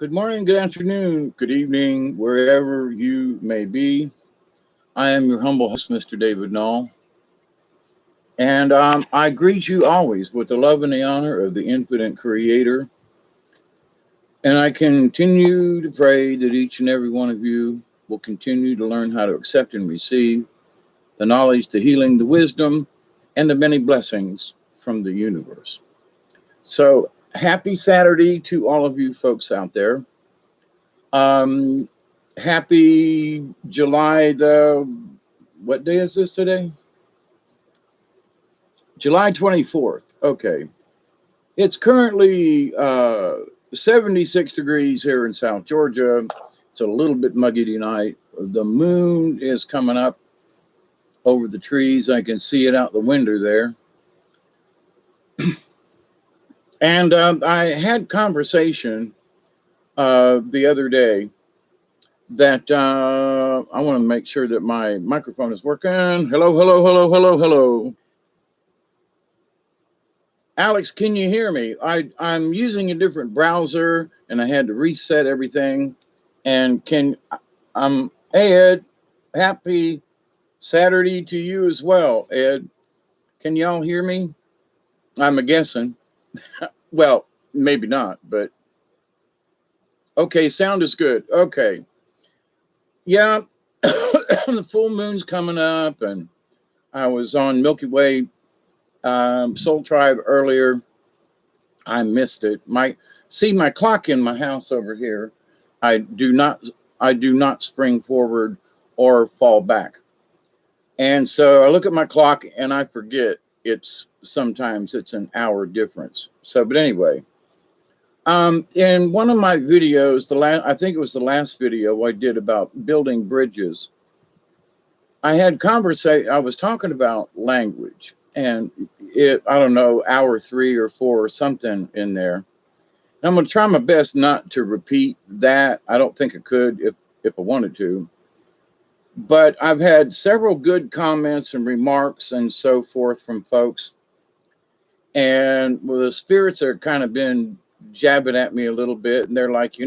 Good morning, good afternoon, good evening, wherever you may be. I am your humble host, Mr. David Null, and I greet you always with the love and the honor of the infinite creator. And I continue to pray that each and every one of you will continue to learn how to accept and receive the knowledge, the healing, the wisdom, and the many blessings from the universe. So, happy Saturday to all of you folks out there. Um, Happy July what day is this today? July 24th. Okay. It's currently 76 degrees here in South Georgia. It's a little bit muggy tonight. The moon is coming up over the trees. I can see it out the window there. And I had conversation the other day that I want to make sure that my microphone is working. Hello, hello, hello, hello, hello. Alex, can you hear me? I'm using a different browser and I had to reset everything. And Ed, happy Saturday to you as well, Ed. Can y'all hear me? I'm guessing. Well, maybe not, but okay, sound is good. Okay. Yeah, the full moon's coming up, and I was on Milky Way Soul Tribe earlier. I missed it. My clock in my house over here. I do not spring forward or fall back. And so I look at my clock and I forget sometimes it's an hour difference. So, but anyway, in one of my videos, I think it was the last video I did about building bridges. I was talking about language, and I don't know, hour 3 or 4 or something in there. And I'm going to try my best not to repeat that. I don't think I could if I wanted to. But I've had several good comments and remarks and so forth from folks. And the spirits are kind of been jabbing at me a little bit. And they're like, you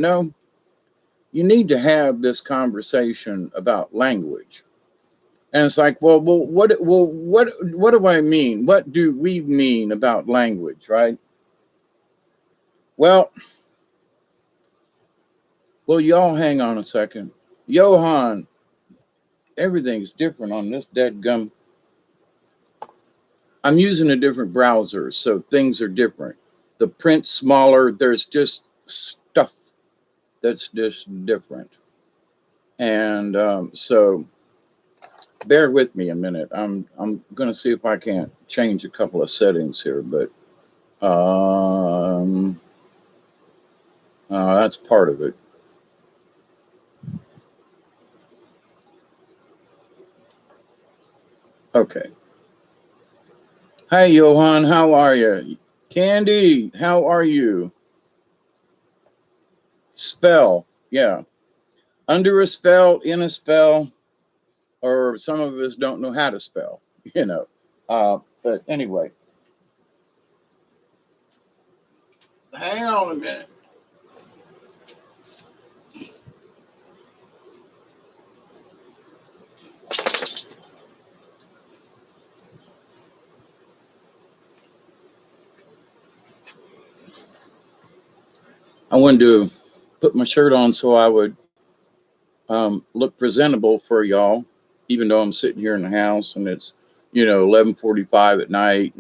need to have this conversation about language. And it's like, what do I mean? What do we mean about language, right? Well, y'all hang on a second. Johan, everything's different on this dead gum. I'm using a different browser, so things are different. The print's smaller. There's just stuff that's just different. And so bear with me a minute. I'm going to see if I can't change a couple of settings here, but that's part of it. Okay. Hi, Johan. How are you? Candy, how are you? Spell. Yeah. Under a spell, in a spell, or some of us don't know how to spell, But anyway. Hang on a minute. I wanted to put my shirt on so I would look presentable for y'all, even though I'm sitting here in the house and it's 11:45 at night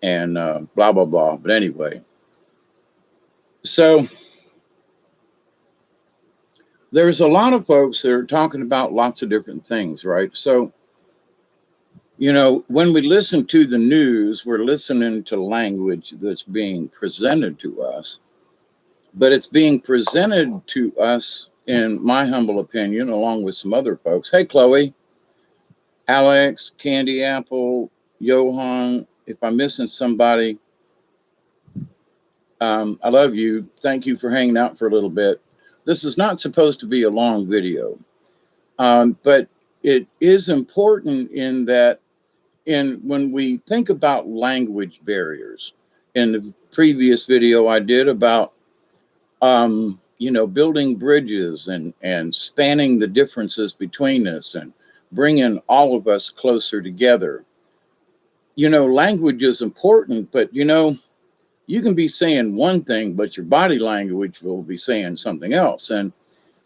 and blah blah blah. But anyway, so there's a lot of folks that are talking about lots of different things, right? So when we listen to the news, we're listening to language that's being presented to us, but it's being presented to us, in my humble opinion, along with some other folks. Hey, Chloe, Alex, Candy Apple, Johan, if I'm missing somebody, I love you. Thank you for hanging out for a little bit. This is not supposed to be a long video, but it is important in that when we think about language barriers, in the previous video I did about building bridges and spanning the differences between us and bringing all of us closer together. Language is important, but you can be saying one thing, but your body language will be saying something else. And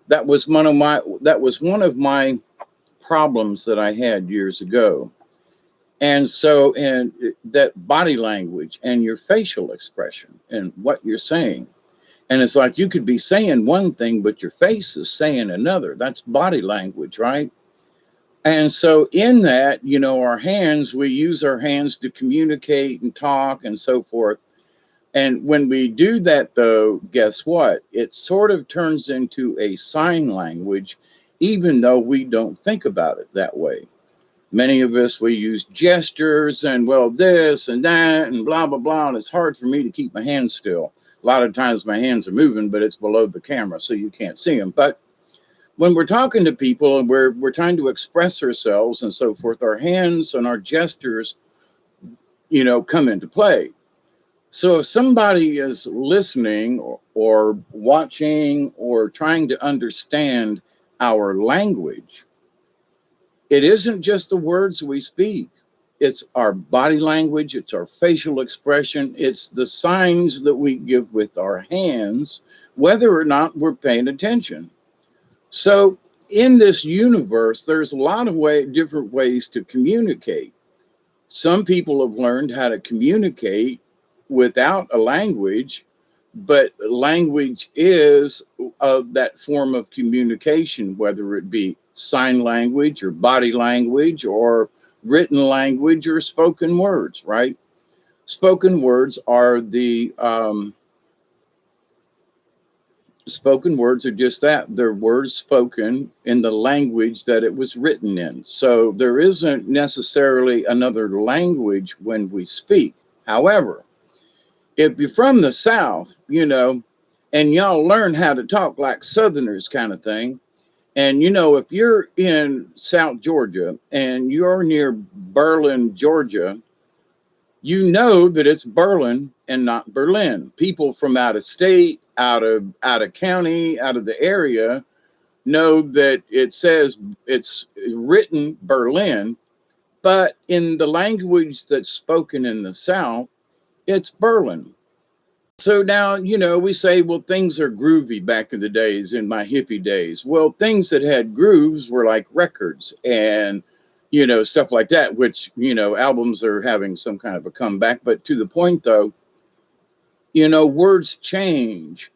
that was one of my problems that I had years ago. And so, and that body language and your facial expression and what you're saying. And it's like you could be saying one thing, but your face is saying another. That's body language, right? And so, in that, our hands, we use our hands to communicate and talk and so forth. And when we do that, though, guess what? It sort of turns into a sign language, even though we don't think about it that way. Many of us, we use gestures and, well, this and that and blah, blah, blah. And it's hard for me to keep my hands still. A lot of times my hands are moving, but it's below the camera, so you can't see them. But when we're talking to people and we're trying to express ourselves and so forth, our hands and our gestures, come into play. So if somebody is listening or watching or trying to understand our language, it isn't just the words we speak. It's our body language, it's our facial expression, it's the signs that we give with our hands, whether or not we're paying attention. So in this universe, there's a lot of different ways to communicate. Some people have learned how to communicate without a language, but language is that form of communication, whether it be sign language or body language or written language or spoken words, right? Spoken words are spoken words are just that. They're words spoken in the language that it was written in. So there isn't necessarily another language when we speak. However, if you're from the South, and y'all learn how to talk like Southerners kind of thing, and if you're in South Georgia and you're near Berlin, Georgia, you know that it's Berlin and not Berlin. People from out of state, out of county, out of the area know that it says it's written Berlin, but in the language that's spoken in the South, it's Berlin. So now, we say, well, things are groovy back in the days, in my hippie days. Well, things that had grooves were like records and, stuff like that, which, albums are having some kind of a comeback. But to the point, though, words change,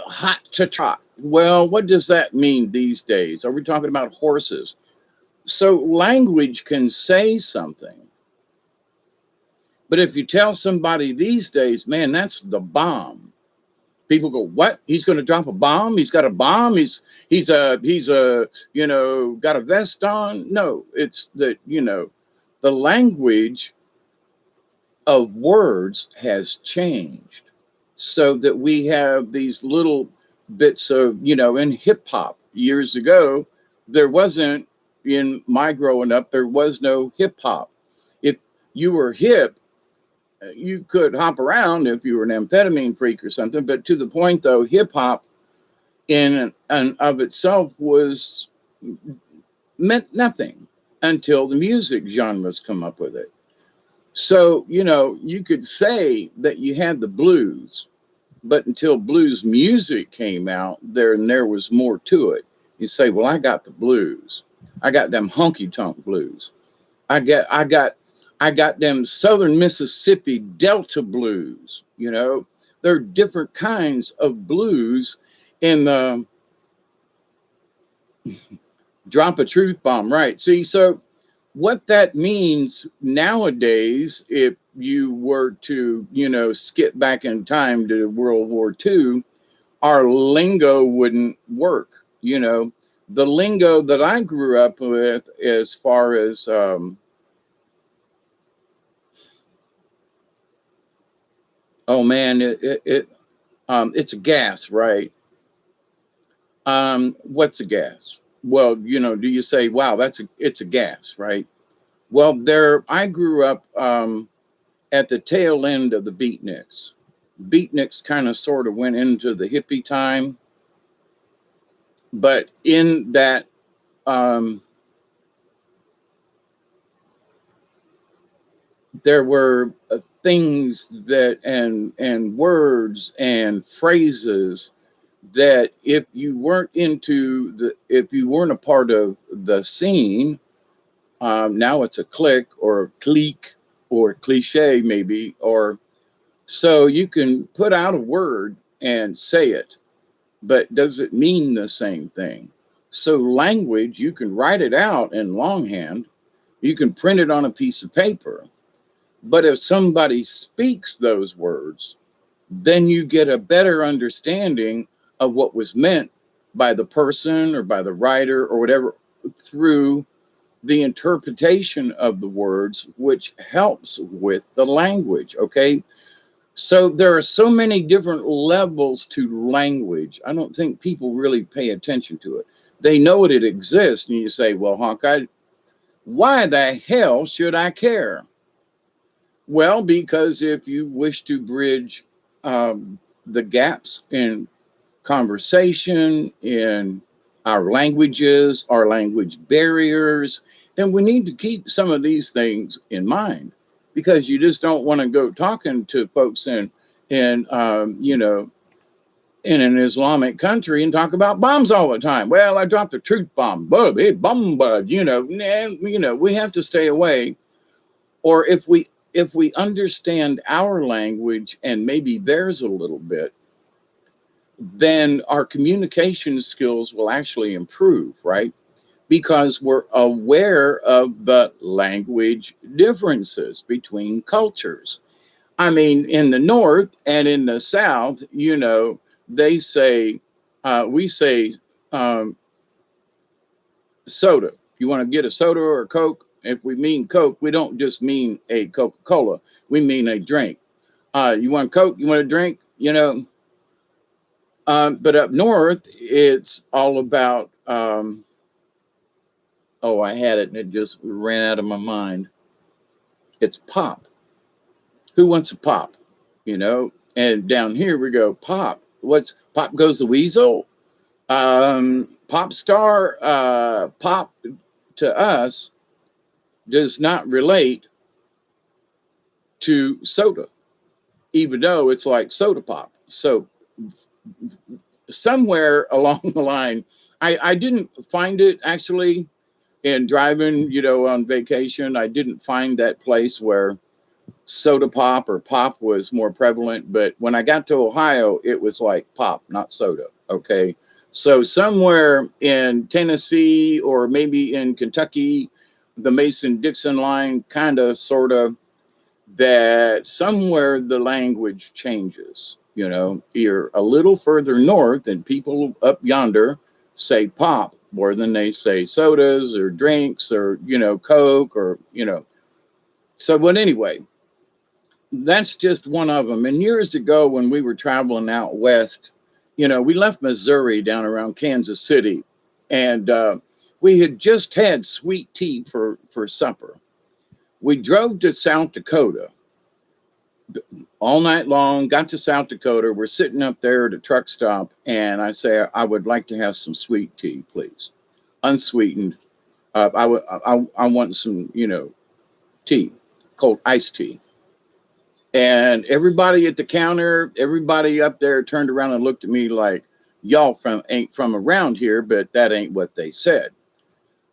hot to trot. Well, what does that mean these days? Are we talking about horses? So language can say something. But if you tell somebody these days, man, that's the bomb. People go, what? He's going to drop a bomb? He's got a bomb? He's got a vest on? No, it's that, the language of words has changed so that we have these little bits of, in hip hop years ago, there wasn't, in my growing up, there was no hip hop. If you were hip, you could hop around if you were an amphetamine freak or something, but to the point, though, hip hop in and of itself meant nothing until the music genres come up with it. So, you could say that you had the blues, but until blues music came out, there was more to it. You say, well, I got the blues. I got them honky tonk blues. I got them Southern Mississippi Delta blues. There are different kinds of blues in the drop a truth bomb, right? See, so what that means nowadays, if you were to, skip back in time to World War II, our lingo wouldn't work. The lingo that I grew up with, as far as, oh man, it's a gas, right? What's a gas? Well, do you say, wow, it's a gas, right? Well, I grew up at the tail end of the beatniks. Beatniks kind of sort of went into the hippie time, but in that, um, there were things that and words and phrases that if you weren't a part of the scene, now it's a clique or a clique or cliche maybe, or so you can put out a word and say it, but does it mean the same thing? So language, you can write it out in longhand, you can print it on a piece of paper, but if somebody speaks those words, then you get a better understanding of what was meant by the person or by the writer or whatever through the interpretation of the words, which helps with the language. Okay. So there are so many different levels to language. I don't think people really pay attention to it. They know it exists, and you say, well, Hawkeye, why the hell should I care? Well, because if you wish to bridge the gaps in conversation, in our languages, our language barriers, then we need to keep some of these things in mind, because you just don't want to go talking to folks in in an Islamic country and talk about bombs all the time. Well, I dropped a truth bomb, bub, it bomb bud. We have to stay away. Or if we understand our language and maybe theirs a little bit, then our communication skills will actually improve, right? Because we're aware of the language differences between cultures. I mean, in the North and in the South, they say, we say um, soda. You want to get a soda or a Coke? If we mean Coke, we don't just mean a Coca-Cola. We mean a drink. You want Coke? You want a drink? But up north, it's all about, oh, I had it and it just ran out of my mind. It's pop. Who wants a pop? And down here we go, pop. What's pop goes the weasel? Pop star, pop to us does not relate to soda, even though it's like soda pop. So somewhere along the line, I didn't find it actually in driving, on vacation. I didn't find that place where soda pop or pop was more prevalent. But when I got to Ohio, it was like pop, not soda. Okay. So somewhere in Tennessee or maybe in Kentucky, the Mason-Dixon line kind of sort of, that somewhere the language changes. You're a little further north and people up yonder say pop more than they say sodas or drinks or, Coke or, So, but anyway, that's just one of them. And years ago when we were traveling out west, we left Missouri down around Kansas City, and we had just had sweet tea for supper. We drove to South Dakota all night long, got to South Dakota. We're sitting up there at a truck stop, and I say, I would like to have some sweet tea, please. Unsweetened. I want some, tea, cold iced tea. And everybody at the counter, everybody up there turned around and looked at me like, y'all ain't from around here, but that ain't what they said.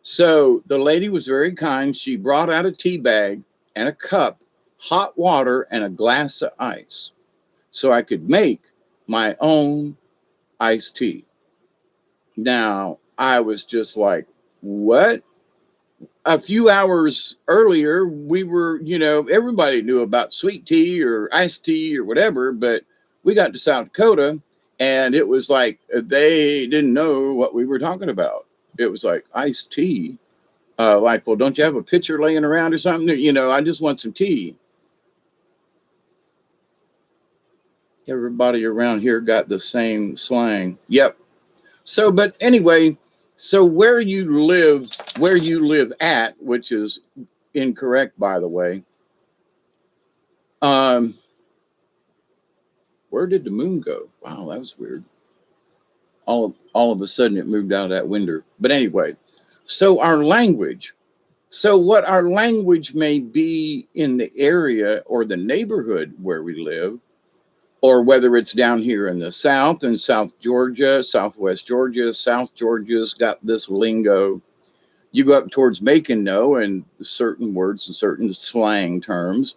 So the lady was very kind. She brought out a tea bag and a cup, hot water, and a glass of ice so I could make my own iced tea. Now, I was just like, what? A few hours earlier, we were, everybody knew about sweet tea or iced tea or whatever, but we got to South Dakota and it was like they didn't know what we were talking about. It was like iced tea. Like, well, don't you have a pitcher laying around or something? I just want some tea. Everybody around here got the same slang. Yep. So, but anyway, so where you live at, which is incorrect, by the way, Where did the moon go? Wow, that was weird. All of a sudden it moved out of that window. But anyway, so our language. So what our language may be in the area or the neighborhood where we live, or whether it's down here in the South, in South Georgia, Southwest Georgia, South Georgia's got this lingo. You go up towards Macon, no, and certain words and certain slang terms,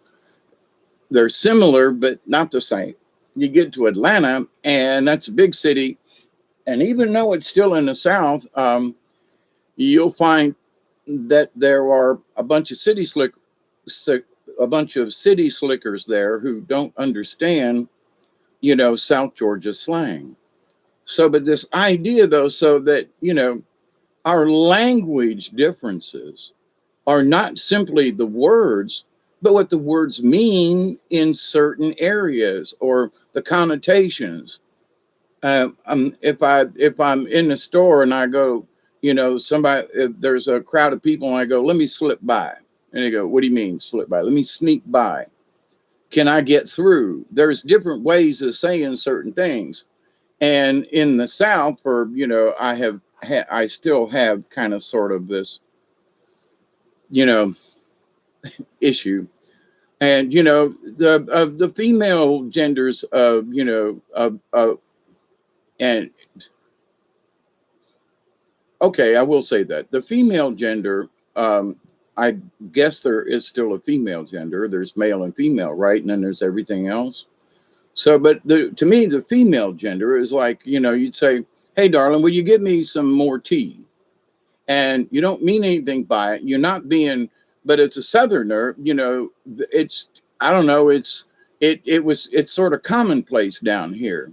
they're similar, but not the same. You get to Atlanta, and that's a big city. And even though it's still in the South, you'll find that there are a bunch of city slickers there who don't understand, South Georgia slang. So, but this idea though, so that, our language differences are not simply the words, but what the words mean in certain areas or the connotations. If I'm in the store and I go, somebody, if there's a crowd of people and I go, let me slip by. And they go, what do you mean slip by? Let me sneak by. Can I get through? There's different ways of saying certain things. And in the South, I still have kind of sort of this, issue. And, the female genders and okay, I will say that the female gender, I guess there is still a female gender. There's male and female, right? And then there's everything else. So, but to me, the female gender is like, you'd say, hey, darling, will you give me some more tea? And you don't mean anything by it. You're not being, but it's a Southerner, it's, I don't know, it's sort of commonplace down here.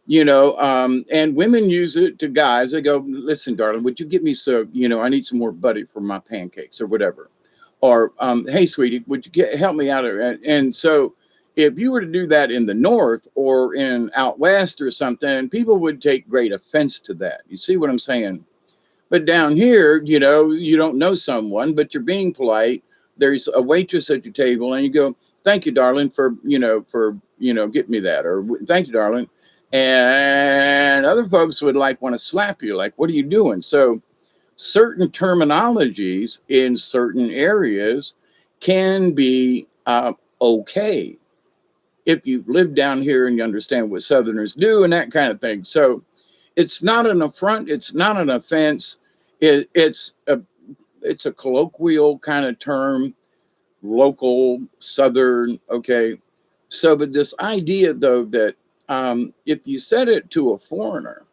And women use it to guys. They go, listen, darling, would you get me some, I need some more butter for my pancakes or whatever. Or, hey, sweetie, would you help me out? And so if you were to do that in the North or out West or something, people would take great offense to that. You see what I'm saying? But down here, you don't know someone, but you're being polite. There's a waitress at your table and you go, thank you, darling, for getting me that. Or thank you, darling. And other folks would want to slap you, like, what are you doing? So certain terminologies in certain areas can be okay if you've lived down here and you understand what Southerners do and that kind of thing. So it's not an affront. It's not an offense. It's a colloquial kind of term, local, Southern. Okay. So, but this idea though, that if you said it to a foreigner,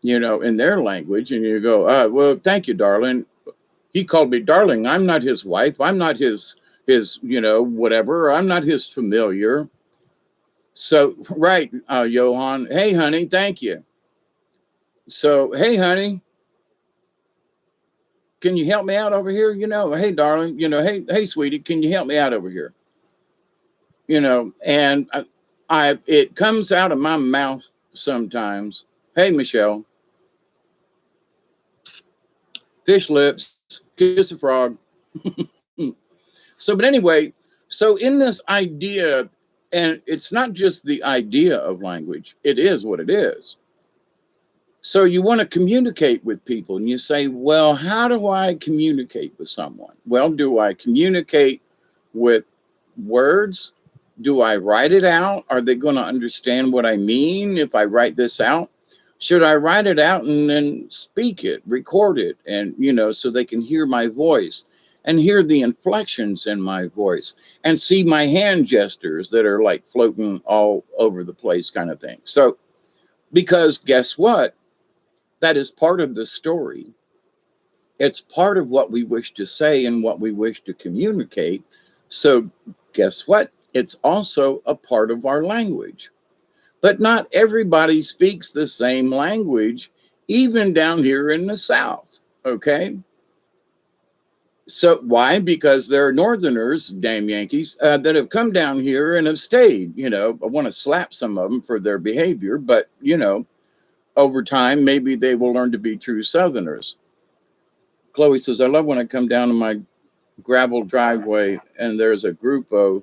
in their language, and you go, well, thank you, darling. He called me darling. I'm not his wife. I'm not his, whatever. I'm not his familiar. So, right, Johan. Hey, honey, thank you. So, hey, honey, can you help me out over here? Hey, darling, hey, sweetie, can you help me out over here? And it comes out of my mouth sometimes. Hey, Michelle, fish lips, kiss a frog. So, but anyway, so in this idea, and it's not just the idea of language, it is what it is. So you want to communicate with people and you say, well, how do I communicate with someone? Well, do I communicate with words? Do I write it out? Are they going to understand what I mean if I write this out? Should I write it out and then speak it, record it, and, so they can hear my voice and hear the inflections in my voice and see my hand gestures that are like floating all over the place kind of thing. So, because guess what? That is part of the story. It's part of what we wish to say and what we wish to communicate. So guess what? It's also a part of our language. But not everybody speaks the same language, even down here in the South, okay? So why? Because there are Northerners, damn Yankees, that have come down here and have stayed. I want to slap some of them for their behavior, but, over time, maybe they will learn to be true Southerners. Chloe says, I love when I come down to my gravel driveway and there's a group of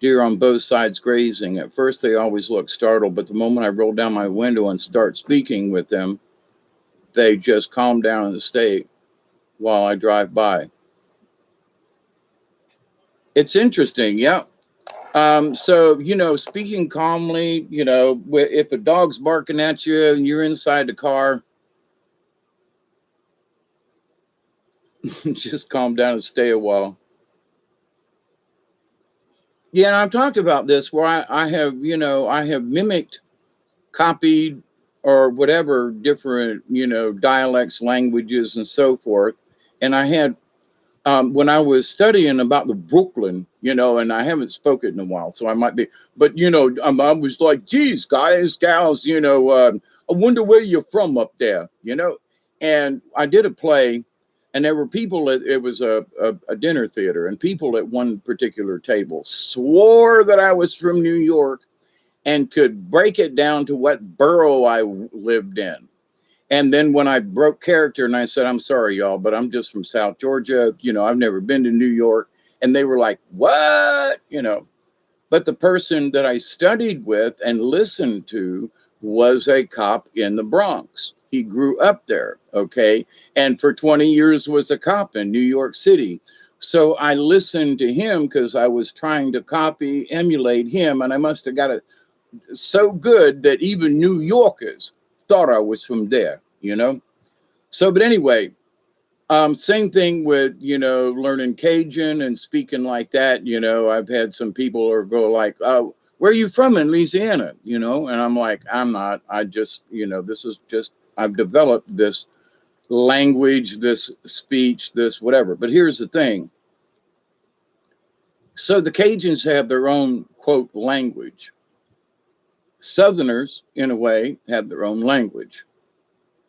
deer on both sides grazing. At first, they always look startled, but the moment I roll down my window and start speaking with them, they just calm down and stay while I drive by. It's interesting, yeah. So, speaking calmly, if a dog's barking at you and you're inside the car, just calm down and stay a while. Yeah, and I've talked about this where I have, I have mimicked, copied, or whatever different, dialects, languages, and so forth. And I had, when I was studying about the Brooklyn, and I haven't spoken in a while, so I might be, but, I was like, geez, guys, gals, I wonder where you're from up there, And I did a play, and there were people it was a dinner theater, and people at one particular table swore that I was from New York and could break it down to what borough I lived in. And then when I broke character and I said, I'm sorry, y'all, but I'm just from South Georgia. I've never been to New York. And they were like, what? But the person that I studied with and listened to was a cop in the Bronx. He grew up there, okay? And for 20 years was a cop in New York City. So I listened to him because I was trying to copy, emulate him. And I must have got it so good that even New Yorkers thought I was from there, So, but anyway, same thing with, learning Cajun and speaking like that. I've had some people go like, oh, where are you from in Louisiana? And I'm like, I'm not, I just, this is just, I've developed this language, this speech, this whatever. But here's the thing. So the Cajuns have their own, quote, language. Southerners, in a way, have their own language.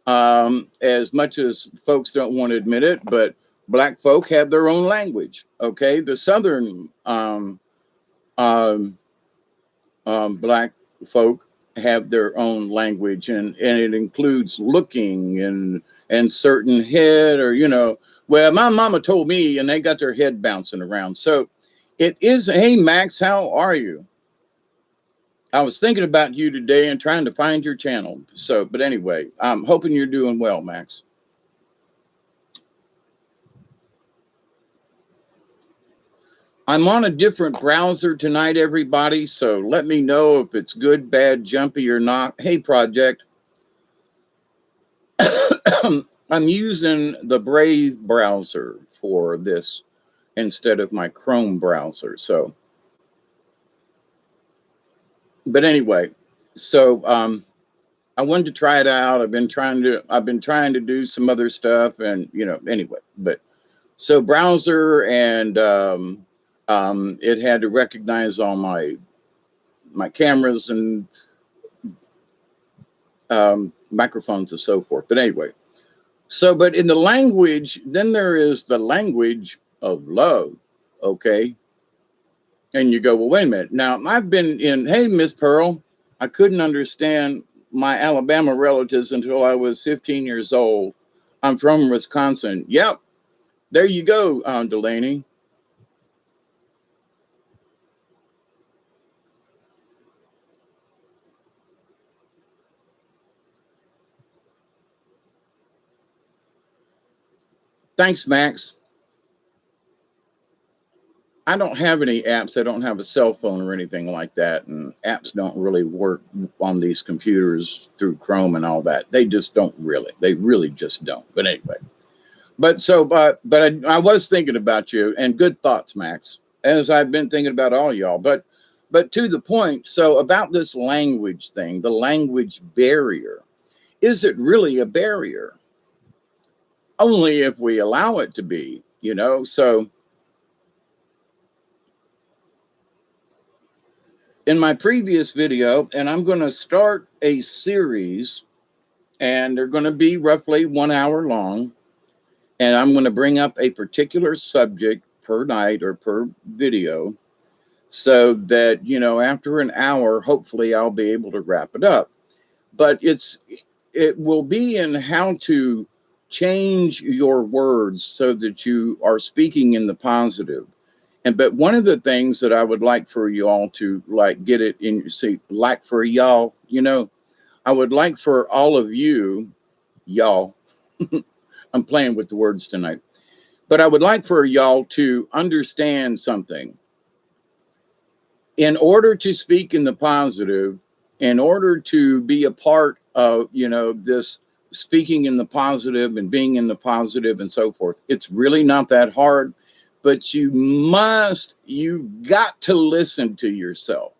As much as folks don't want to admit it, but Black folk have their own language. Okay, the Southern Black folk have their own language, and it includes looking and certain head, or well, my mama told me, and they got their head bouncing around. So it is. Hey, Max, how are you? I was thinking about you today and trying to find your channel. So, but anyway, I'm hoping you're doing well, Max. I'm on a different browser tonight, everybody. So let me know if it's good, bad, jumpy, or not. Hey, Project. I'm using the Brave browser for this instead of my Chrome browser. So, but anyway, so I wanted to try it out. I've been trying to do some other stuff, and anyway, but so browser, and it had to recognize all my cameras and microphones and so forth. But anyway, so but in the language, then there is the language of love, okay? And you go, well, wait a minute. Now I've been in. Hey, Miss Pearl, I couldn't understand my Alabama relatives until I was 15 years old. I'm from Wisconsin. Yep. There you go, Delaney. Thanks, Max. I don't have any apps. I don't have a cell phone or anything like that. And apps don't really work on these computers through Chrome and all that. They just don't really. They really just don't. But anyway. But I was thinking about you, and good thoughts, Max, as I've been thinking about all y'all. But to the point, so about this language thing, the language barrier, is it really a barrier? Only if we allow it to be, So in my previous video, and I'm going to start a series, and they're going to be roughly 1 hour long. And I'm going to bring up a particular subject per night or per video, so that, after an hour, hopefully I'll be able to wrap it up. But it will be in how to change your words so that you are speaking in the positive. And but one of the things that I would like for you all to like get it in, see, like for y'all, I would like for all of you, y'all, I'm playing with the words tonight, but I would like for y'all to understand something. In order to speak in the positive, in order to be a part of, this speaking in the positive and being in the positive and so forth, it's really not that hard, but you got to listen to yourself.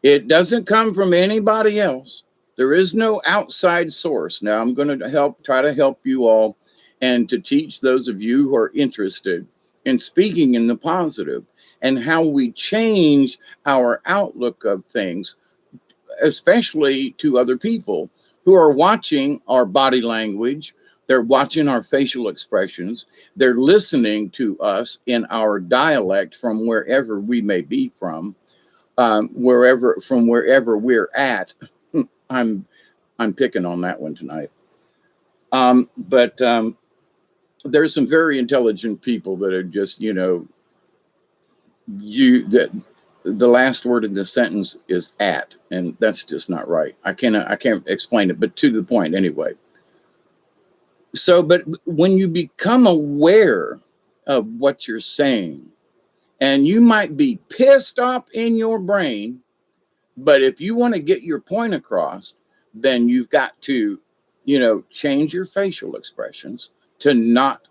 It doesn't come from anybody else. There is no outside source. Now I'm going to try to help you all and to teach those of you who are interested in speaking in the positive and how we change our outlook of things, especially to other people who are watching our body language. They're watching our facial expressions. They're listening to us in our dialect from wherever we may be from, wherever we're at. I'm picking on that one tonight. But there's some very intelligent people that are just, the last word in the sentence is at, and that's just not right. I can't explain it, but to the point anyway. So, but when you become aware of what you're saying, and you might be pissed off in your brain, but if you want to get your point across, then you've got to, change your facial expressions to not,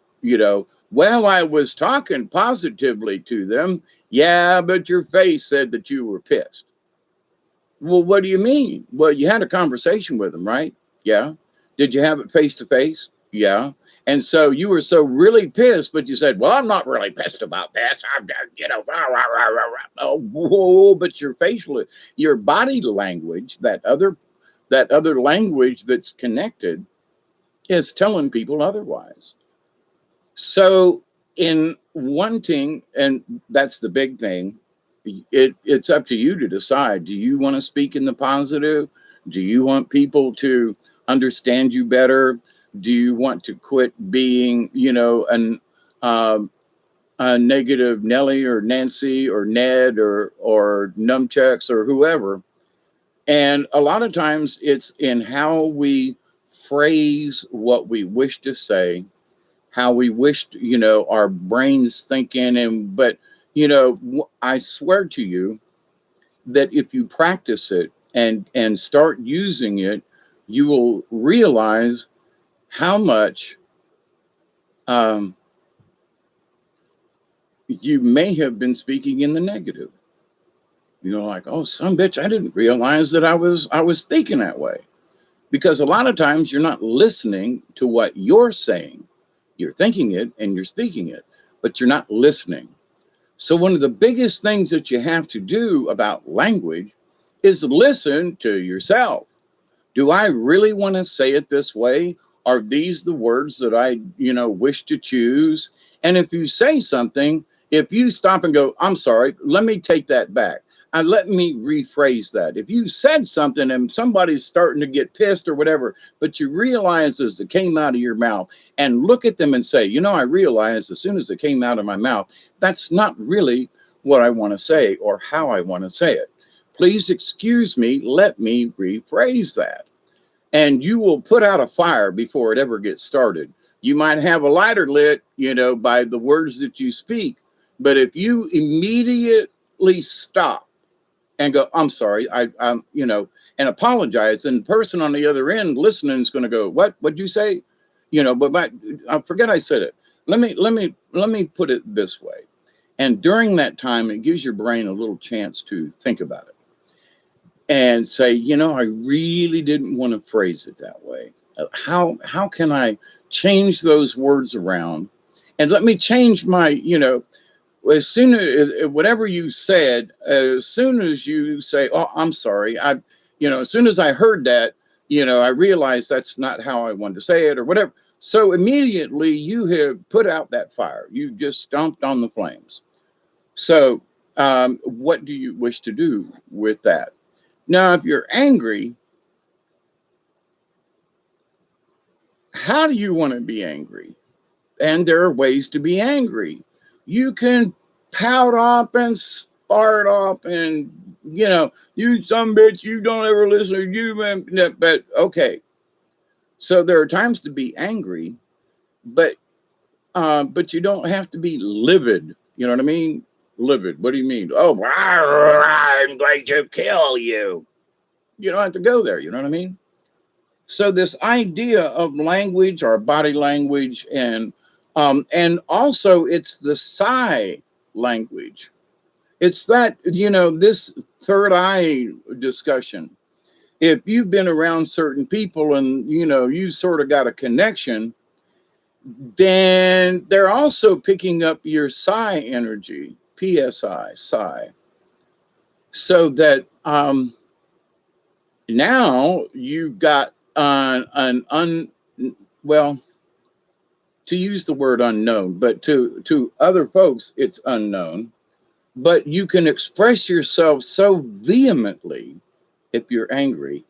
well, I was talking positively to them. Yeah, but your face said that you were pissed. Well, what do you mean? Well, you had a conversation with them, right? Yeah. Did you have it face to face? Yeah. And so you were so really pissed, but you said, well, I'm not really pissed about this. I'm, rah, rah, rah, rah, rah. Oh, whoa, but your body language, that other language that's connected is telling people otherwise. So in wanting, and that's the big thing, it's up to you to decide. Do you want to speak in the positive? Do you want people to understand you better? Do you want to quit being, a negative Nelly or Nancy or Ned or Numchucks or whoever? And a lot of times it's in how we phrase what we wish to say, how we wished, our brains thinking. But, I swear to you that if you practice it and start using it, you will realize how much you may have been speaking in the negative. Like, oh, some bitch, I didn't realize that I was speaking that way. Because a lot of times you're not listening to what you're saying. You're thinking it and you're speaking it, but you're not listening. So one of the biggest things that you have to do about language is listen to yourself. Do I really want to say it this way? Are these the words that I, wish to choose? And if you say something, if you stop and go, I'm sorry, let me take that back. Let me rephrase that. If you said something and somebody's starting to get pissed or whatever, but you realize as it came out of your mouth, and look at them and say, I realized as soon as it came out of my mouth, that's not really what I want to say or how I want to say it. Please excuse me. Let me rephrase that. And you will put out a fire before it ever gets started. You might have a lighter lit, by the words that you speak. But if you immediately stop and go, I'm sorry, I'm, and apologize, and the person on the other end listening is going to go, what'd you say? But I forget I said it. Let me put it this way. And during that time, it gives your brain a little chance to think about it and say, I really didn't want to phrase it that way. How can I change those words around? And let me change my, as soon as whatever you said, as soon as you say, oh, I'm sorry, as soon as I heard that, I realized that's not how I wanted to say it or whatever. So immediately you have put out that fire. You just stomped on the flames. So what do you wish to do with that? Now, if you're angry, how do you want to be angry? And there are ways to be angry. You can pout off and spart off and, you some bitch, you don't ever listen to you, man. But okay. So there are times to be angry, but you don't have to be livid. You know what I mean? Livid. What do you mean? Oh, I'm going to kill you. You don't have to go there. You know what I mean? So this idea of language or body language and also it's the sigh language. It's that, this third eye discussion. If you've been around certain people and, you sort of got a connection, then they're also picking up your psi energy, PSI, psi. So that now you've got well, to use the word unknown, but to other folks, it's unknown. But you can express yourself so vehemently if you're angry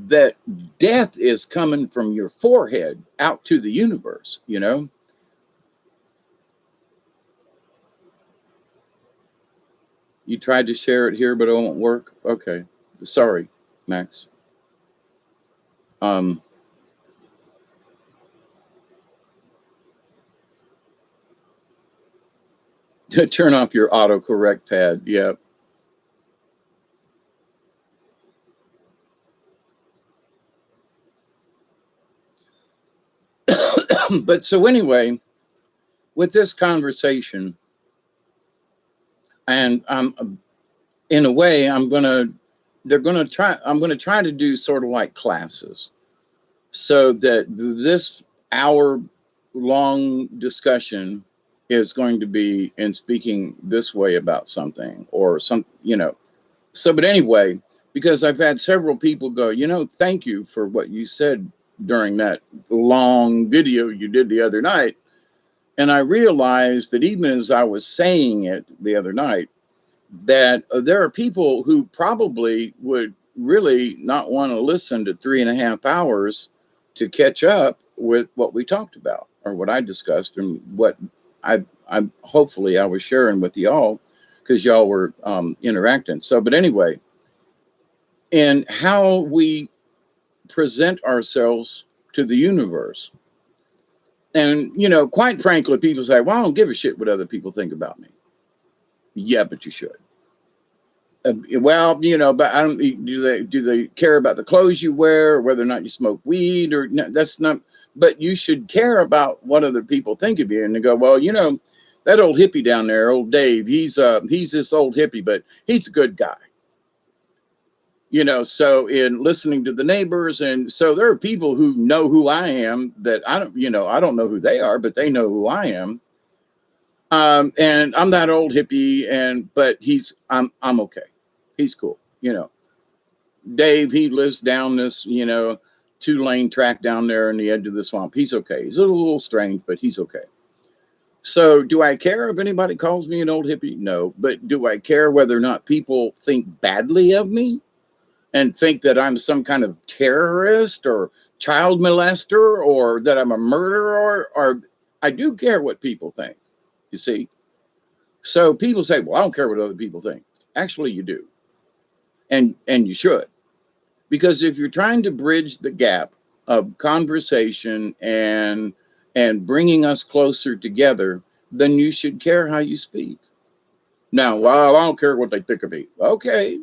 that death is coming from your forehead out to the universe, You tried to share it here, but it won't work. Okay. Sorry, Max. To turn off your autocorrect pad. Yep. But so anyway, with this conversation, and in a way, I'm going to try to do sort of like classes so that this hour long discussion is going to be in speaking this way about something or So, but anyway, because I've had several people go, thank you for what you said during that long video you did the other night. And I realized that even as I was saying it the other night, that there are people who probably would really not want to listen to 3.5 hours to catch up with what we talked about or what I discussed and what I hopefully I was sharing with y'all because y'all were interacting. So, but anyway, and how we present ourselves to the universe. And, quite frankly, people say, well, I don't give a shit what other people think about me. Yeah, but you should. Well, but I don't. Do they care about the clothes you wear, or whether or not you smoke weed, or no, that's not. But you should care about what other people think of you, and they go, well, that old hippie down there, old Dave. He's this old hippie, but he's a good guy. So in listening to the neighbors, and so there are people who know who I am that I don't know who they are, but they know who I am. And I'm that old hippie, but I'm okay. He's cool. Dave, he lives down this, 2-lane track down there in the edge of the swamp. He's okay. He's a little strange, but he's okay. So do I care if anybody calls me an old hippie? No. But do I care whether or not people think badly of me and think that I'm some kind of terrorist or child molester or that I'm a murderer? Or I do care what people think, you see. So people say, well, I don't care what other people think. Actually, you do. And you should. Because if you're trying to bridge the gap of conversation and bringing us closer together, then you should care how you speak. Now, well, I don't care what they think of me. Okay,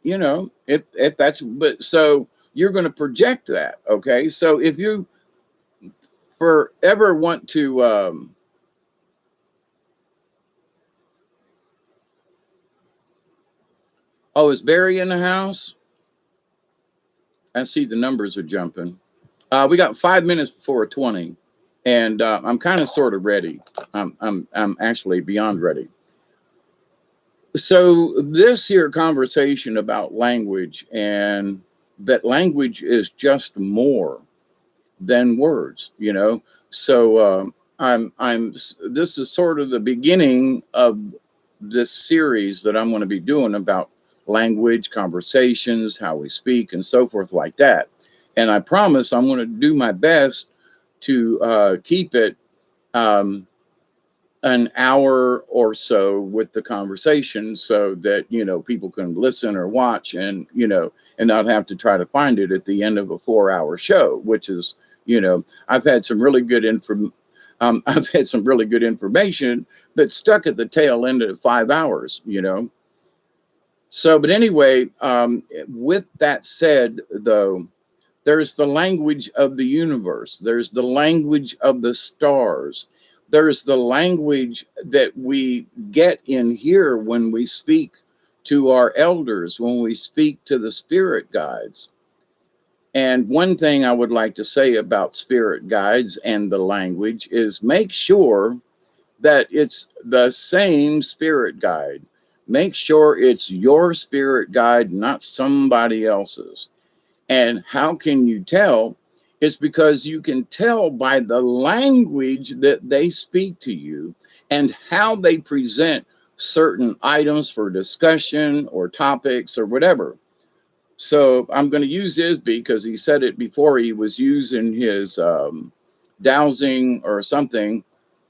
if that's, but so you're going to project that. Okay, so if you forever want to, oh, is Barry in the house? I see the numbers are jumping. We got 5 minutes before 20, and I'm kind of sort of ready. I'm actually beyond ready. So this here conversation about language and that language is just more than words, So this is sort of the beginning of this series that I'm going to be doing about language, conversations, how we speak, and so forth like that. And I promise I'm going to do my best to keep it an hour or so with the conversation so that, people can listen or watch and, and not have to try to find it at the end of a 4-hour show, which is, I've had some really good I've had some really good information that stuck at the tail end of 5 hours, So, but anyway, with that said, though, there's the language of the universe. There's the language of the stars. There's the language that we get in here when we speak to our elders, when we speak to the spirit guides. And one thing I would like to say about spirit guides and the language is make sure that it's the same spirit guide. Make sure it's your spirit guide, not somebody else's. And how can you tell? It's because you can tell by the language that they speak to you and how they present certain owls for discussion or topics or whatever. So I'm going to use this because he said it before. He was using his dowsing or something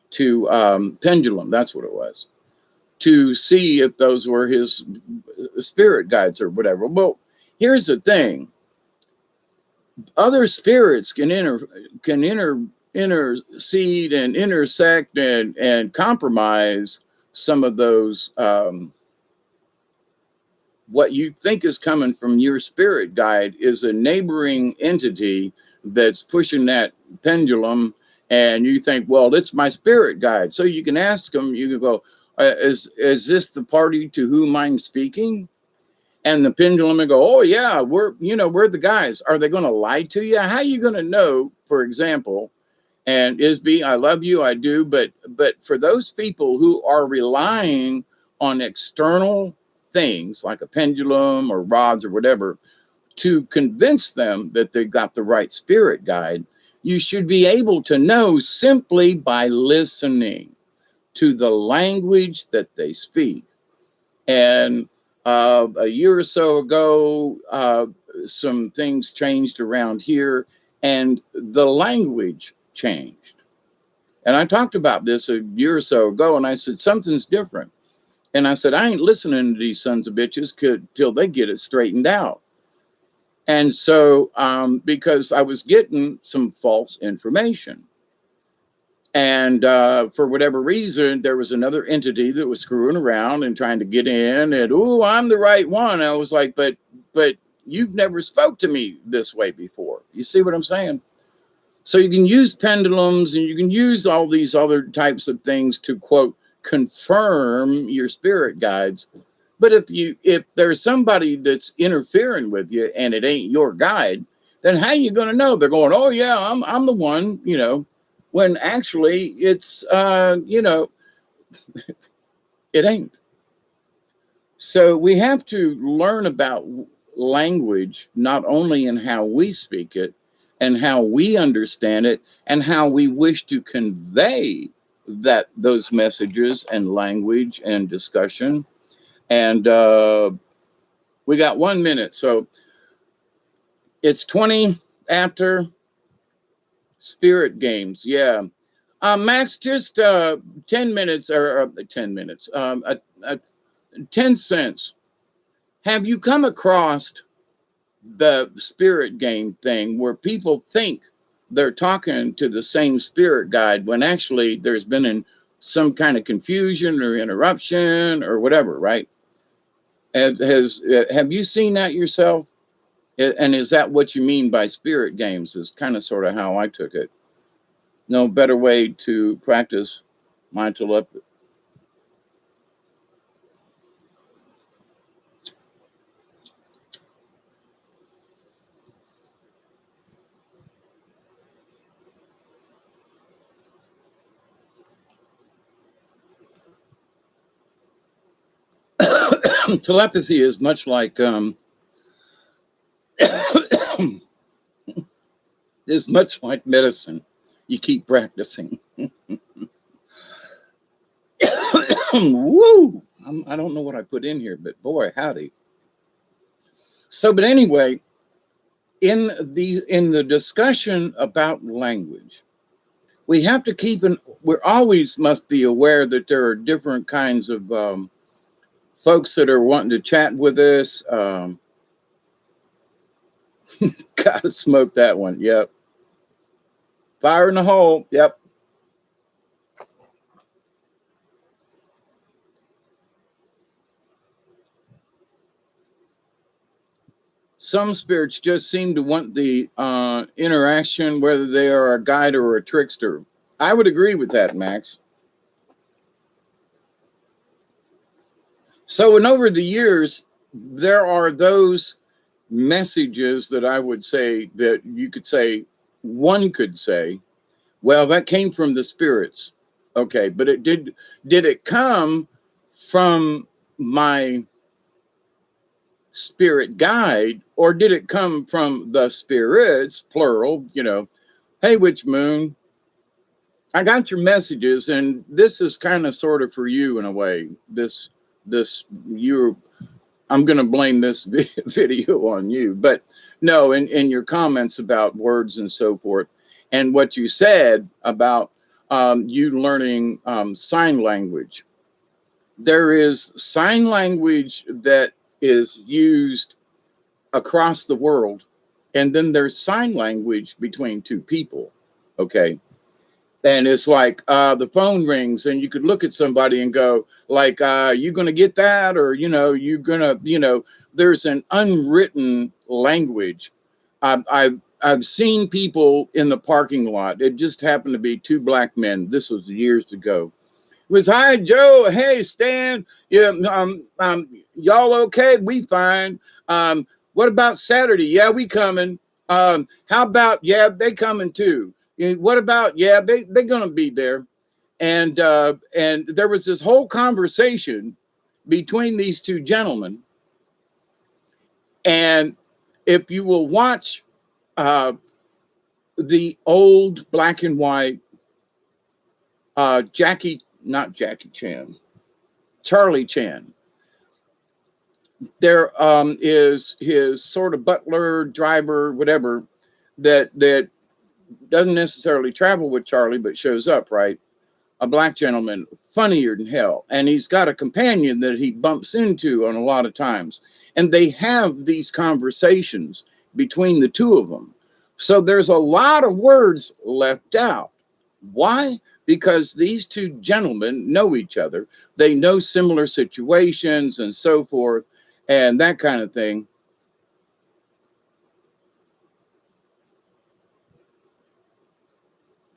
to pendulum. That's what it was, to see if those were his spirit guides or whatever. Well, here's the thing. Other spirits can intercede and intersect and compromise some of those what you think is coming from your spirit guide is a neighboring entity that's pushing that pendulum, and you think, well, it's my spirit guide. So you can ask them, you can go, is this the party to whom I'm speaking? And the pendulum will go, oh yeah, we're the guys. Are they going to lie to you? How are you going to know, for example? And Isby, I love you, I do, but for those people who are relying on external things like a pendulum or rods or whatever to convince them that they've got the right spirit guide, you should be able to know simply by listening to the language that they speak. And a year or so ago, some things changed around here and the language changed. And I talked about this a year or so ago, and I said, something's different. And I said, I ain't listening to these sons of bitches till they get it straightened out. And so, because I was getting some false information. And for whatever reason, there was another entity that was screwing around and trying to get in. And, oh, I'm the right one. I was like, but you've never spoke to me this way before. You see what I'm saying? So you can use pendulums and you can use all these other types of things to, quote, confirm your spirit guides. But if there's somebody that's interfering with you and it ain't your guide, then how you going to know? They're going, oh yeah, I'm the one, when actually it's it ain't. So we have to learn about language, not only in how we speak it and how we understand it and how we wish to convey those messages and language and discussion. And we got 1 minute, so it's 20 after. Spirit games, yeah. Max, just 10 minutes or 10 minutes, 10 cents. Have you come across the spirit game thing where people think they're talking to the same spirit guide when actually there's been some kind of confusion or interruption or whatever, right? Have you seen that yourself? And is that what you mean by spirit games? Is kind of sort of how I took it. No better way to practice my telepathy. Telepathy is much like is much like medicine. You keep practicing. Woo! I don't know what I put in here, but boy, howdy. So, but anyway, in the discussion about language, we have to keep an, we're always must be aware that there are different kinds of folks that are wanting to chat with us. Gotta smoke that one. Yep. Fire in the hole. Yep. Some spirits just seem to want the interaction, whether they are a guide or a trickster. I would agree with that, Max. So, and over the years, there are those messages that I would say that you could say, one could say, well, that came from the spirits. Okay, but did it come from my spirit guide, or did it come from the spirits, plural, hey, Witch Moon, I got your messages, and this is kind of sort of for you in a way. This you, I'm going to blame this video on you, but no, in your comments about words and so forth, and what you said about you learning sign language. There is sign language that is used across the world, and then there's sign language between two people. Okay. And it's like the phone rings and you could look at somebody and go like, you gonna get that? Or, you're gonna, there's an unwritten language. I've seen people in the parking lot. It just happened to be two black men. This was years ago. It was, hi, Joe. Hey, Stan. Yeah, y'all okay? We fine. What about Saturday? Yeah, we coming. How about, yeah, they coming too. What about, yeah, they're gonna be there. And there was this whole conversation between these two gentlemen. And if you will watch the old black and white not Jackie Chan, Charlie Chan, there is his sort of butler, driver, whatever, that doesn't necessarily travel with Charlie, but shows up, right? A black gentleman, funnier than hell. And he's got a companion that he bumps into on a lot of times. And they have these conversations between the two of them. So there's a lot of words left out. Why? Because these two gentlemen know each other. They know similar situations and so forth and that kind of thing.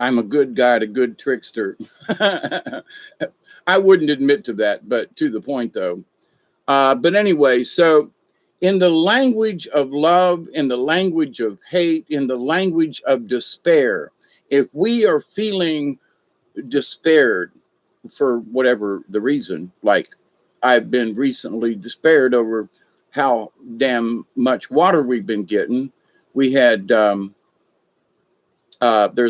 I'm a good guy, a good trickster. I wouldn't admit to that, but to the point though. But anyway, so in the language of love, in the language of hate, in the language of despair, if we are feeling despaired for whatever the reason, like I've been recently despaired over how damn much water we've been getting. We had, there's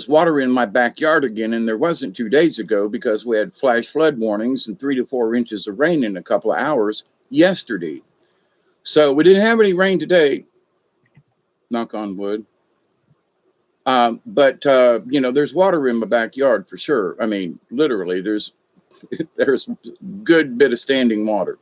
water in my backyard again, and there wasn't 2 days ago because we had flash flood warnings and 3 to 4 inches of rain in a couple of hours yesterday. So we didn't have any rain today, knock on wood. But there's water in my backyard for sure. I mean, literally, there's good bit of standing water,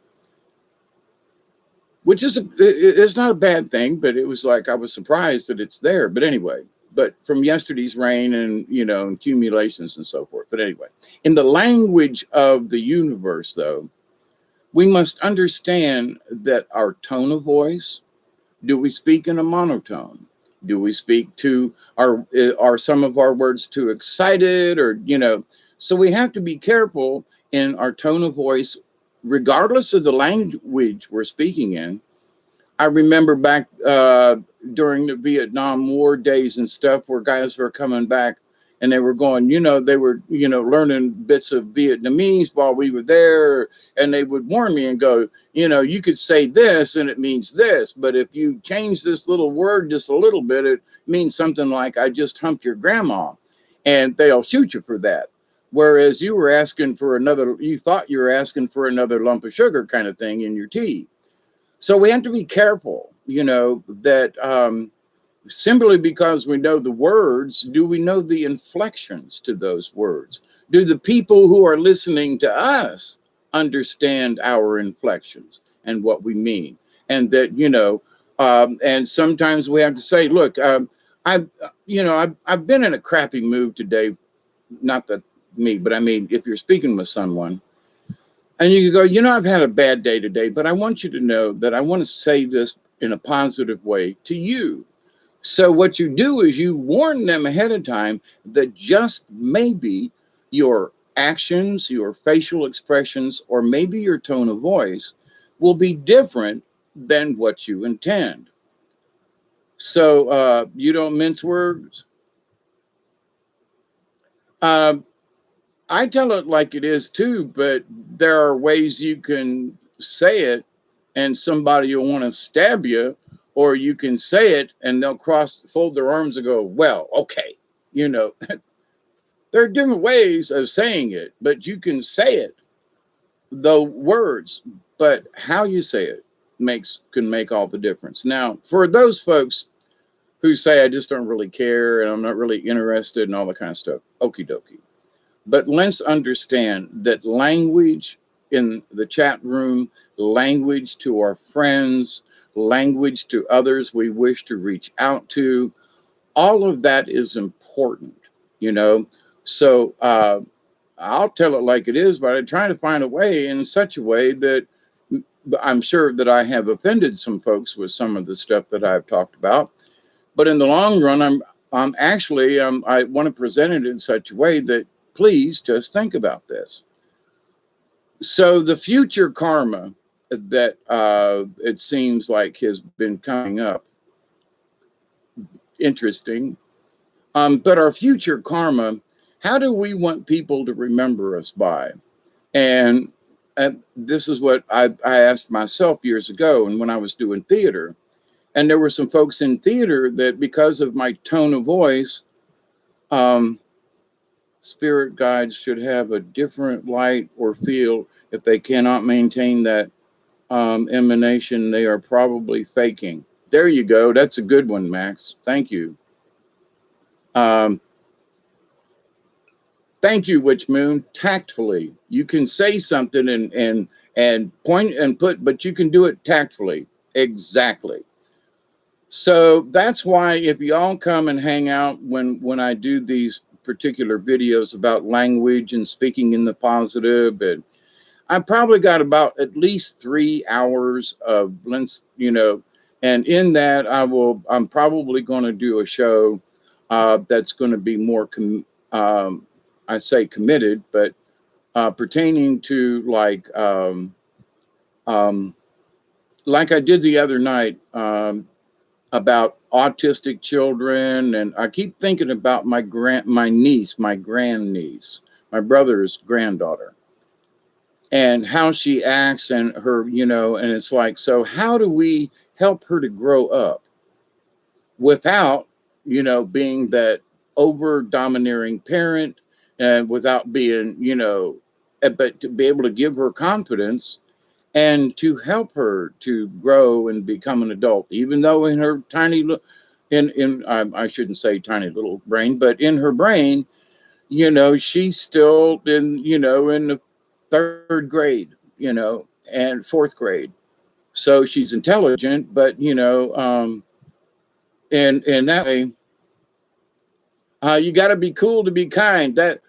which is it's not a bad thing, but it was like I was surprised that it's there. But anyway, but from yesterday's rain and accumulations and so forth. But anyway, in the language of the universe, though, we must understand that our tone of voice. Do we speak in a monotone? Do we speak to are some of our words too excited or so we have to be careful in our tone of voice regardless of the language we're speaking in. I remember back during the Vietnam War days and stuff where guys were coming back and they were going, they were, learning bits of Vietnamese while we were there. And they would warn me and go, you could say this and it means this. But if you change this little word just a little bit, it means something like, I just humped your grandma. And they'll shoot you for that. Whereas you were asking for you thought you were asking for another lump of sugar kind of thing in your tea. So we have to be careful, that Simply because we know the words, do we know the inflections to those words? Do the people who are listening to us understand our inflections and what we mean? And that, and sometimes we have to say, look, I've been in a crappy mood today. Not that me, but I mean, if you're speaking with someone and you go, I've had a bad day today, but I want you to know that I want to say this in a positive way to you. So what you do is you warn them ahead of time that just maybe your actions, your facial expressions, or maybe your tone of voice will be different than what you intend. So you don't mince words. Uh, I tell it like it is too, but there are ways you can say it and somebody will want to stab you, or you can say it and they'll fold their arms and go, well, okay. You know, there are different ways of saying it, but you can say it, the words, but how you say it can make all the difference. Now, for those folks who say, I just don't really care and I'm not really interested and all that kind of stuff, okie dokie. But let's understand that language in the chat room, language to our friends, language to others we wish to reach out to, all of that is important, you know. So I'll tell it like it is, but I try to find a way in such a way that I'm sure that I have offended some folks with some of the stuff that I've talked about. But in the long run, I'm actually I want to present it in such a way that please just think about this. So the future karma that it seems like has been coming up, interesting. But our future karma, how do we want people to remember us by? And this is what I asked myself years ago, and when I was doing theater, and there were some folks in theater that because of my tone of voice, um, spirit guides should have a different light or feel. If they cannot maintain that emanation, they are probably faking. There you go. That's a good one, Max. Thank you. Um, Thank you, Witch Moon. Tactfully, you can say something and point and put, but you can do it tactfully. Exactly. So that's why if y'all come and hang out when I do these particular videos about language and speaking in the positive, and I probably got about at least 3 hours of and in that I'm probably going to do a show that's going to be more I say committed, but pertaining to like I did the other night about autistic children, and I keep thinking about my niece, my grandniece, my brother's granddaughter, and how she acts and her, and it's like, so how do we help her to grow up without, being that over domineering parent and without being, but to be able to give her confidence and to help her to grow and become an adult, even though in her tiny I shouldn't say tiny little brain, but in her brain, she's still in the third grade, and fourth grade. So she's intelligent, but and that way, you got to be cool to be kind. That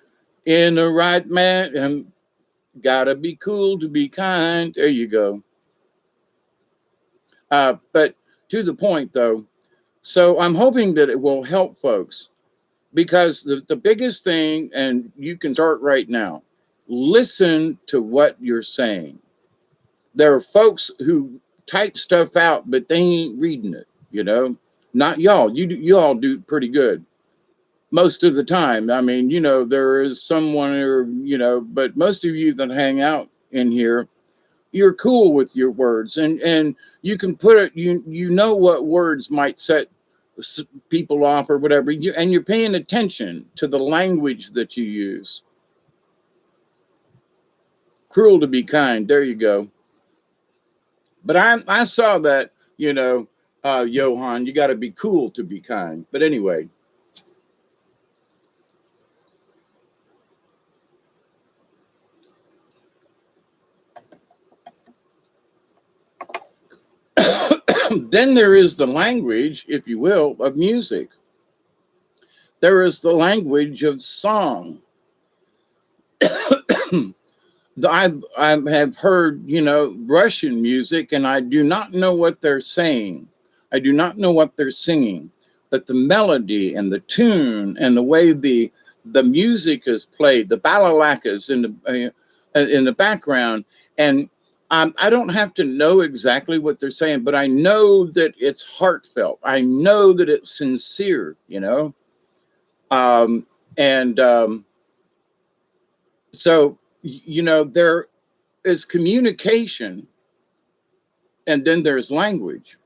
in the right man, gotta be cool to be kind. There you go. But to the point, though, so I'm hoping that it will help folks because the biggest thing, and you can start right now, listen to what you're saying. There are folks who type stuff out, but they ain't reading it, Not y'all. You all do pretty good most of the time. I mean, there is someone or, but most of you that hang out in here, you're cool with your words and you can put it, you know what words might set people off or whatever, and you're paying attention to the language that you use. Cruel to be kind. There you go. But I saw that, Johan. You got to be cool to be kind. But anyway, then there is the language, if you will, of music. There is the language of song. I have heard, Russian music, and I do not know what they're saying. I do not know what they're singing, but the melody and the tune and the way the music is played, the balalakas in the background, and I don't have to know exactly what they're saying, but I know that it's heartfelt. I know that it's sincere, and so there is communication, and then there's language.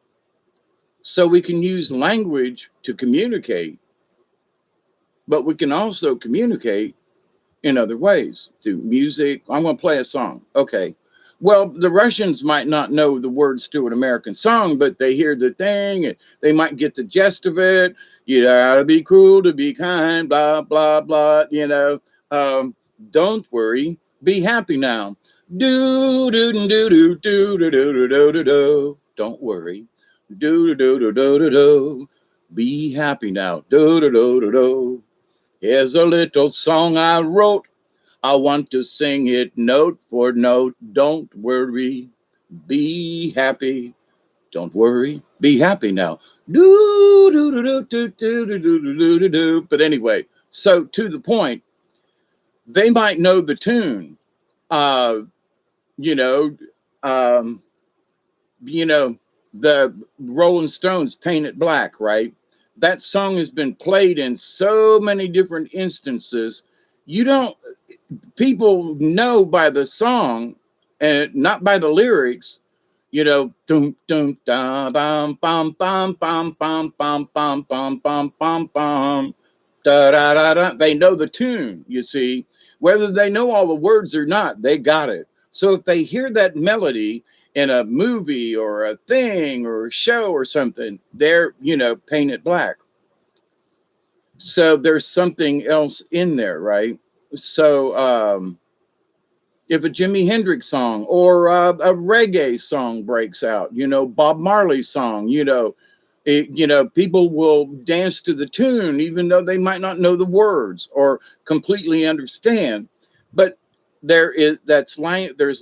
So we can use language to communicate, but we can also communicate in other ways through music. I'm going to play a song. Okay. Well, the Russians might not know the words to an American song, but they hear the thing and they might get the gist of it. You gotta be cool to be kind, blah, blah, blah, don't worry, be happy now. Do, do, do, do, do, do, do, do, do, do. Don't worry. Do, do, do, do, do, do. Be happy now. Do, do, do, do, do. Here's a little song I wrote. I want to sing it note for note. Don't worry, be happy. Don't worry, be happy now. Do do do do do do do do do do do. But anyway, so to the point, they might know the tune. Uh, you know, um, the Rolling Stones Paint It Black, right? That song has been played in so many different instances. You don't, people know by the song and not by the lyrics, dum dum da bum bum bum bum bum bum bum bum bum bum bum da da da da. They know the tune, you see. Whether they know all the words or not, they got it. So if they hear that melody in a movie or a thing or a show or something, they're, Paint It Black. So there's something else in there, right? So if a Jimi Hendrix song or a reggae song breaks out, Bob Marley song, people will dance to the tune, even though they might not know the words or completely understand. But there's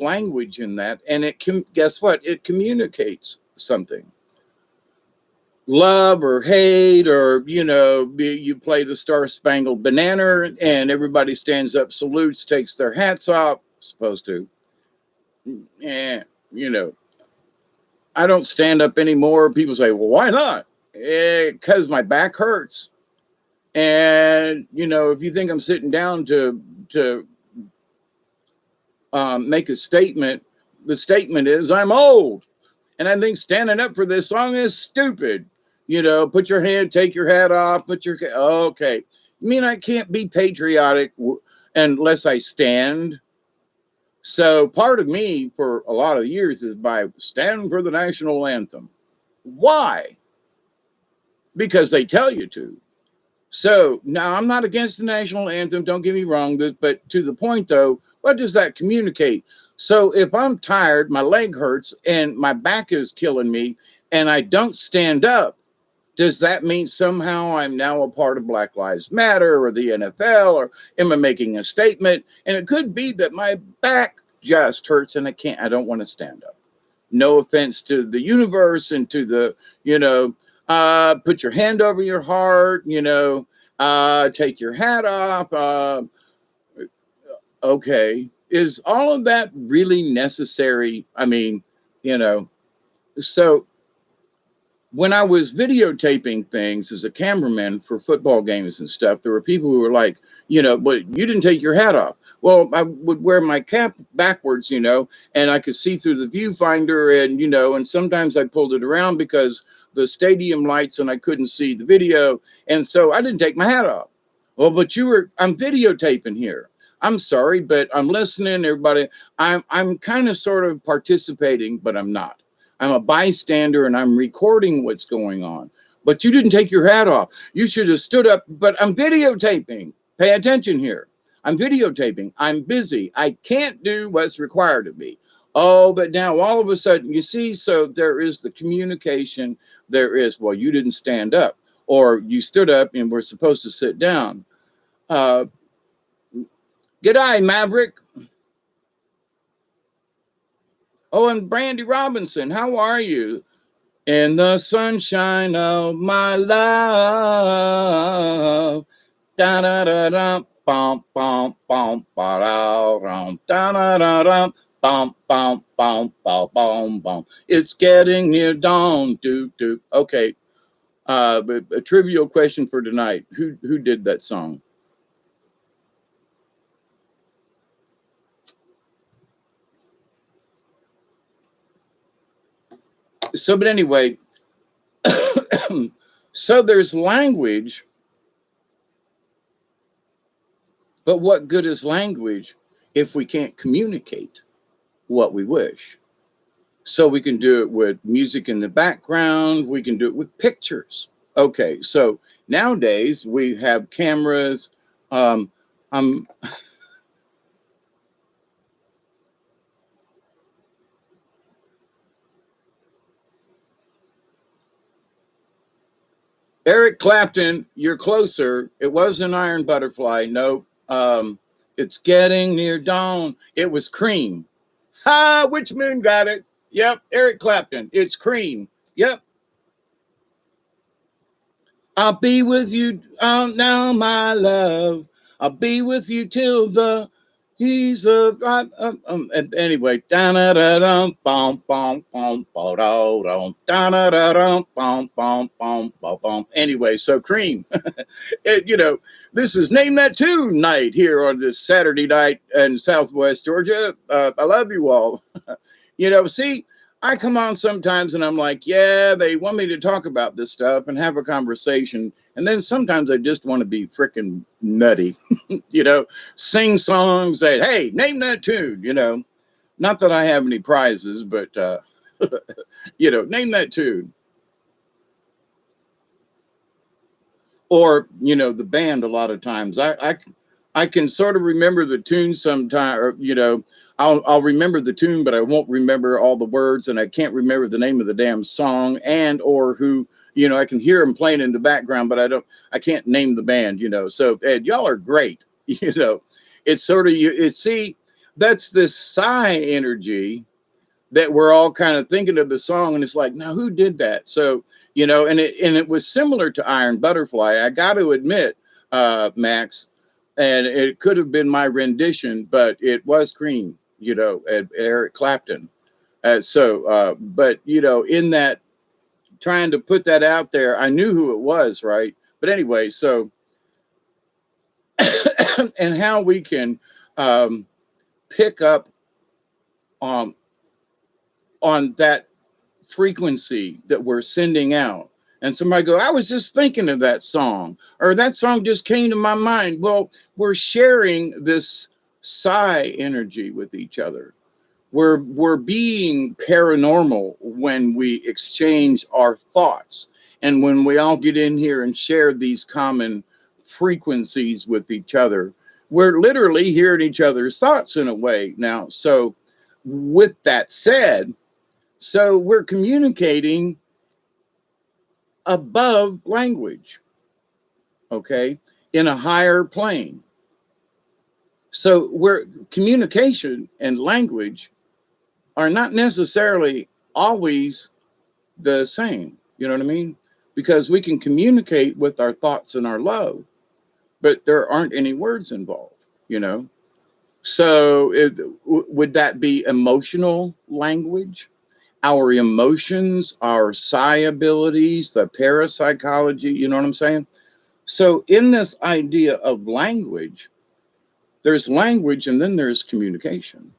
language in that, and guess what? It communicates something. Love or hate, or you play the Star Spangled Banana and everybody stands up, salutes, takes their hats off, supposed to. Yeah, I don't stand up anymore. People say, well, why not? Because my back hurts. And if you think I'm sitting down to make a statement, the statement is I'm old. And I think standing up for this song is stupid. Put your hand, take your hat off, okay. You mean I can't be patriotic unless I stand? So part of me for a lot of years is by standing for the national anthem. Why? Because they tell you to. So now I'm not against the national anthem, don't get me wrong, but to the point though, what does that communicate? So if I'm tired, my leg hurts, and my back is killing me, and I don't stand up, does that mean somehow I'm now a part of Black Lives Matter or the NFL, or am I making a statement? And it could be that my back just hurts and I don't want to stand up. No offense to the universe and to the, put your hand over your heart, take your hat off. Okay. Is all of that really necessary? I mean, so when I was videotaping things as a cameraman for football games and stuff, there were people who were like, but you didn't take your hat off. Well, I would wear my cap backwards, and I could see through the viewfinder, and, and sometimes I pulled it around because the stadium lights and I couldn't see the video. And so I didn't take my hat off. Well, but I'm videotaping here. I'm sorry, but I'm listening, everybody. I'm kind of sort of participating, but I'm not. I'm a bystander and I'm recording what's going on. But you didn't take your hat off. You should have stood up. But I'm videotaping. Pay attention here. I'm videotaping. I'm busy. I can't do what's required of me. Oh, but now all of a sudden, you see, so there is the communication. There is, well, you didn't stand up, or you stood up and we're supposed to sit down. Uh, G'day, Maverick. Oh, and Brandy Robinson, how are you? In the sunshine of my love. Da da da da, bum bum bum ba da da da da da, bum bum bum bum bum bum. It's getting near dawn. Do do. Okay. But a trivial question for tonight. Who did that song? So, but anyway, so there's language, but what good is language if we can't communicate what we wish? So we can do it with music in the background. We can do it with pictures. Okay, so nowadays we have cameras. I'm Eric Clapton. You're closer. It wasn't Iron Butterfly. No. It's getting near dawn. It was Cream. Ha! Which moon got it? Yep, Eric Clapton. It's Cream. Yep. I'll be with you now, my love. I'll be with you till the he's a anyway. Da da da dum bum bum bum ba da dum da da da dum bum bum bum bum bum. Anyway, so Cream. This is Name That Tune night here on this Saturday night in Southwest Georgia. I love you all. See, I come on sometimes and I'm like, yeah, they want me to talk about this stuff and have a conversation. And then sometimes I just want to be freaking nutty, sing songs that, hey, name that tune. Not that I have any prizes, but, name that tune. Or, the band a lot of times. I can sort of remember the tune sometime, or, I'll remember the tune, but I won't remember all the words, and I can't remember the name of the damn song and or who. I can hear them playing in the background, but I can't name the band. So Ed, y'all are great. It's sort of see, that's this sigh energy that we're all kind of thinking of the song, and it's like, now who did that? So and it was similar to Iron Butterfly. I got to admit, Max, and it could have been my rendition, but it was Cream. Eric Clapton. But in that, trying to put that out there, I knew who it was, right? But anyway, so, and how we can pick up on that frequency that we're sending out. And somebody go, I was just thinking of that song, or that song just came to my mind. Well, we're sharing this psi energy with each other. We're being paranormal when we exchange our thoughts, and when we all get in here and share these common frequencies with each other, we're literally hearing each other's thoughts in a way now. So with that said, so we're communicating above language, okay, in a higher plane. So where communication and language are not necessarily always the same. You know what I mean? Because we can communicate with our thoughts and our love, but there aren't any words involved. So would that be emotional language? Our emotions, our psi abilities, the parapsychology, you know what I'm saying? So in this idea of language, there's language and then there's communication.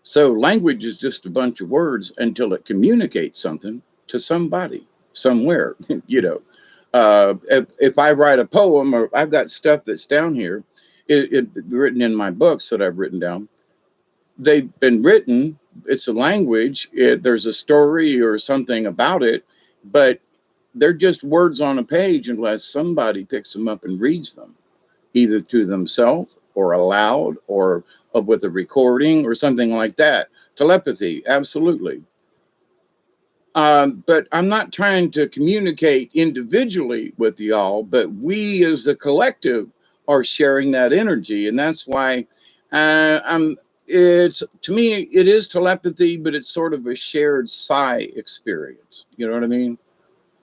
So language is just a bunch of words until it communicates something to somebody somewhere. If I write a poem, or I've got stuff that's down here, it written in my books that I've written down. They've been written it's a language. There's a story or something about it, but they're just words on a page unless somebody picks them up and reads them, either to themselves or aloud or with a recording or something like that. Telepathy, absolutely. But I'm not trying to communicate individually with y'all, but we as a collective are sharing that energy. And that's why it's, to me, it is telepathy, but it's sort of a shared psi experience. You know what I mean?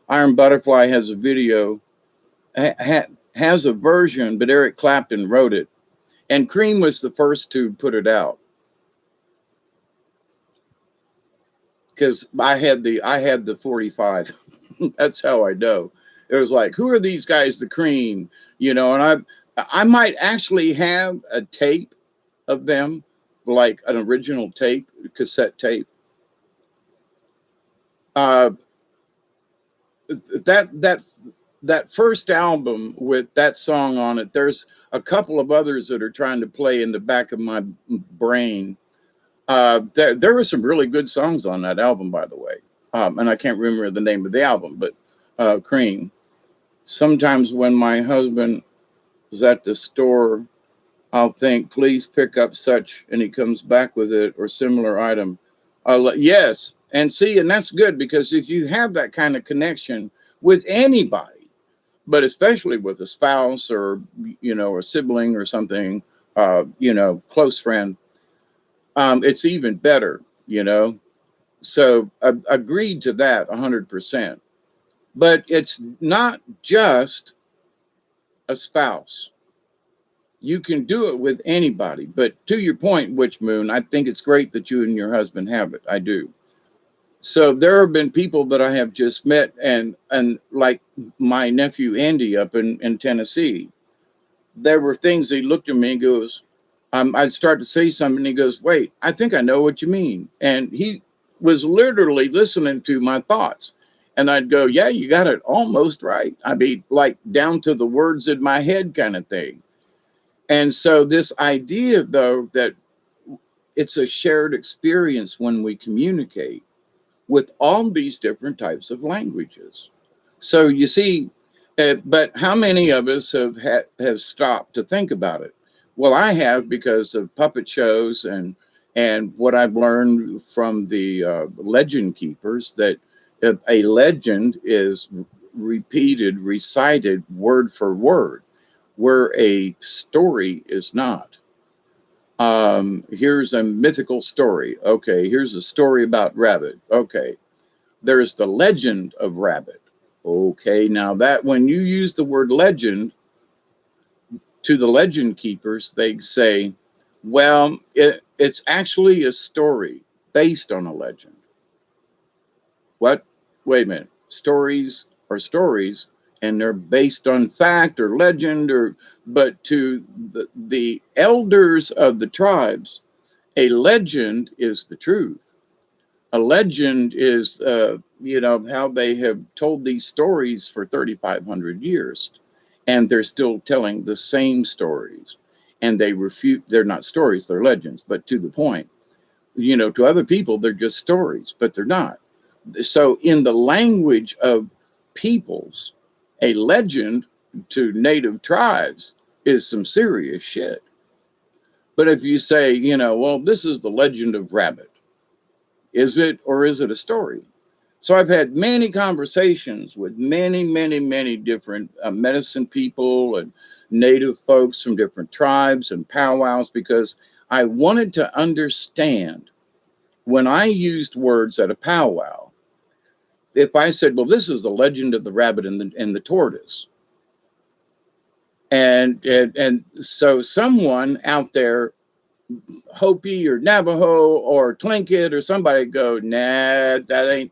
Iron Butterfly has a video, has a version, but Eric Clapton wrote it. And Cream was the first to put it out. Because I had the 45. That's how I know. It was like, who are these guys? The Cream, and I might actually have a tape of them, like an original tape, cassette tape. That first album with that song on it, there's a couple of others that are trying to play in the back of my brain. There were some really good songs on that album, by the way. And I can't remember the name of the album, but Cream. Sometimes when my husband is at the store, I'll think, please pick up such, and he comes back with it or similar item. Yes. And see, and that's good, because if you have that kind of connection with anybody, but especially with a spouse or, a sibling or something, close friend, it's even better, So agreed to that 100%. But it's not just a spouse. You can do it with anybody. But to your point, Witch Moon, I think it's great that you and your husband have it. I do. So there have been people that I have just met, and like my nephew Andy up in Tennessee, there were things he looked at me and goes, I'd start to say something, and he goes, wait, I think I know what you mean. And he was literally listening to my thoughts. And I'd go, yeah, you got it almost right. I'd be like down to the words in my head kind of thing. And so this idea, though, that it's a shared experience when we communicate with all these different types of languages. So you see, but how many of us have stopped to think about it? Well, I have, because of puppet shows and what I've learned from the legend keepers, that a legend is repeated, recited word for word, where a story is not. Here's a mythical story. Okay, here's a story about Rabbit. Okay, there's the legend of Rabbit. Okay, now that when you use the word legend, to the legend keepers, they say, well, it's actually a story based on a legend. What? Wait a minute. Stories are stories, and they're based on fact or legend, but to the elders of the tribes, a legend is the truth. A legend is, how they have told these stories for 3,500 years, and they're still telling the same stories. And they refute, they're not stories, they're legends, but to the point. To other people, they're just stories, but they're not. So in the language of peoples, a legend to native tribes is some serious shit. But if you say, well, this is the legend of Rabbit, is it, or is it a story? So I've had many conversations with many, many, many different medicine people and native folks from different tribes and powwows, because I wanted to understand, when I used words at a powwow, if I said, well, this is the legend of the rabbit and the tortoise. And so someone out there, Hopi or Navajo or Tlingit or somebody, go, nah, that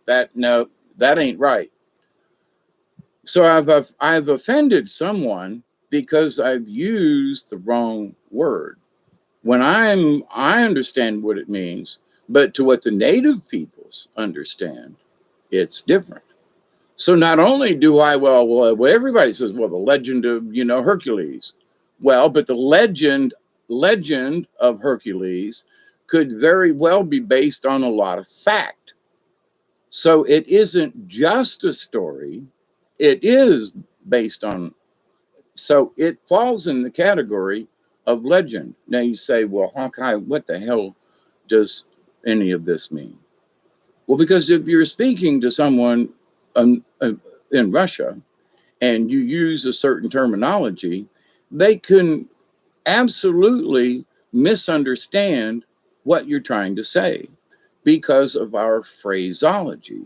ain't right. So I've offended someone because I've used the wrong word. When I understand what it means, but to what the native peoples understand, it's different. So not only do I, well, everybody says, well, the legend of, Hercules. Well, but the legend of Hercules could very well be based on a lot of fact. So it isn't just a story, it is based on, so it falls in the category of legend. Now you say, well, Hawkeye, what the hell does any of this mean? Well, because if you're speaking to someone in Russia and you use a certain terminology, they can absolutely misunderstand what you're trying to say because of our phraseology.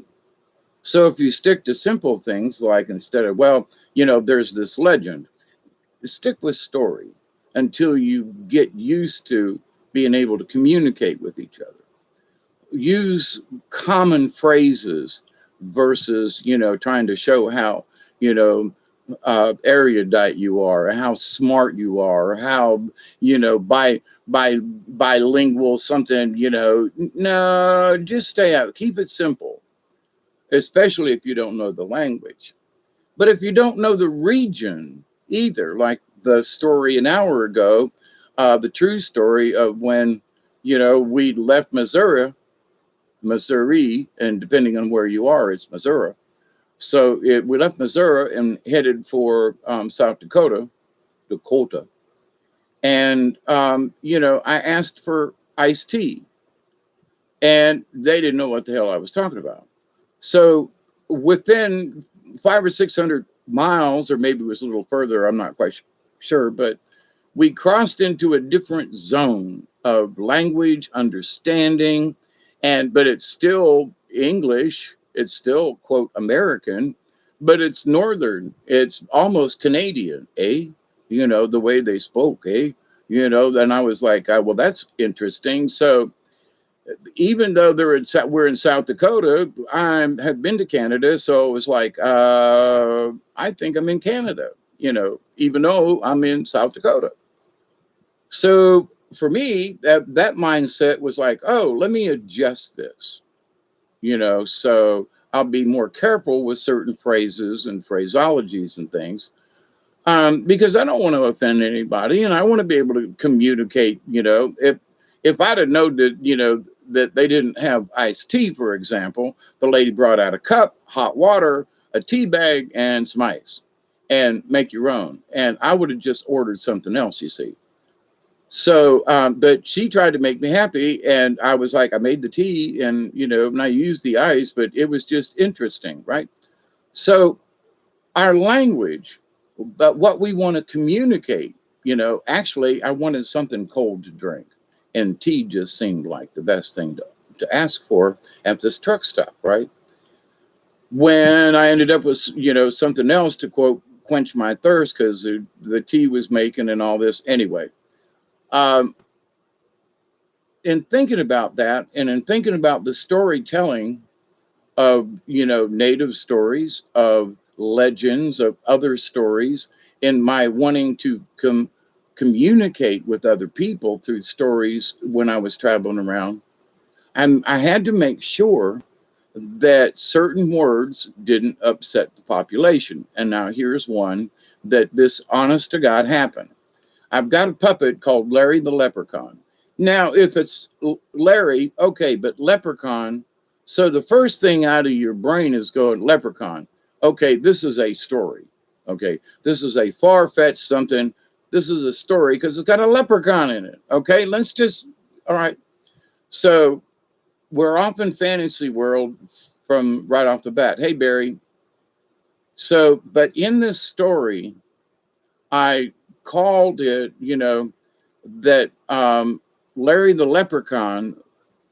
So if you stick to simple things like, instead of, well, there's this legend, stick with story until you get used to being able to communicate with each other. Use common phrases versus, trying to show how, erudite you are, how smart you are, how, by bilingual something, no, just stay out, keep it simple, especially if you don't know the language. But if you don't know the region either, like the story an hour ago, the true story of when, we left Missouri, and depending on where you are, it's Missouri. So we left Missouri and headed for South Dakota. And, I asked for iced tea, and they didn't know what the hell I was talking about. So within 500 or 600 miles, or maybe it was a little further, I'm not quite sure, but we crossed into a different zone of language understanding, but it's still English, it's still, quote, American, but it's Northern, it's almost Canadian, the way they spoke, then I was like, well, that's interesting. So even though we're in South Dakota, I have been to Canada, so it was like, I think I'm in Canada, even though I'm in South Dakota. So for me, that mindset was like, oh, let me adjust this, so I'll be more careful with certain phrases and phraseologies and things, because I don't want to offend anybody, and I want to be able to communicate. If I'd have known that, that they didn't have iced tea, for example, the lady brought out a cup, hot water, a tea bag, and some ice, and make your own. And I would have just ordered something else, you see. So, but she tried to make me happy, and I was like, I made the tea, and and I used the ice, but it was just interesting, right? So our language, but what we want to communicate, actually, I wanted something cold to drink, and tea just seemed like the best thing to ask for at this truck stop, right? When I ended up with, something else to, quote, quench my thirst, because the tea was making and all this anyway. In thinking about that, and in thinking about the storytelling of, native stories, of legends, of other stories, in my wanting to communicate with other people through stories when I was traveling around, I had to make sure that certain words didn't upset the population. And now here's one that this honest to God happened. I've got a puppet called Larry the Leprechaun. Now, if it's Larry, okay, but leprechaun, so the first thing out of your brain is going, leprechaun. Okay, this is a story. Okay, this is a far-fetched something. This is a story because it's got a leprechaun in it. Okay, all right. So we're off in fantasy world from right off the bat. Hey, Barry. So, but in this story, I called it, that Larry the Leprechaun,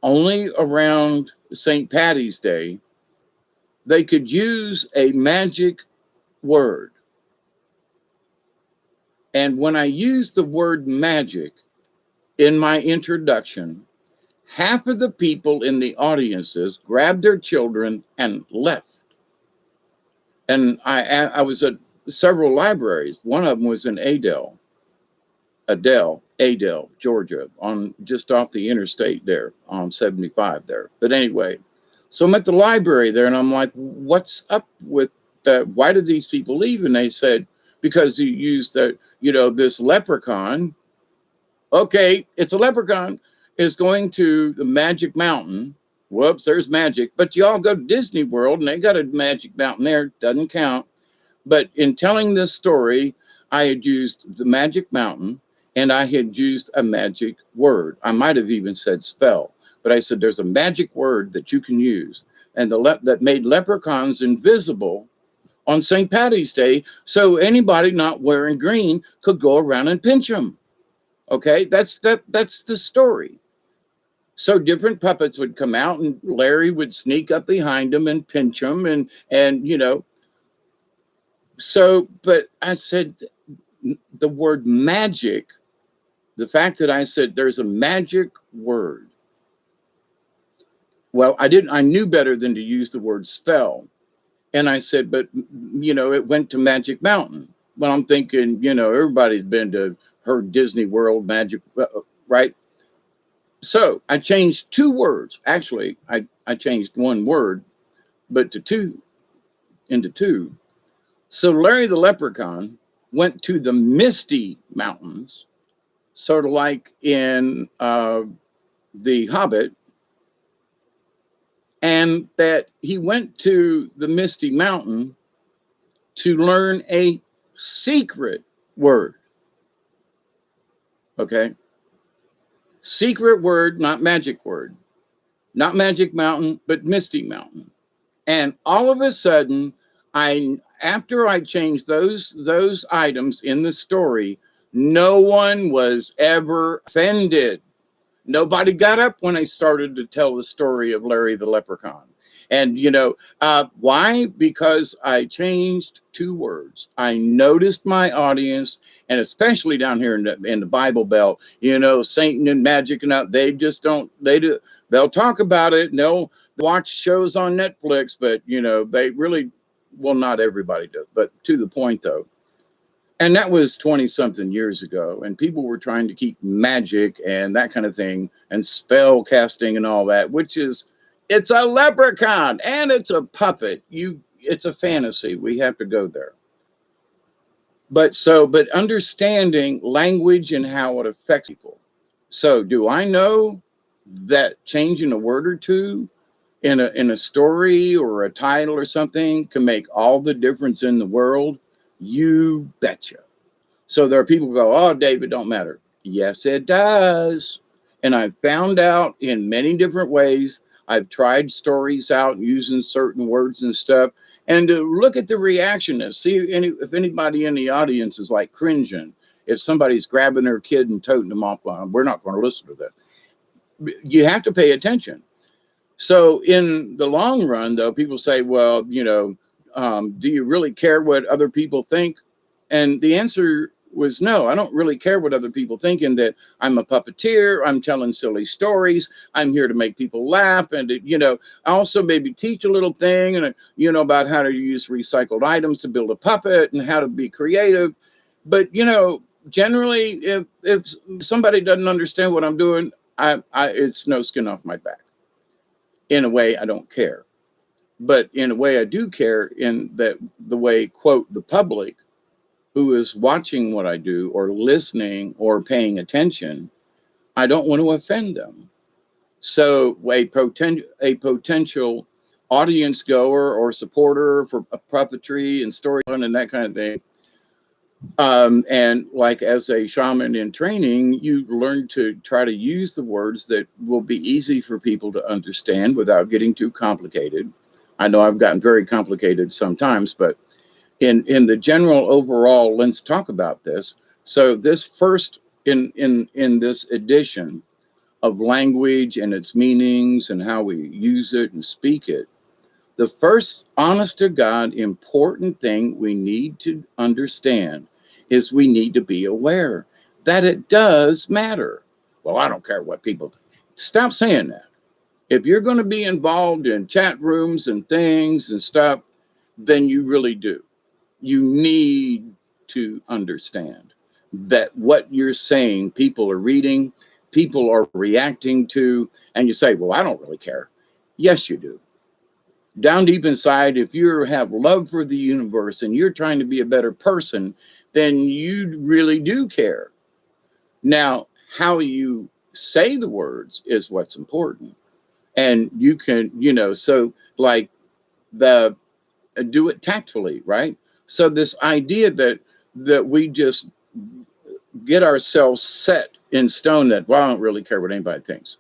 only around St. Patty's Day, they could use a magic word. And when I used the word magic in my introduction, half of the people in the audiences grabbed their children and left. And I was at several libraries. One of them was in Adel, Georgia, on just off the interstate there on 75 there. But anyway, so I'm at the library there, and I'm like, what's up with that? Why did these people leave? And they said, because you used this leprechaun. Okay, it's a leprechaun. is going to the Magic Mountain. Whoops, there's magic. But you all go to Disney World and they got a Magic Mountain there. Doesn't count. But in telling this story, I had used the Magic Mountain and I had used a magic word. I might have even said spell, but I said there's a magic word that you can use and that made leprechauns invisible on St. Patty's Day, so anybody not wearing green could go around and pinch them. Okay, that's the story. So different puppets would come out, and Larry would sneak up behind them and pinch them, and you know. So, but I said the word magic. The fact that I said there's a magic word. Well, I knew better than to use the word spell. And I said, but, you know, it went to Magic Mountain. But I'm thinking, you know, everybody's heard Disney World Magic, right? So I changed two words. Actually, I changed one word, but into two. So Larry the Leprechaun went to the Misty Mountains, sort of like in The Hobbit, and that he went to the Misty Mountain to learn a secret word. Okay? Secret word, not magic word. Not Magic Mountain, but Misty Mountain. And all of a sudden, after I changed those items in the story, no one was ever offended. Nobody got up when I started to tell the story of Larry the Leprechaun. And, you know, why? Because I changed two words. I noticed my audience, and especially down here in the Bible Belt, you know, Satan and magic and that, they just don't, they'll talk about it and they'll watch shows on Netflix, but, you know, they really, well, not everybody does, but to the point though. And that was 20 something years ago. And people were trying to keep magic and that kind of thing and spell casting and all that, it's a leprechaun and it's a puppet. It's a fantasy. We have to go there. But understanding language and how it affects people. So do I know that changing a word or two in a story or a title or something can make all the difference in the world? You betcha. So there are people who go, oh, David, don't matter. Yes, it does. And I've found out in many different ways. I've tried stories out using certain words and stuff. And to look at the reaction and see if anybody in the audience is like cringing. If somebody's grabbing their kid and toting them off, we're not going to listen to that. You have to pay attention. So in the long run, though, people say, well, you know, do you really care what other people think? And the answer was no, I don't really care what other people think, and that I'm a puppeteer, I'm telling silly stories, I'm here to make people laugh, and you know, I also maybe teach a little thing, and you know, about how to use recycled items to build a puppet and how to be creative. But you know, generally, if somebody doesn't understand what I'm doing, it's no skin off my back. In a way, I don't care. But in a way, I do care in that the way, quote, the public who is watching what I do or listening or paying attention, I don't want to offend them. So a potential audience goer or supporter for puppetry and storytelling and that kind of thing. And like as a shaman in training, you learn to try to use the words that will be easy for people to understand without getting too complicated. I know I've gotten very complicated sometimes, but in the general overall, let's talk about this. So this first in this edition of language and its meanings and how we use it and speak it, the first honest to God important thing we need to understand is we need to be aware that it does matter. Well, I don't care what people think. Stop saying that. If you're going to be involved in chat rooms and things and stuff, then you really do. You need to understand that what you're saying, people are reading, people are reacting to, and you say, well, I don't really care. Yes, you do. Down deep inside, if you have love for the universe and you're trying to be a better person, then you really do care. Now, how you say the words is what's important. And you can, so like the do it tactfully, right? So this idea that we just get ourselves set in stone that, well, I don't really care what anybody thinks.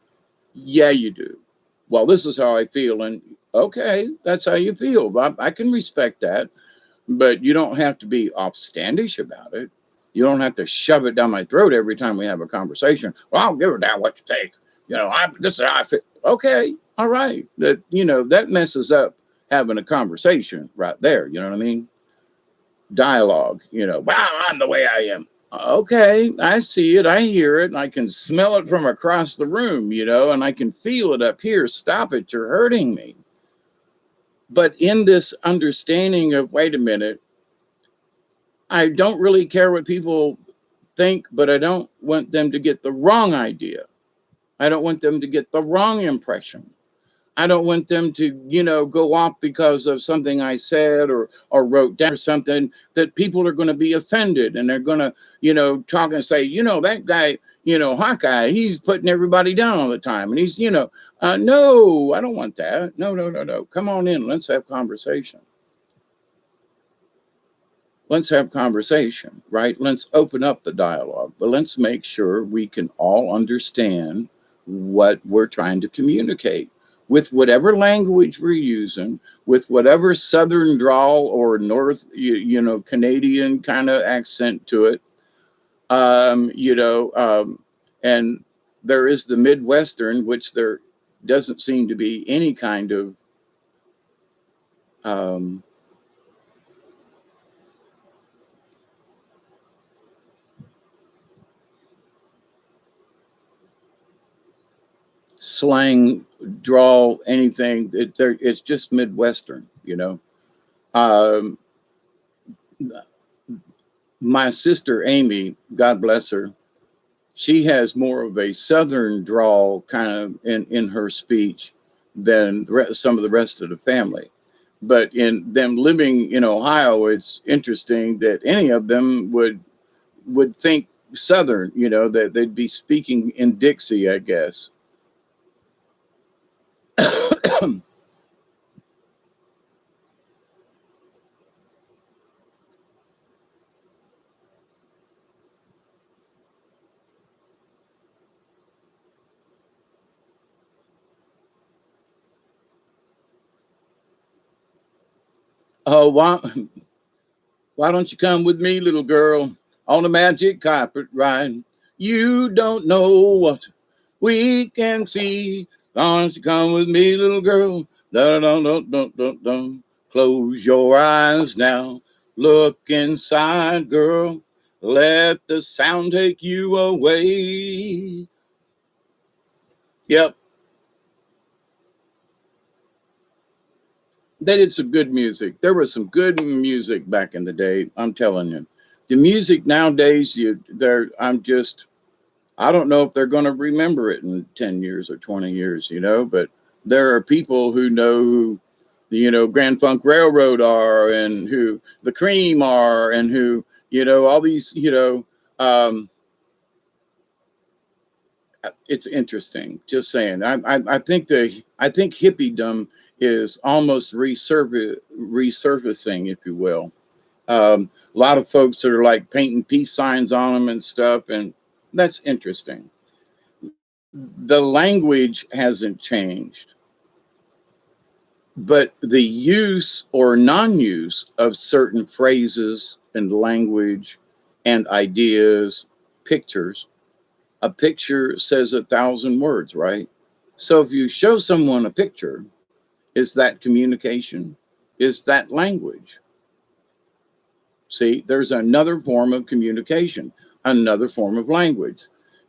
Yeah, you do. Well, this is how I feel. And okay, that's how you feel. I can respect that, but you don't have to be offstandish about it. You don't have to shove it down my throat every time we have a conversation. Well, I don't give a damn what you think. This is how I feel. Okay, all right. That messes up having a conversation right there. You know what I mean? Dialogue. Wow, I'm the way I am. Okay, I see it, I hear it, and I can smell it from across the room, and I can feel it up here. Stop it, you're hurting me. But in this understanding of, wait a minute, I don't really care what people think, but I don't want them to get the wrong idea. I don't want them to get the wrong impression. I don't want them to, go off because of something I said or wrote down or something that people are going to be offended and they're going to, talk and say, that guy, Hawkeye, he's putting everybody down all the time. And he's, no, I don't want that. No. Come on in. Let's have conversation. Let's have conversation, right? Let's open up the dialogue, but let's make sure we can all understand what we're trying to communicate with whatever language we're using, with whatever Southern drawl or North, Canadian kind of accent to it. And there is the Midwestern, which there doesn't seem to be any kind of slang, drawl, anything. It's just Midwestern, My sister Amy, God bless her, she has more of a Southern drawl kind of in her speech than some of the rest of the family. But in them living in Ohio, it's interesting that any of them would think Southern, that they'd be speaking in Dixie, I guess. Oh, why don't you come with me, little girl, on a magic carpet ride? You don't know what we can see. Why don't you come with me, little girl? Dun, dun, dun, dun, dun, dun. Close your eyes now. Look inside, girl. Let the sound take you away. Yep, they did some good music. There was some good music back in the day. I'm telling you, the music nowadays, I don't know if they're going to remember it in 10 years or 20 years, but there are people who know who Grand Funk Railroad are and who the Cream are and who, all these, it's interesting. Just saying. I think hippiedom is almost resurfacing, if you will. A lot of folks that are like painting peace signs on them and stuff, and that's interesting. The language hasn't changed, but the use or non-use of certain phrases and language and ideas, pictures. A picture says 1,000 words, right? So if you show someone a picture, is that communication? Is that language? See, there's another form of communication, another form of language.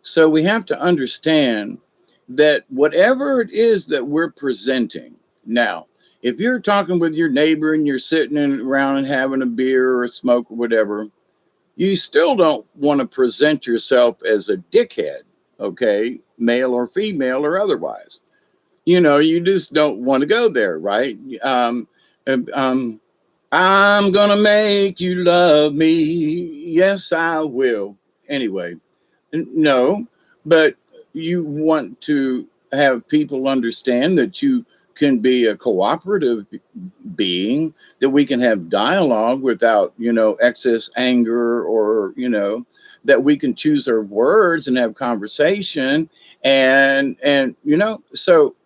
So we have to understand that whatever it is that we're presenting now, if you're talking with your neighbor and you're sitting around and having a beer or a smoke or whatever, you still don't want to present yourself as a dickhead, okay, male or female or otherwise. You just don't want to go there, right? I'm gonna make you love me. Yes, I will. Anyway, no, but you want to have people understand that you can be a cooperative being, that we can have dialogue without, excess anger, or, that we can choose our words and have conversation. So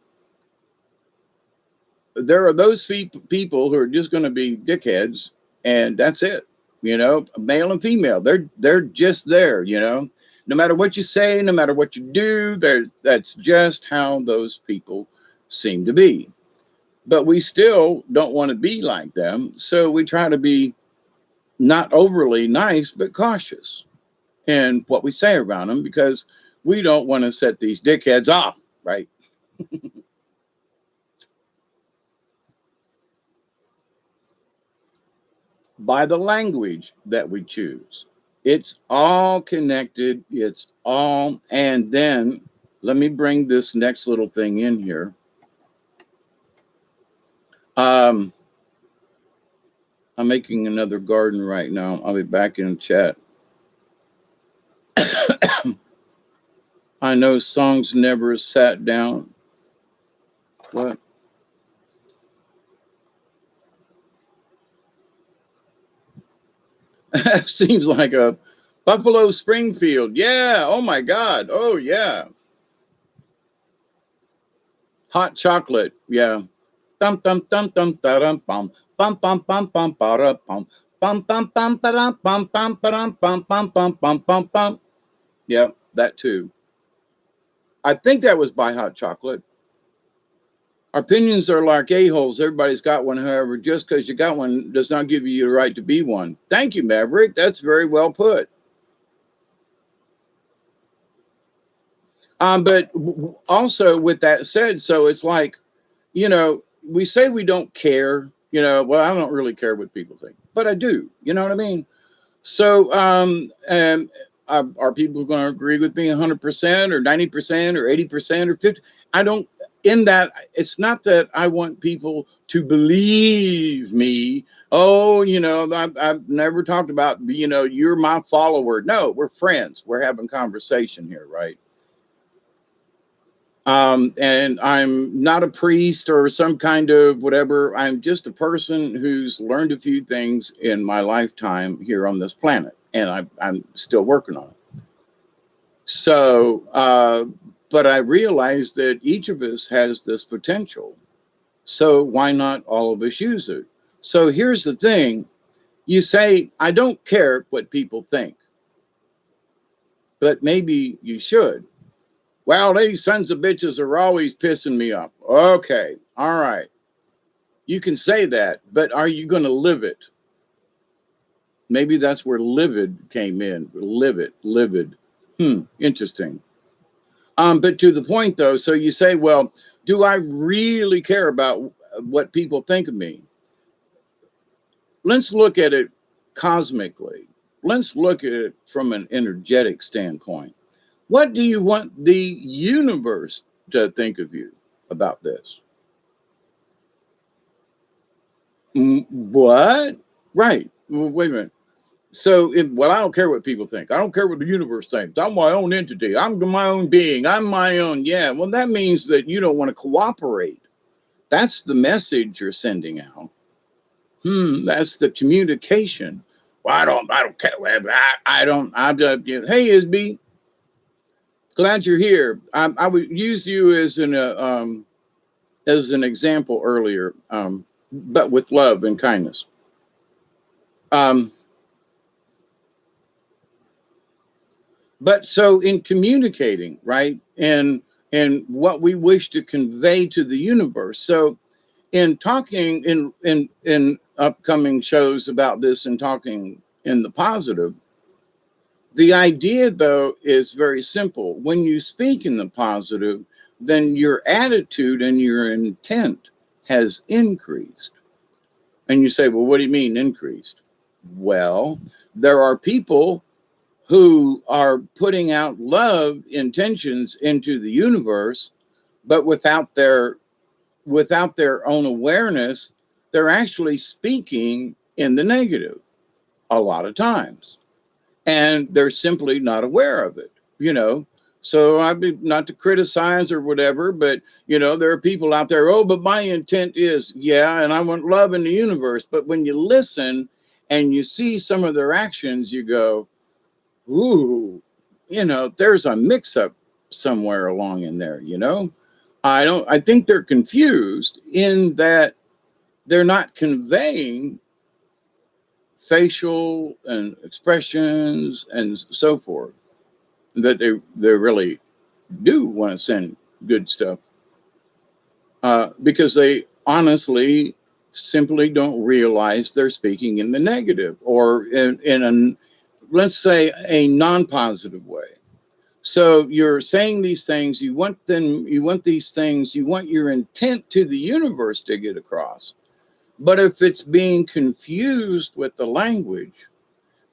there are those people who are just going to be dickheads, and that's it. Male and female, they're just there. No matter what you say, no matter what you do, that's just how those people seem to be. But we still don't want to be like them, so we try to be not overly nice, but cautious in what we say around them, because we don't want to set these dickheads off, right? By the language that we choose. It's all connected. And then let me bring this next little thing in here. I'm making another garden right now. I'll be back in chat. I know songs never sat down. What? Seems like a Buffalo Springfield. Yeah. Oh my God. Oh yeah. Hot chocolate. Yeah. Dum dum dum dum da dum bum bum bum bum bum ba da bum bum bum bum ba da bum bum ba dum bum bum bum bum bum bum. Yeah, that too. I think that was by Hot Chocolate. Our opinions are like a-holes. Everybody's got one. However, just because you got one does not give you the right to be one. Thank you, Maverick. That's very well put. But also with that said, so it's like, we say we don't care, well, I don't really care what people think, but I do, you know what I mean? So, and are people going to agree with me 100% or 90% or 80% or 50? I don't, in that, it's not that I want people to believe me. Oh, I've never talked about, you're my follower. No, we're friends. We're having conversation here, right? And I'm not a priest or some kind of whatever. I'm just a person who's learned a few things in my lifetime here on this planet, and I'm still working on it. So, but I realize that each of us has this potential. So why not all of us use it? So here's the thing. You say, I don't care what people think, but maybe you should. Well, these sons of bitches are always pissing me off. Okay, all right. You can say that, but are you going to live it? Maybe that's where livid came in. Livid. Interesting. But to the point though, so you say, well, do I really care about what people think of me? Let's look at it cosmically. Let's look at it from an energetic standpoint. What do you want the universe to think of you about this? What? Right. Well, wait a minute. So, I don't care what people think. I don't care what the universe thinks. I'm my own entity. I'm my own being. I'm my own. Yeah. Well, that means that you don't want to cooperate. That's the message you're sending out. That's the communication. Well, I don't care. I don't. Hey, Isby, glad you're here. I would use you as an example earlier, but with love and kindness. But so in communicating, right, and what we wish to convey to the universe. So in talking in upcoming shows about this and talking in the positive, the idea though is very simple. When you speak in the positive, then your attitude and your intent has increased. And you say, well, what do you mean increased? Well, there are people who are putting out love intentions into the universe, but without their own awareness, they're actually speaking in the negative a lot of times. And they're simply not aware of it. So I'd be not to criticize or whatever, but there are people out there, oh, but my intent is, yeah, and I want love in the universe. But when you listen and you see some of their actions, you go, ooh, there's a mix up somewhere along in there. I think they're confused in that they're not conveying facial and expressions and so forth that they really do want to send good stuff, because they honestly simply don't realize they're speaking in the negative, or in a, let's say, a non-positive way. So you're saying these things, you want these things, you want your intent to the universe to get across. But if it's being confused with the language,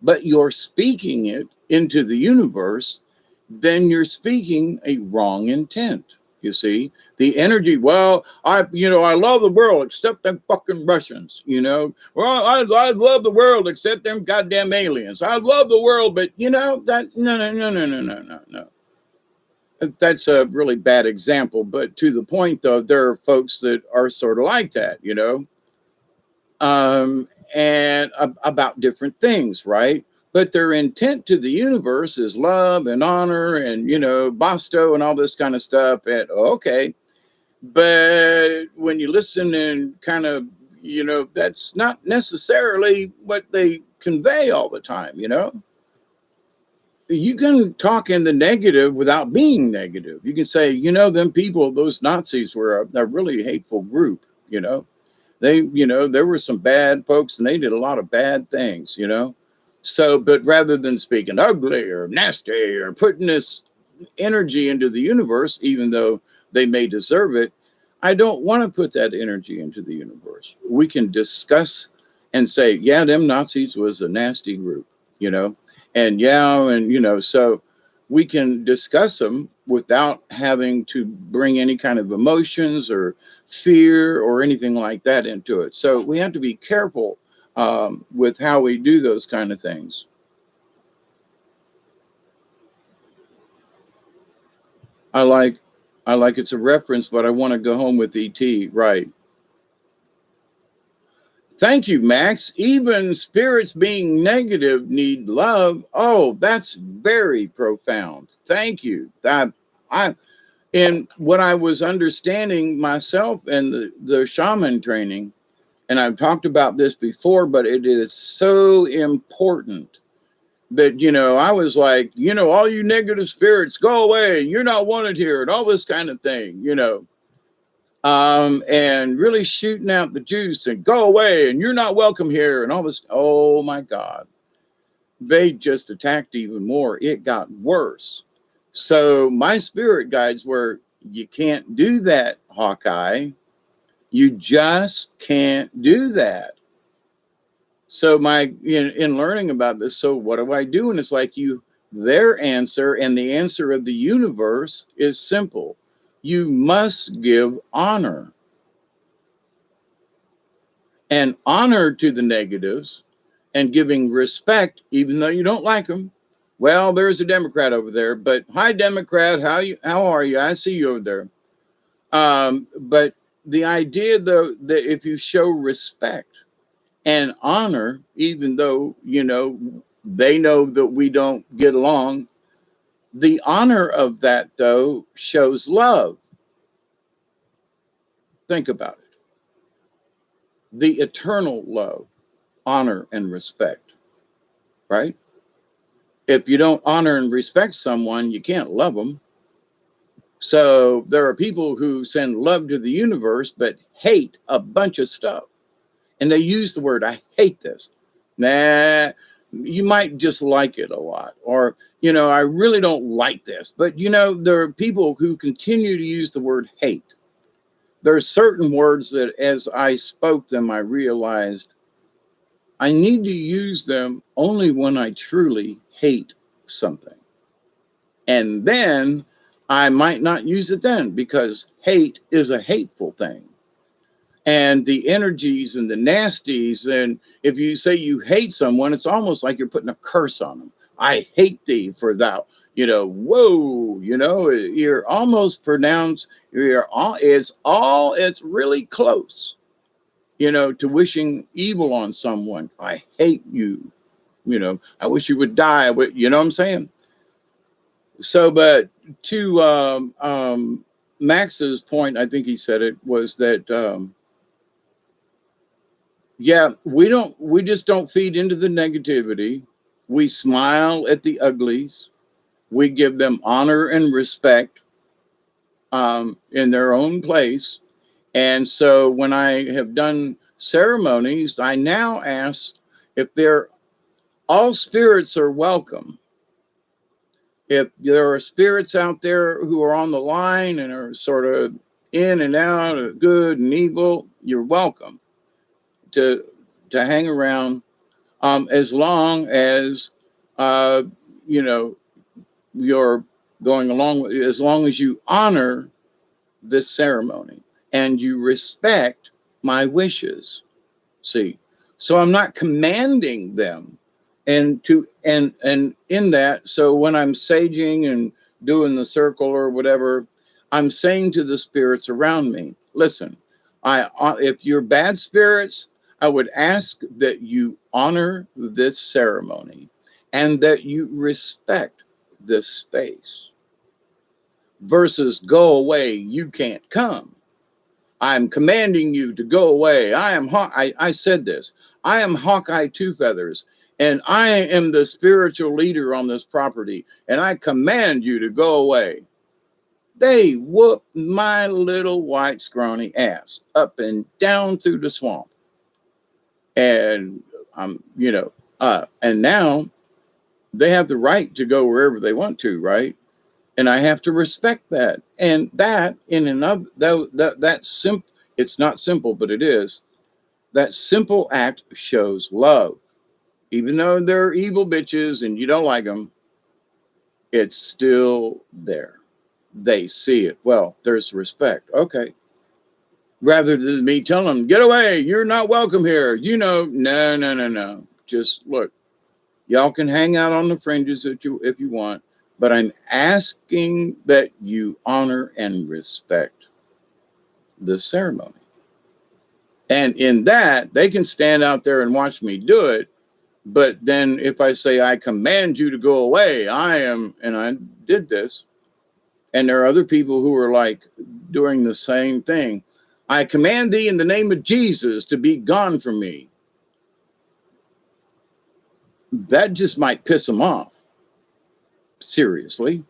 but you're speaking it into the universe, then you're speaking a wrong intent. You see, the energy, well, I love the world except them fucking Russians, Well, I love the world except them goddamn aliens. I love the world, but that, no. That's a really bad example, but to the point though, there are folks that are sort of like that, and about different things, right? But their intent to the universe is love and honor and, Bosto and all this kind of stuff. And okay. But when you listen and kind of, that's not necessarily what they convey all the time, You can talk in the negative without being negative. You can say, them people, those Nazis were a really hateful group, They, there were some bad folks and they did a lot of bad things, So, but rather than speaking ugly or nasty or putting this energy into the universe, even though they may deserve it, I don't want to put that energy into the universe. We can discuss and say, yeah, them Nazis was a nasty group, and yeah, and, so we can discuss them without having to bring any kind of emotions or fear or anything like that into it. So we have to be careful with how we do those kind of things. I like it's a reference, but I want to go home with ET. Right. Thank you, Max. Even spirits being negative need love. Oh, that's very profound. Thank you. And what I was understanding myself in the shaman training, and I've talked about this before, but it is so important that, I was like, all you negative spirits, go away. You're not wanted here, and all this kind of thing, and really shooting out the juice and go away, and you're not welcome here, and all this. Oh my God. They just attacked even more. It got worse. So my spirit guides were, you can't do that, Hawkeye. You just can't do that. So in learning about this, so what do I do? And it's like their answer and the answer of the universe is simple. You must give honor. And honor to the negatives and giving respect, even though you don't like them. Well, there's a Democrat over there, but hi, Democrat, how are you? I see you over there. But the idea, though, that if you show respect and honor, even though, they know that we don't get along, the honor of that, though, shows love. Think about it. The eternal love, honor, and respect, right? If you don't honor and respect someone, you can't love them. So there are people who send love to the universe, but hate a bunch of stuff. And they use the word, I hate this. Nah, you might just like it a lot. Or, I really don't like this. But, there are people who continue to use the word hate. There are certain words that as I spoke them, I realized I need to use them only when I truly hate something. And then I might not use it then, because hate is a hateful thing. And the energies and the nasties, and if you say you hate someone, it's almost like you're putting a curse on them. I hate thee for thou, whoa, you're almost pronounced, it's really close, to wishing evil on someone. I hate you, I wish you would die. You know what I'm saying? So, but to Max's point, I think he said it was that, yeah, we just don't feed into the negativity. We smile at the uglies. We give them honor and respect in their own place. And so when I have done ceremonies, I now ask if they're all spirits are welcome. If there are spirits out there who are on the line and are sort of in and out of good and evil, you're welcome to hang around, as long as uh, you know you're going along with, as long as you honor this ceremony and you respect my wishes. See, so I'm not commanding them, and in that, so when I'm saging and doing the circle or whatever, I'm saying to the spirits around me, listen, if you're bad spirits, I would ask that you honor this ceremony and that you respect this space, versus go away, you can't come. I'm commanding you to go away. I said this. I am Hawkeye Two Feathers, and I am the spiritual leader on this property, and I command you to go away. They whooped my little white scrawny ass up and down through the swamp. And and now they have the right to go wherever they want to, right? And I have to respect that. And that in and of that's simple. It's not simple, but it is. That simple act shows love. Even though they're evil bitches and you don't like them, it's still there. They see it. Well, there's respect. Okay. Rather than me telling them, get away, you're not welcome here. No. Just look, y'all can hang out on the fringes if you want, but I'm asking that you honor and respect the ceremony. And in that, they can stand out there and watch me do it. But then if I say, I command you to go away, and I did this, and there are other people who are like doing the same thing. I command thee in the name of Jesus to be gone from me. That just might piss them off. Seriously.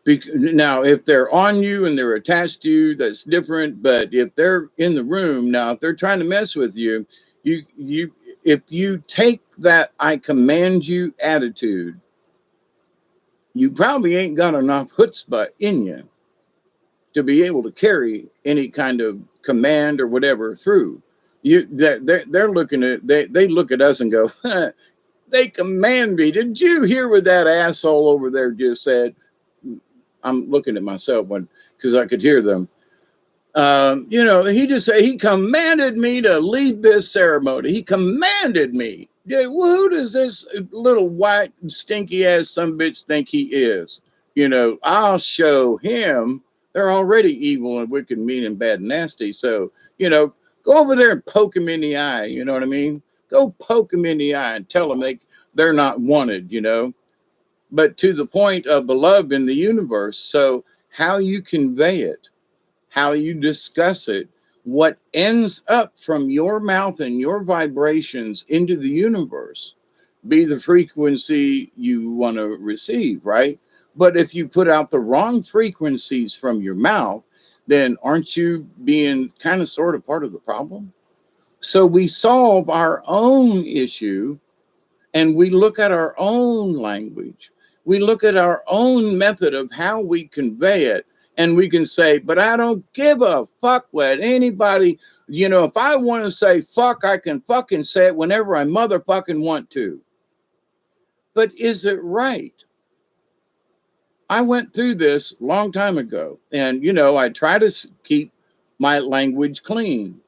Now, if they're on you and they're attached to you, that's different. But if they're in the room, now, if they're trying to mess with you, if you take that I command you attitude, you probably ain't got enough chutzpah in you to be able to carry any kind of command or whatever through. They're looking at, they look at us and go, they command me. Did you hear what that asshole over there just said? I'm looking at myself because I could hear them. He just said he commanded me to lead this ceremony. He commanded me. Yeah, well, who does this little white stinky ass sumbitch think he is? I'll show him. They're already evil and wicked, mean, and bad and nasty. So, go over there and poke him in the eye. You know what I mean? Go poke him in the eye and tell them they're not wanted, But to the point of the love in the universe. So how you convey it, how you discuss it, what ends up from your mouth and your vibrations into the universe, be the frequency you want to receive, right? But if you put out the wrong frequencies from your mouth, then aren't you being kind of sort of part of the problem? So we solve our own issue and we look at our own language. We look at our own method of how we convey it. And we can say, but I don't give a fuck what anybody, if I want to say fuck, I can fucking say it whenever I motherfucking want to. But is it right? I went through this a long time ago. And, I try to keep my language clean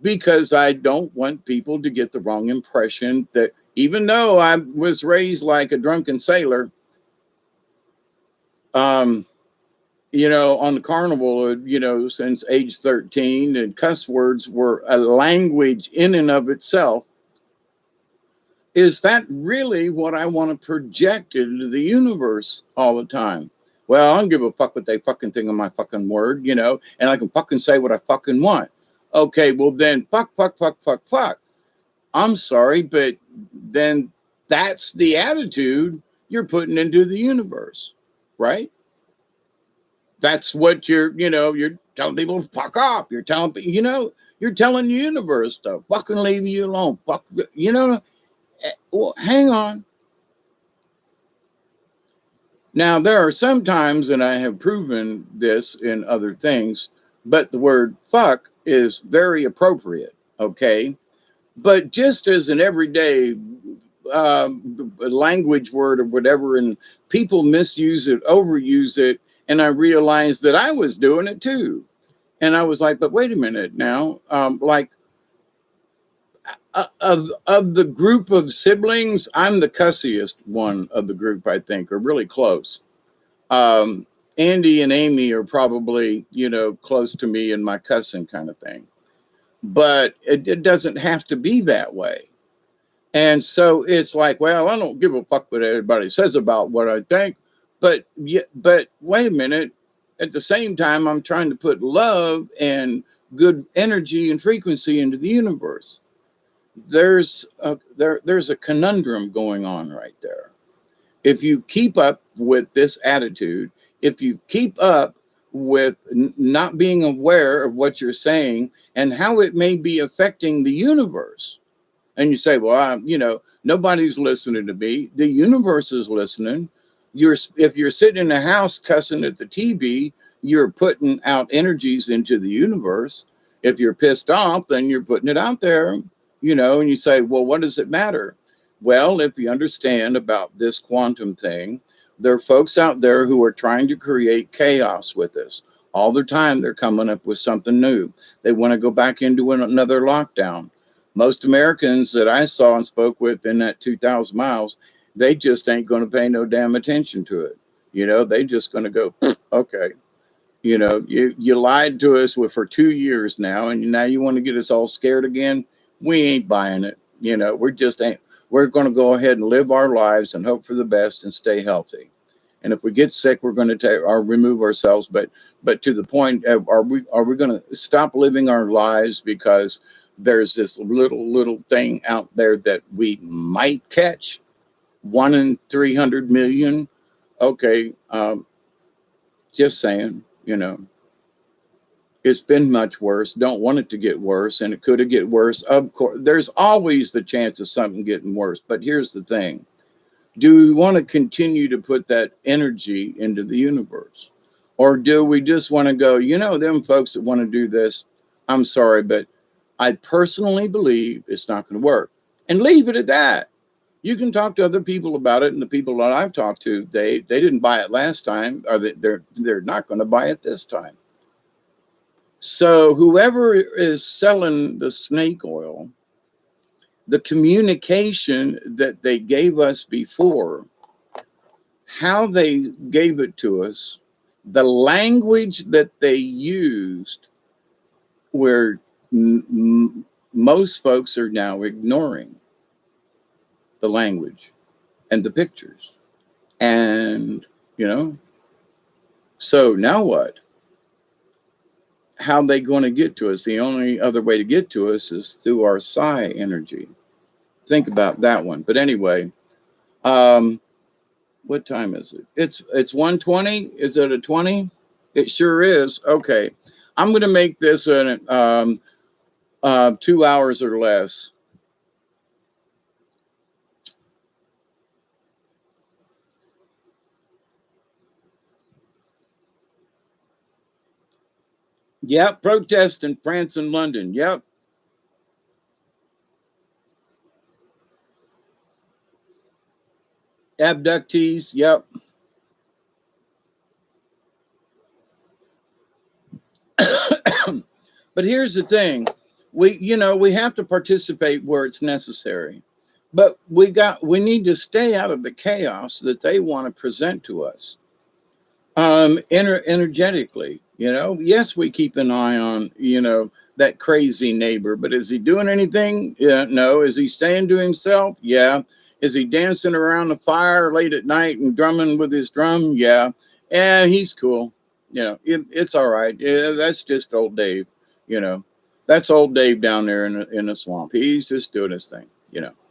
because I don't want people to get the wrong impression that even though I was raised like a drunken sailor, Um, on the carnival, since age 13, and cuss words were a language in and of itself. Is that really what I want to project into the universe all the time? Well, I don't give a fuck what they fucking think of my fucking word, and I can fucking say what I fucking want. Okay, well then, fuck, fuck, fuck, fuck, fuck. I'm sorry, but then that's the attitude you're putting into the universe, right? That's what you're telling people to fuck off. You're telling, you're telling the universe to fucking leave you alone. Fuck, well, hang on. Now, there are some times, and I have proven this in other things, but the word fuck is very appropriate, okay? But just as an everyday language word or whatever, and people misuse it, overuse it, and I realized that I was doing it too. And I was like, but wait a minute now, of the group of siblings, I'm the cussiest one of the group, I think, or really close. Um, Andy and Amy are probably, close to me in my cussing kind of thing. But it doesn't have to be that way. And so it's like, well, I don't give a fuck what everybody says about what I think. But wait a minute. At the same time, I'm trying to put love and good energy and frequency into the universe. There's a conundrum going on right there. If you keep up with this attitude, if you keep up with not being aware of what you're saying and how it may be affecting the universe, and you say, well, nobody's listening to me. The universe is listening. If you're sitting in a house cussing at the TV, you're putting out energies into the universe. If you're pissed off, then you're putting it out there, and you say, well, what does it matter? Well, if you understand about this quantum thing, there are folks out there who are trying to create chaos with us. All the time, they're coming up with something new. They want to go back into another lockdown. Most Americans that I saw and spoke with in that 2,000 miles, they just ain't going to pay no damn attention to it. They just going to go, okay. You lied to us for 2 years now, and now you want to get us all scared again? We ain't buying it. We're just ain't. We're going to go ahead and live our lives and hope for the best and stay healthy. And if we get sick, we're going to take or remove ourselves. But to the point, are we going to stop living our lives because there's this little thing out there that we might catch? 1 in 300 million. Okay, just saying. It's been much worse. Don't want it to get worse, and it could have get worse. Of course, there's always the chance of something getting worse. But here's the thing. Do we want to continue to put that energy into the universe? Or do we just want to go, them folks that want to do this, I'm sorry, but I personally believe it's not going to work. And leave it at that. You can talk to other people about it, and the people that I've talked to, they didn't buy it last time, or they're not going to buy it this time. So whoever is selling the snake oil, the communication that they gave us before, how they gave it to us, the language that they used, where most folks are now ignoring the language and the pictures. And, so now what? How are they going to get to us? The only other way to get to us is through our psi energy. Think about that one. But anyway, what time is it? It's 1:20. Is it a 20? It sure is. Okay. I'm going to make this 2 hours or less. Yep. Protest in France and London. Yep. Abductees. Yep. But here's the thing. We have to participate where it's necessary. But we need to stay out of the chaos that they want to present to us. Energetically, yes, we keep an eye on, that crazy neighbor, but is he doing anything? Yeah, no. Is he staying to himself? Yeah. Is he dancing around the fire late at night and drumming with his drum? Yeah. Yeah, he's cool. It's all right. Yeah, that's just old Dave. You know, that's old Dave down there in the swamp. He's just doing his thing.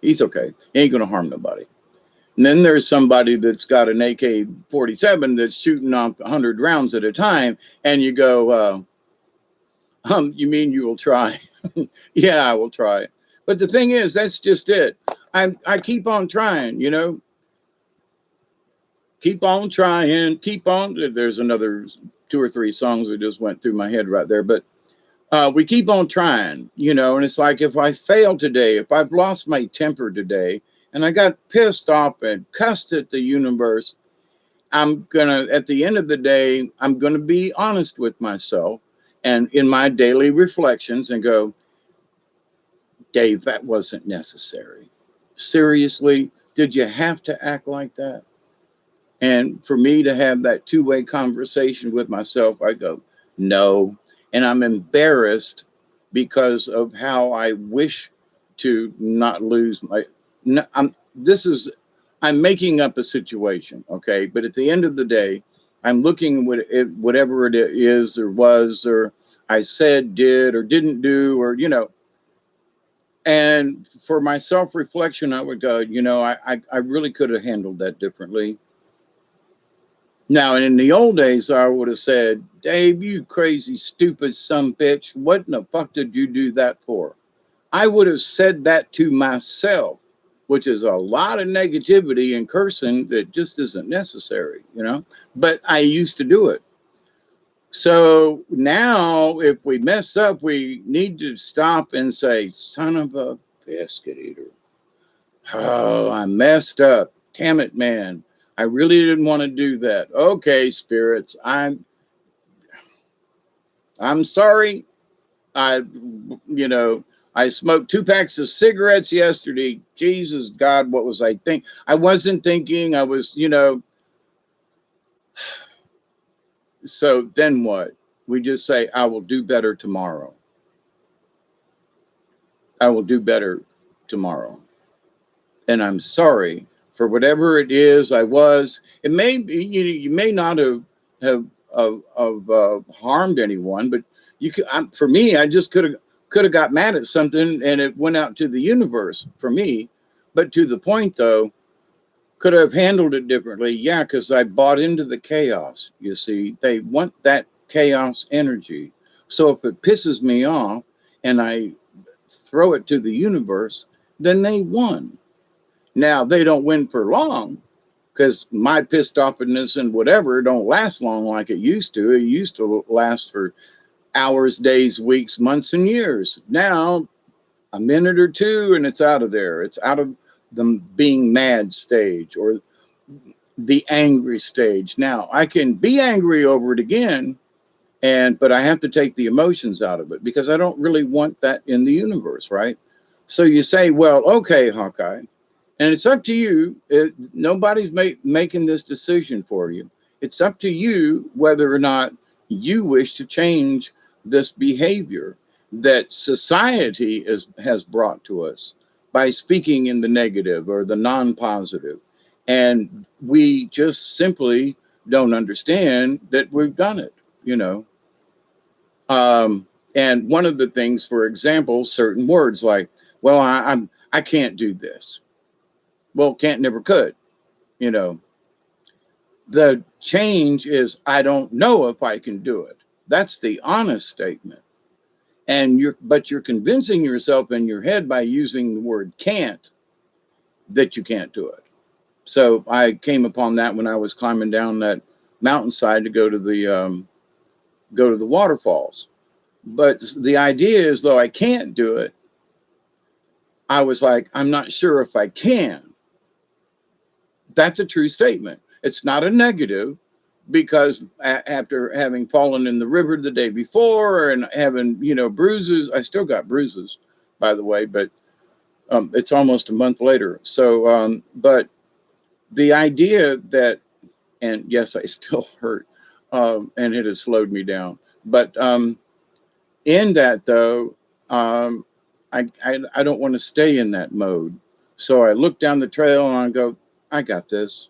He's okay. He ain't gonna harm nobody. And then there's somebody that's got an AK-47 that's shooting off 100 rounds at a time, and you go, you mean you will try? Yeah, I will try. But the thing is, that's just it. I keep on trying, keep on trying, keep on. There's another 2 or 3 songs that just went through my head right there, but we keep on trying, and it's like if I fail today, if I've lost my temper today, and I got pissed off and cussed at the universe, at the end of the day, I'm gonna be honest with myself and in my daily reflections and go, Dave, that wasn't necessary. Seriously, did you have to act like that? And for me to have that two-way conversation with myself, I go, no. And I'm embarrassed because of how I wish to not lose my. No, I'm making up a situation, okay? But at the end of the day, I'm looking at whatever it is or was or I said, did or didn't do, or and for my self-reflection, I would go, I really could have handled that differently. Now, and in the old days, I would have said, Dave, you crazy, stupid son bitch, what in the fuck did you do that for? I would have said that to myself, which is a lot of negativity and cursing that just isn't necessary, but I used to do it. So now, if we mess up, we need to stop and say, son of a biscuit eater. Oh, I messed up. Damn it, man. I really didn't want to do that. Okay, spirits, I'm sorry. I, you know, I smoked 2 packs of cigarettes yesterday. Jesus God, what was I think? I wasn't thinking. I was, So then what? We just say, I will do better tomorrow. I will do better tomorrow. And I'm sorry for whatever it is I was. It may be, you may not have harmed anyone, but for me, I just could have got mad at something and it went out to the universe for me. But to the point though, could have handled it differently. Yeah, because I bought into the chaos. You see, they want that chaos energy. So if it pisses me off and I throw it to the universe, then they won. Now they don't win for long because my pissed offness and whatever don't last long like it used to. It used to last for hours, days, weeks, months, and years. Now a minute or two and it's out of there. It's out of the being mad stage or the angry stage. Now I can be angry over it again, but I have to take the emotions out of it because I don't really want that in the universe, right? So you say, well, okay, Hawkeye, and it's up to you. Nobody's making this decision for you. It's up to you whether or not you wish to change this behavior that society has brought to us by speaking in the negative or the non-positive. And we just simply don't understand that we've done it, you know. And one of the things, for example, certain words like, well, I can't do this. Well, can't never could, you know. The change is I don't know if I can do it. That's the honest statement. And you're convincing yourself in your head by using the word can't that you can't do it. So I came upon that when I was climbing down that mountainside to go to the waterfalls. But the idea is, though I can't do it, I was like, I'm not sure if I can. That's a true statement. It's not a negative because after having fallen in the river the day before and having, bruises, I still got bruises, by the way, but it's almost a month later. So, but the idea that, and yes, I still hurt. and it has slowed me down. But in that though, I don't want to stay in that mode. So I look down the trail and I go, I got this.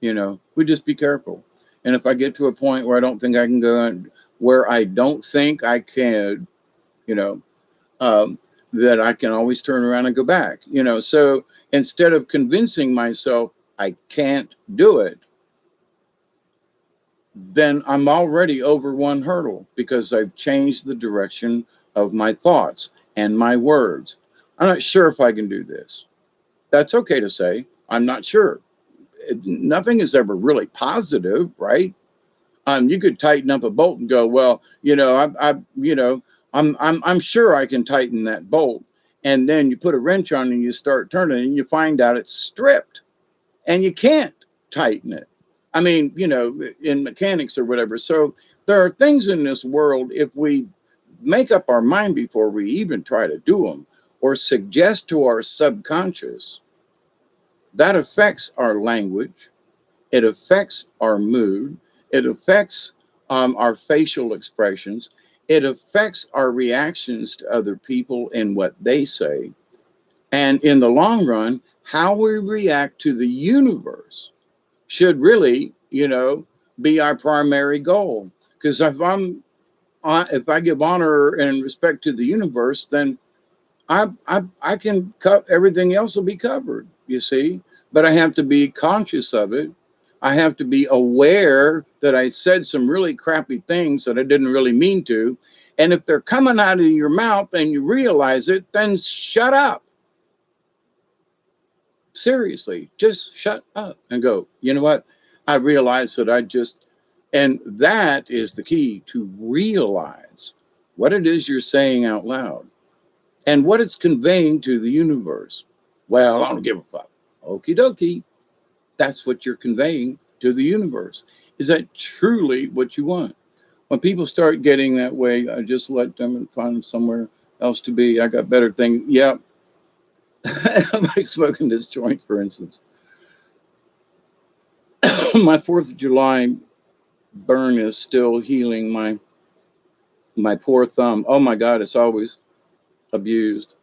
We just be careful. And if I get to a point where I don't think I can go, and where I don't think I can, you know, that I can always turn around and go back. So instead of convincing myself I can't do it, then I'm already over one hurdle because I've changed the direction of my thoughts and my words. I'm not sure if I can do this. That's okay to say. I'm not sure. Nothing is ever really positive, right? You could tighten up a bolt and go, well, I'm sure I can tighten that bolt. And then you put a wrench on and you start turning and you find out it's stripped and you can't tighten it. I mean, in mechanics or whatever. So there are things in this world, if we make up our mind before we even try to do them or suggest to our subconscious, that affects our language. It affects our mood. It affects our facial expressions. It affects our reactions to other people and what they say. And in the long run, how we react to the universe should really, be our primary goal. Because if I give honor and respect to the universe, then I can cut everything else will be covered, you see. But I have to be conscious of it. I have to be aware that I said some really crappy things that I didn't really mean to. And if they're coming out of your mouth and you realize it, then shut up. Seriously, just shut up and go, you know what? I realize that and that is the key, to realize what it is you're saying out loud and what it's conveying to the universe. Well, I don't give a fuck. Okie dokie. That's what you're conveying to the universe. Is that truly what you want? When people start getting that way, I just let them and find somewhere else to be. I got better things. Yeah. I'm like smoking this joint, for instance. My 4th of July burn is still healing my poor thumb. Oh my God, it's always abused.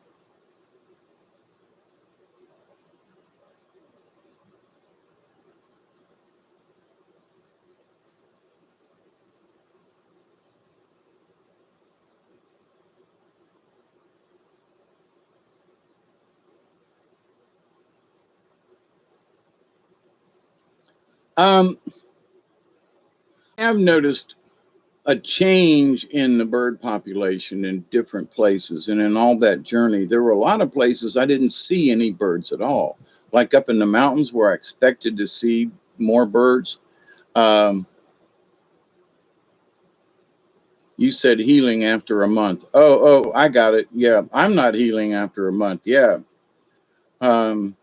Um, I've noticed a change in the bird population in different places. And in all that journey, there were a lot of places I didn't see any birds at all. Like up in the mountains where I expected to see more birds. You said healing after a month. Oh, I got it. Yeah, I'm not healing after a month. Yeah. Um,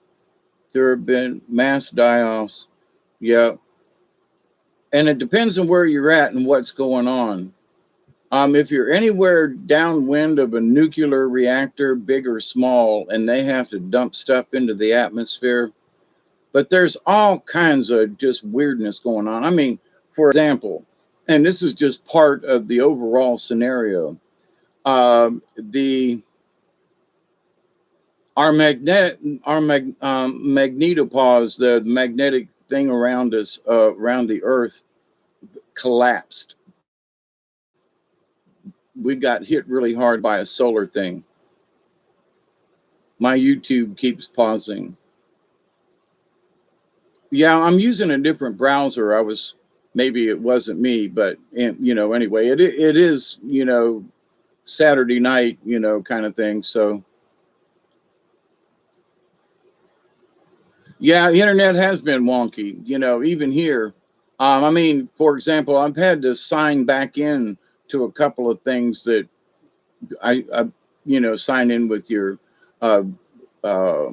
there have been mass die-offs. Yeah. And it depends on where you're at and what's going on. If you're anywhere downwind of a nuclear reactor, big or small, and they have to dump stuff into the atmosphere, but there's all kinds of just weirdness going on. I mean, for example, and this is just part of the overall scenario, the our magnetopause, the magnetic thing around us, around the Earth, collapsed. We got hit really hard by a solar thing. My YouTube keeps pausing. Yeah, I'm using a different browser. Maybe it wasn't me, but anyway, it is, Saturday night, kind of thing. So yeah, the internet has been wonky, even here. I mean, for example, I've had to sign back in to a couple of things that I sign in with your uh, uh,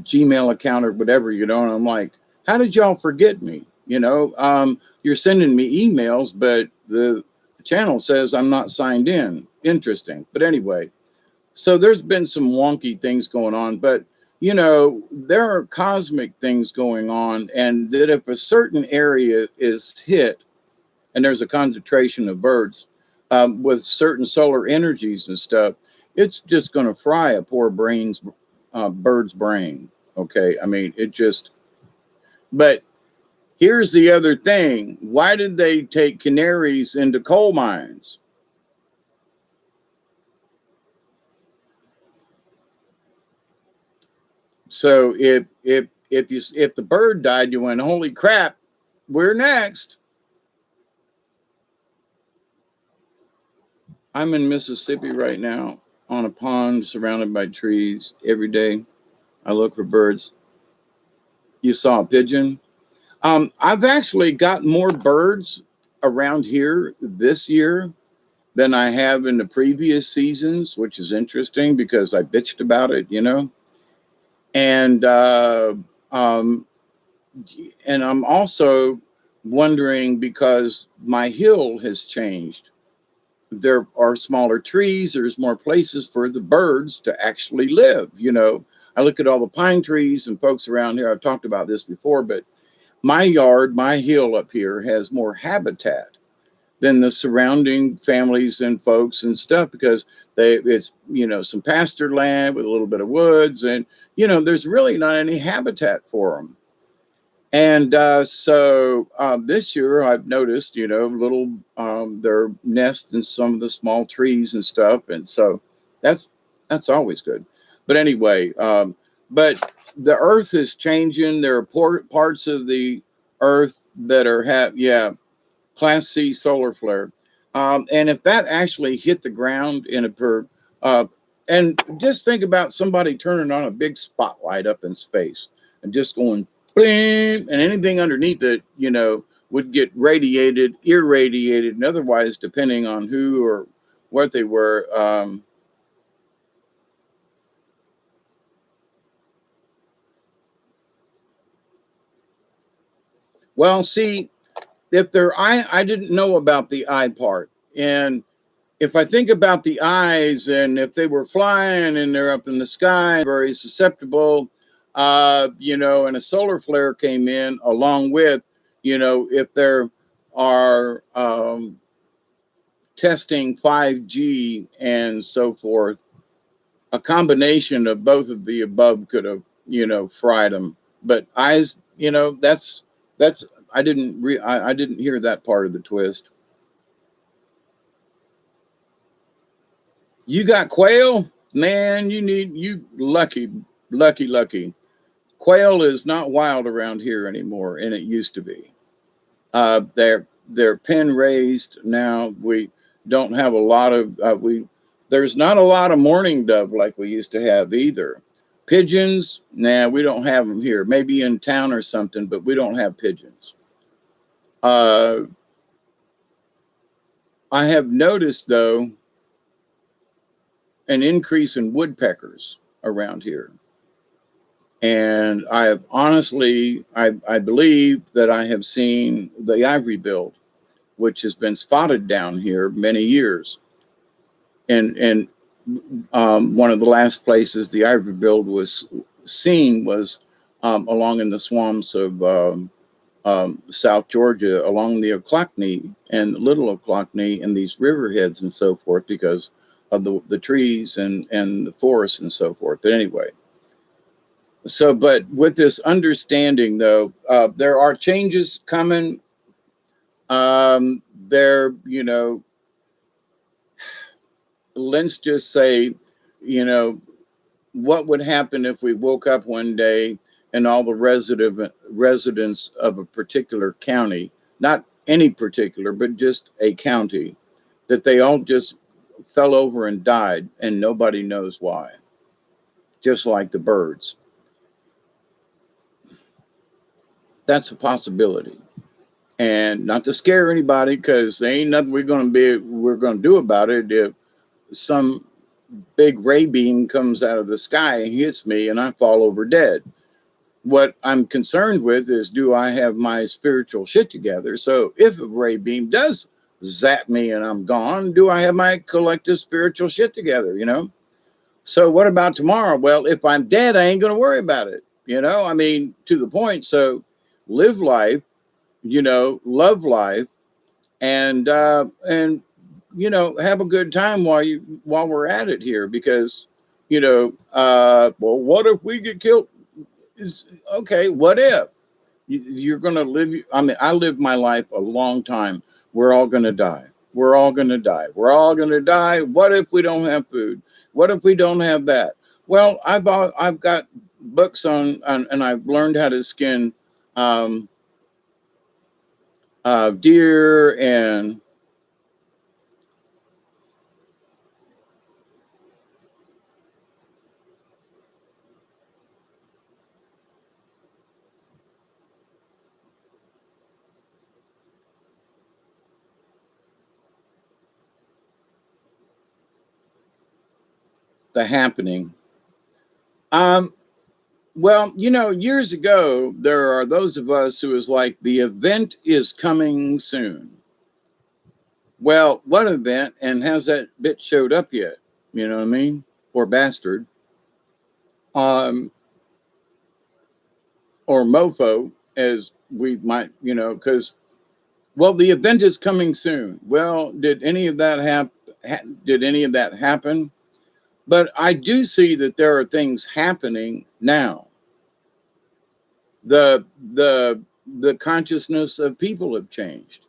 Gmail account or whatever, and I'm like, how did y'all forget me? You're sending me emails, but the channel says I'm not signed in. Interesting. But anyway, so there's been some wonky things going on, but you know, there are cosmic things going on, and that if a certain area is hit and there's a concentration of birds with certain solar energies and stuff, it's just going to fry a poor bird's brain. Okay. I mean, it just, but here's the other thing. Why did they take canaries into coal mines? So if the bird died, you went, holy crap, we're next. I'm in Mississippi right now on a pond surrounded by trees. Every day I look for birds. You saw a pigeon. I've actually got more birds around here this year than I have in the previous seasons, which is interesting because I bitched about it, you know. And um, and I'm also wondering because my hill has changed. There are smaller trees. There's more places for the birds to actually live. You know, I look at all the pine trees and folks around here. I've talked about this before, but my yard, my hill up here has more habitat than the surrounding families and folks and stuff because it's, you know, some pasture land with a little bit of woods, and you know there's really not any habitat for them. And this year I've noticed, you know, little their nests in some of the small trees and stuff, and so that's that's always good. But anyway, but the Earth is changing. There are parts of the Earth that are yeah, Class C solar flare, and if that actually hit the ground in a uh, and just think about somebody turning on a big spotlight up in space and just going bling, and anything underneath it, you know, would get radiated, irradiated, and otherwise, depending on who or what they were. Well, see, if they're I didn't know about the eye part, and if I think about the eyes, and if they were flying and they're up in the sky, very susceptible, you know, and a solar flare came in along with, you know, if there are testing 5G and so forth, a combination of both of the above could have, you know, fried them. But eyes, you know, that's I didn't hear that part of the twist. You got quail, man. You lucky. Quail is not wild around here anymore, and it used to be. They're pen raised now. We don't have a lot of we. There's not a lot of mourning dove like we used to have either. Pigeons, nah, we don't have them here. Maybe in town or something, but we don't have pigeons. Uh, I have noticed though an increase in woodpeckers around here. And I have honestly, I believe that I have seen the ivory bill, which has been spotted down here many years. And one of the last places the ivory bill was seen was along in the swamps of South Georgia, along the Ochlockonee and Little Ochlockonee and these riverheads and so forth, because of the trees and the forests and so forth. But anyway, so but with this understanding though, there are changes coming. There, you know, let's just say, you know, what would happen if we woke up one day and all the residents of a particular county, not any particular, but just a county, that they all just fell over and died and nobody knows why, just like the birds. That's a possibility. And not to scare anybody, because there ain't nothing we're gonna do about it if some big ray beam comes out of the sky and hits me and I fall over dead. What I'm concerned with is, do I have my spiritual shit together? So if a ray beam does zap me and I'm gone, do I have my collective spiritual shit together, you know? So what about tomorrow? Well, if I'm dead, I ain't going to worry about it. I mean, to the point. So live life, love life, and have a good time while we're at it here, because well, what if we get killed? Is okay. What if you're going to live? I mean, I lived my life a long time. We're all going to die. We're all going to die. We're all going to die. What if we don't have food? What if we don't have that? Well, I've got books on and I've learned how to skin um, deer and the happening. Um, well, years ago, there are those of us who is like, the event is coming soon. Well, what event? And has that bit showed up yet? You know what I mean? Or bastard. Um, or mofo, as we might, because, well, the event is coming soon. Well, did any of that did any of that happen? But I do see that there are things happening now. The the the consciousness of people have changed.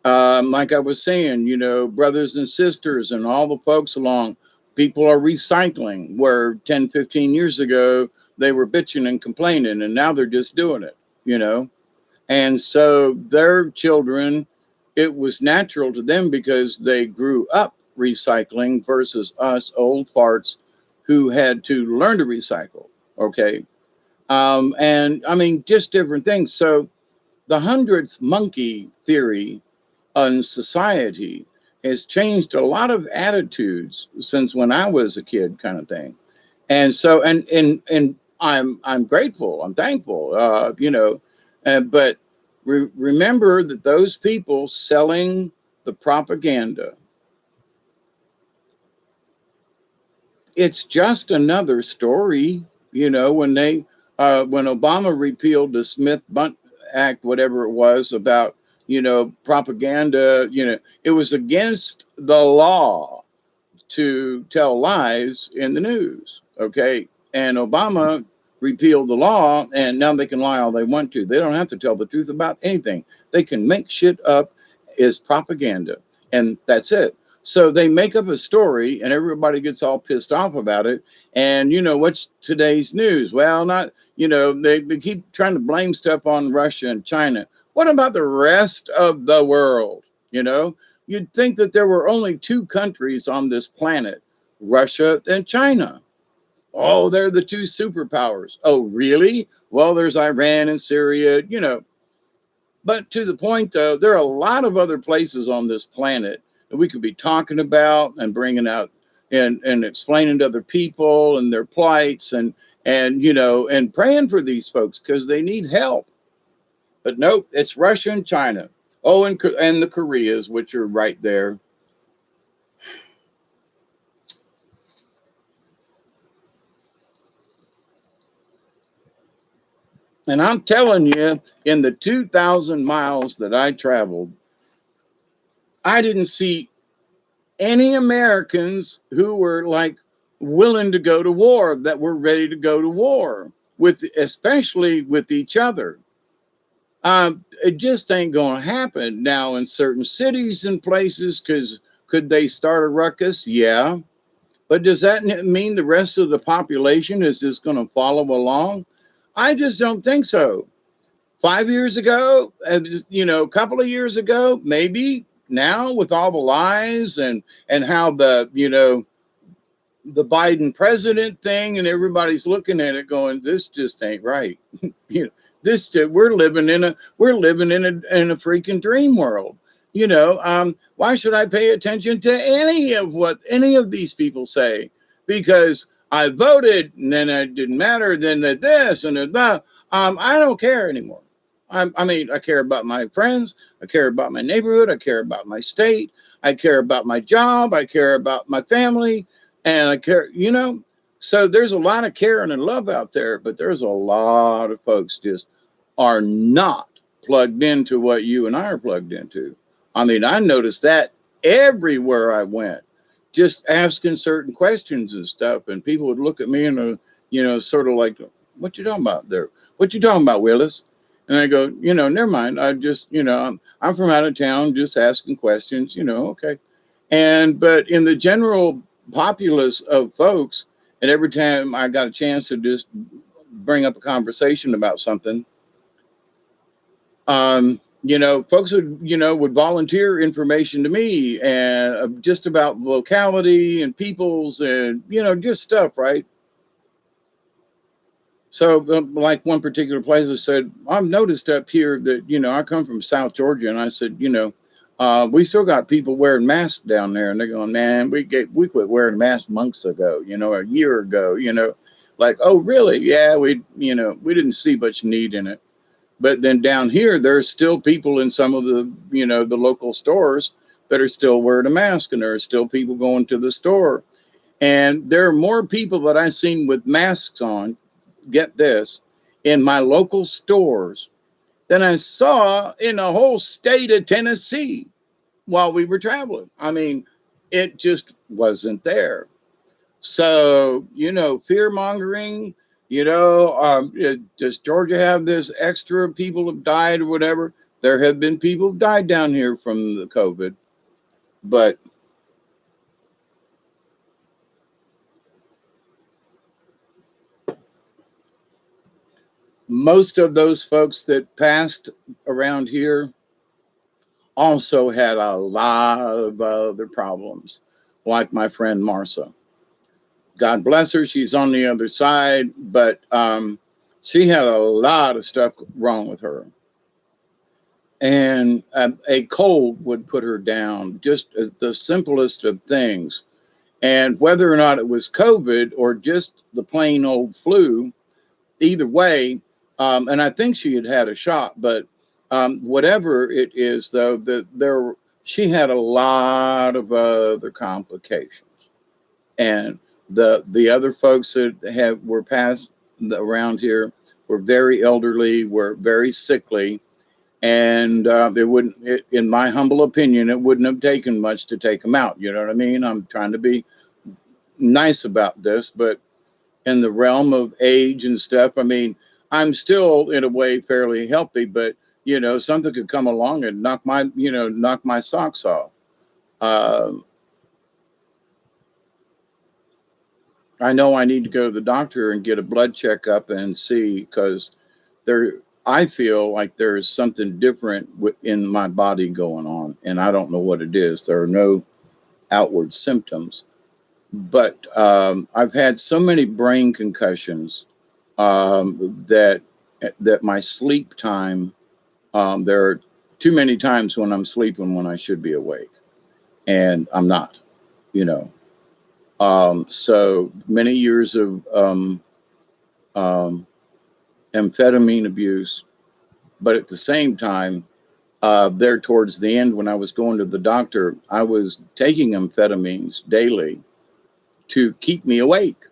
Like I was saying, brothers and sisters and all the folks along, people are recycling where 10, 15 years ago they were bitching and complaining, and now they're just doing it, you know. And so their children, it was natural to them because they grew up recycling versus us old farts who had to learn to recycle. Okay. And I mean, just different things. So the hundredth monkey theory on society has changed a lot of attitudes since when I was a kid, kind of thing. And so, and I'm grateful, I'm thankful, but remember that those people selling the propaganda, it's just another story. When Obama repealed the Smith-Bunt Act, whatever it was, about propaganda, it was against the law to tell lies in the news. Okay. And Obama repealed the law, and now they can lie all they want to. They don't have to tell the truth about anything. They can make shit up as propaganda, and that's it. So they make up a story, and everybody gets all pissed off about it. And what's today's news? Well, not, they keep trying to blame stuff on Russia and China. What about the rest of the world? You'd think that there were only two countries on this planet, Russia and China. Oh, they're the two superpowers. Oh, really? Well, there's Iran and Syria, But to the point, though, there are a lot of other places on this planet that we could be talking about and bringing out and explaining to other people and their plights and praying for these folks because they need help. But nope, it's Russia and China. Oh, and the Koreas, which are right there. And I'm telling you, in the 2,000 miles that I traveled, I didn't see any Americans who were like willing to go to war, that were ready to go to war with, especially with each other. It just ain't going to happen now in certain cities and places. Because could they start a ruckus? Yeah. But does that mean the rest of the population is just going to follow along? I just don't think so. 5 years ago, a couple of years ago, maybe. Now with all the lies and how the Biden president thing, and everybody's looking at it going, this just ain't right. We're living in a freaking dream world. Why should I pay attention to any of what any of these people say? Because I voted and then it didn't matter, then that this and that. I don't care anymore. I mean, I care about my friends. I care about my neighborhood. I care about my state. I care about my job. I care about my family. And I care, you know, so there's a lot of caring and love out there, but there's a lot of folks just are not plugged into what you and I are plugged into. I mean, I noticed that everywhere I went, just asking certain questions and stuff, and people would look at me and, sort of like, "What you talking about there? What you talking about, Willis?" And I go, never mind. I just, I'm from out of town, just asking questions. Okay. But in the general populace of folks, and every time I got a chance to just bring up a conversation about something, folks would volunteer information to me and just about locality and peoples and, just stuff, right? So, like one particular place, I said, I've noticed up here that, I come from South Georgia, and I said, we still got people wearing masks down there, and they're going, man, we quit wearing masks months ago, a year ago, like, oh, really? Yeah, we didn't see much need in it. But then down here, there's still people in some of the, the local stores that are still wearing a mask, and there are still people going to the store. And there are more people that I've seen with masks on, get this, in my local stores than I saw in the whole state of Tennessee while we were traveling. I mean, it just wasn't there. So, fear mongering, does Georgia have this extra people have died or whatever? There have been people who died down here from the COVID, but most of those folks that passed around here also had a lot of other problems, like my friend Marcia. God bless her, she's on the other side, but she had a lot of stuff wrong with her. And a cold would put her down, just as the simplest of things. And whether or not it was COVID or just the plain old flu, either way, and I think she had had a shot, but whatever it is, though, she had a lot of other complications, and the other folks that were passed around here were very elderly, were very sickly, and in my humble opinion, it wouldn't have taken much to take them out. You know what I mean? I'm trying to be nice about this, but in the realm of age and stuff, I mean, I'm still in a way fairly healthy, but something could come along and knock my socks off. I know I need to go to the doctor and get a blood checkup and see, because I feel like there's something different in my body going on, and I don't know what it is. There are no outward symptoms, but I've had so many brain concussions that my sleep time, there are too many times when I'm sleeping when I should be awake, and I'm not, so many years of amphetamine abuse, but at the same time, there towards the end, when I was going to the doctor, I was taking amphetamines daily to keep me awake,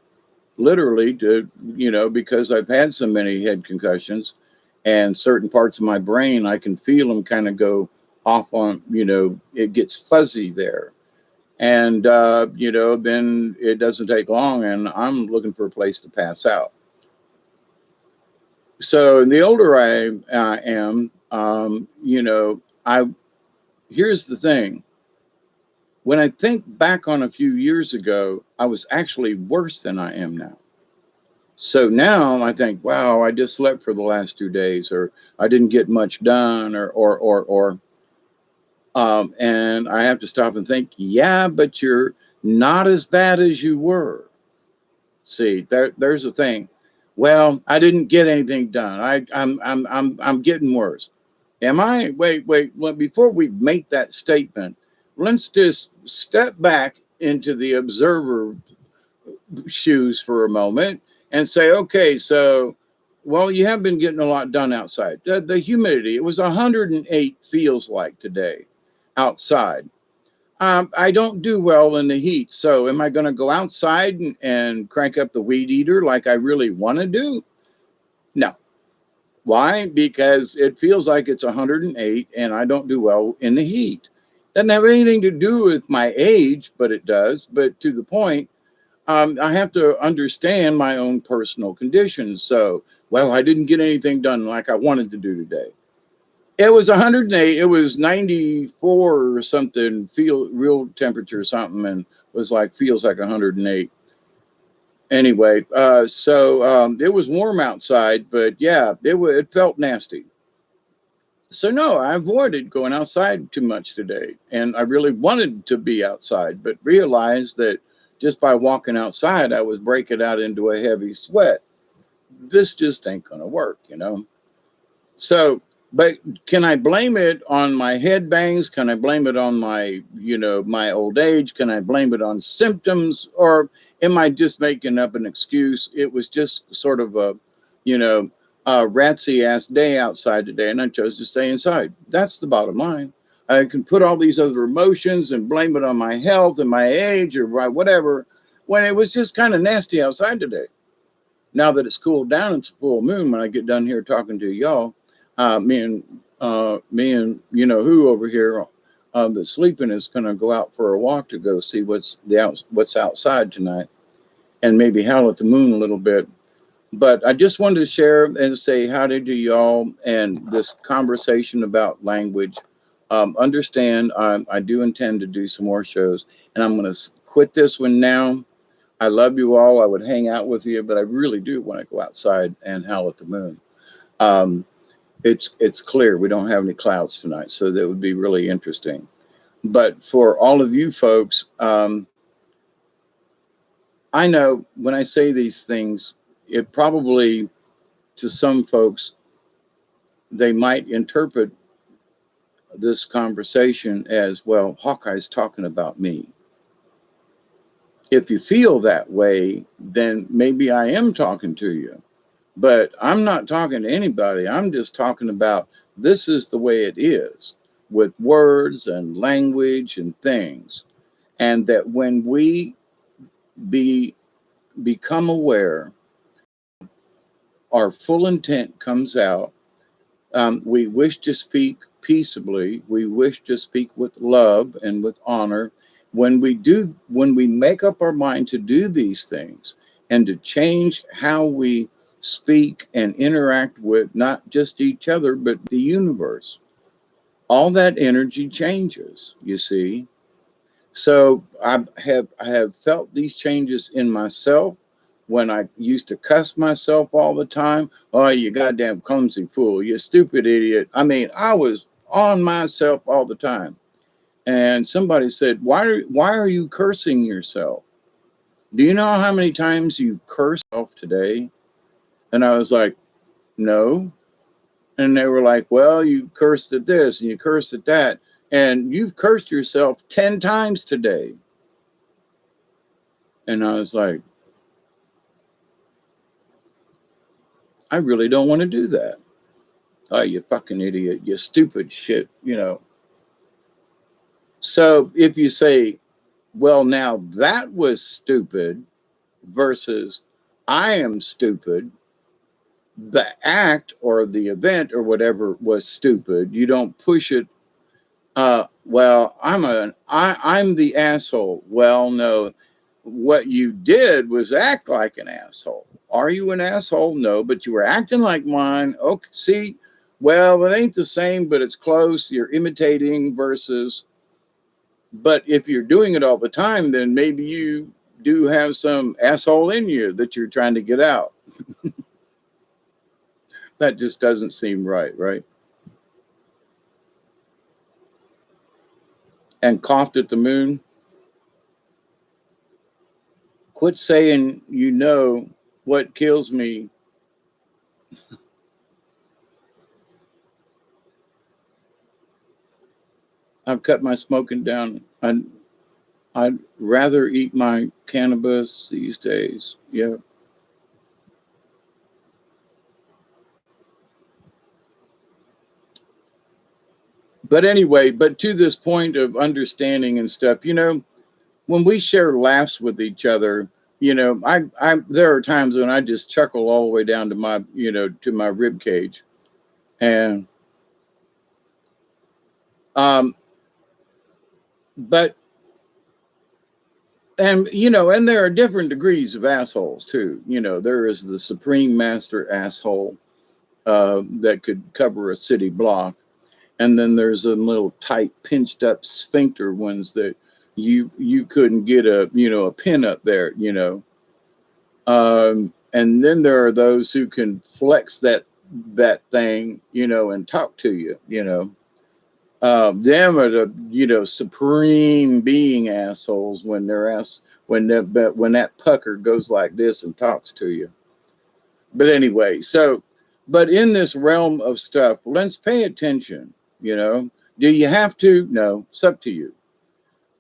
literally, because I've had so many head concussions, and certain parts of my brain, I can feel them kind of go off on, it gets fuzzy there. And, then it doesn't take long, and I'm looking for a place to pass out. So the older I am, here's the thing. When I think back on a few years ago, I was actually worse than I am now. So now I think, wow, I just slept for the last 2 days, or I didn't get much done, and I have to stop and think, yeah, but you're not as bad as you were. See, there's the thing. Well, I didn't get anything done. I'm getting worse. Am I? Wait. Well, before we make that statement, let's just step back into the observer shoes for a moment and say, okay, so, well, you have been getting a lot done outside. The humidity, it was 108 feels like today outside. I don't do well in the heat. So am I going to go outside and crank up the weed eater like I really want to do? No. Why? Because it feels like it's 108 and I don't do well in the heat. Doesn't have anything to do with my age, but it does. But to the point, I have to understand my own personal conditions. So, well, I didn't get anything done like I wanted to do today. It was 108. It was 94 or something, feel real temperature or something, and was like feels like 108. Anyway, it was warm outside, but yeah, it felt nasty. So no, I avoided going outside too much today, and I really wanted to be outside, but realized that just by walking outside, I was breaking out into a heavy sweat. This just ain't gonna work, you know. So, but can I blame it on my head bangs? Can I blame it on my old age? Can I blame it on symptoms? Or am I just making up an excuse? It was just sort of you know, a ratsy ass day outside today, and I chose to stay inside. That's the bottom line. I can put all these other emotions and blame it on my health and my age or whatever, when it was just kind of nasty outside today. Now that it's cooled down, it's a full moon. When I get done here talking to y'all, me and who over here that's sleeping is going to go out for a walk to go see what's outside tonight, and maybe howl at the moon a little bit. But I just wanted to share and say howdy to y'all and this conversation about language. Understand, I do intend to do some more shows, and I'm going to quit this one now. I love you all. I would hang out with you, but I really do want to go outside and howl at the moon. Um, it's clear we don't have any clouds tonight, so that would be really interesting. But for all of you folks, I know when I say these things, it probably to some folks they might interpret this conversation as, well, Hawkeye's talking about me. If you feel that way, then maybe I am talking to you. But I'm not talking to anybody. I'm just talking about this is the way it is with words and language and things. And that when we be become aware, our full intent comes out. We wish to speak peaceably. We wish to speak with love and with honor. When we make up our mind to do these things and to change how we speak and interact with not just each other, but the universe, all that energy changes, you see. So I have felt these changes in myself when I used to cuss myself all the time. Oh, you goddamn clumsy fool, you stupid idiot. I mean, I was on myself all the time. And somebody said, why are you cursing yourself? Do you know how many times you cursed yourself today? And I was like, no. And they were like, well, you cursed at this and you cursed at that. And you've cursed yourself 10 times today. And I was like, I really don't want to do that. Oh, you fucking idiot, you stupid shit. So if you say, well, now that was stupid versus I am stupid, the act or the event or whatever was stupid. You don't push it. Well, I'm the asshole. Well, no, what you did was act like an asshole. Are you an asshole? No, but you were acting like mine. Okay, see, well, it ain't the same, but it's close. You're imitating versus, but if you're doing it all the time, then maybe you do have some asshole in you that you're trying to get out. That just doesn't seem right, right? And coughed at the moon. Quit saying what kills me. I've cut my smoking down. I'd rather eat my cannabis these days. Yeah. But anyway, but to this point of understanding and stuff, when we share laughs with each other, I there are times when I just chuckle all the way down to my, to my rib cage. And um but and there are different degrees of assholes too. There is the supreme master asshole that could cover a city block. And then there's a little tight, pinched up sphincter ones that you couldn't get a pin up there. And then there are those who can flex that thing, and talk to you. Them are the supreme being assholes when that pucker goes like this and talks to you. But anyway, but in this realm of stuff, let's pay attention. Do you have to? No, it's up to you.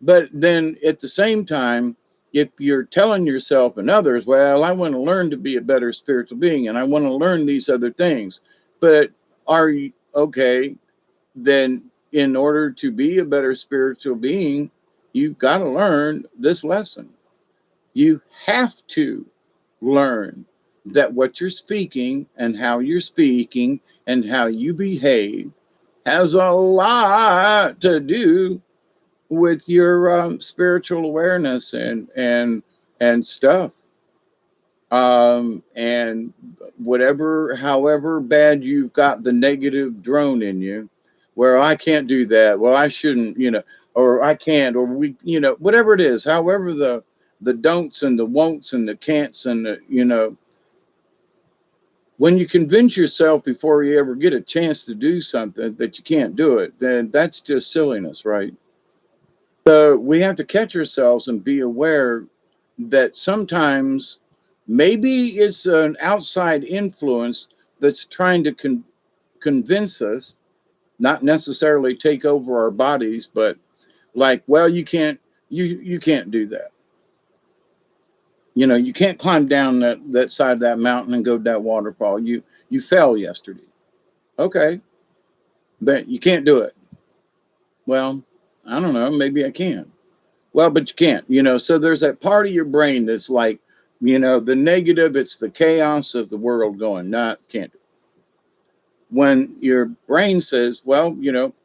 But then at the same time, if you're telling yourself and others, well, I want to learn to be a better spiritual being and I want to learn these other things, but are you okay? Then in order to be a better spiritual being, you've got to learn this lesson. You have to learn that what you're speaking and how you're speaking and how you behave has a lot to do with your spiritual awareness and stuff. And however bad you've got the negative drone in you, where I can't do that, well, I shouldn't, or I can't, or we, whatever it is, however the don'ts and the won'ts and the can'ts and when you convince yourself before you ever get a chance to do something that you can't do it, then that's just silliness, right? So we have to catch ourselves and be aware that sometimes maybe it's an outside influence that's trying to convince us, not necessarily take over our bodies, but like, well, you can't do that. You can't climb down that side of that mountain and go to that waterfall. You fell yesterday. Okay, but you can't do it. Well, I don't know. Maybe I can. Well, but you can't. So there's that part of your brain that's like, the negative. It's the chaos of the world going. Nah, can't do it. When your brain says, well,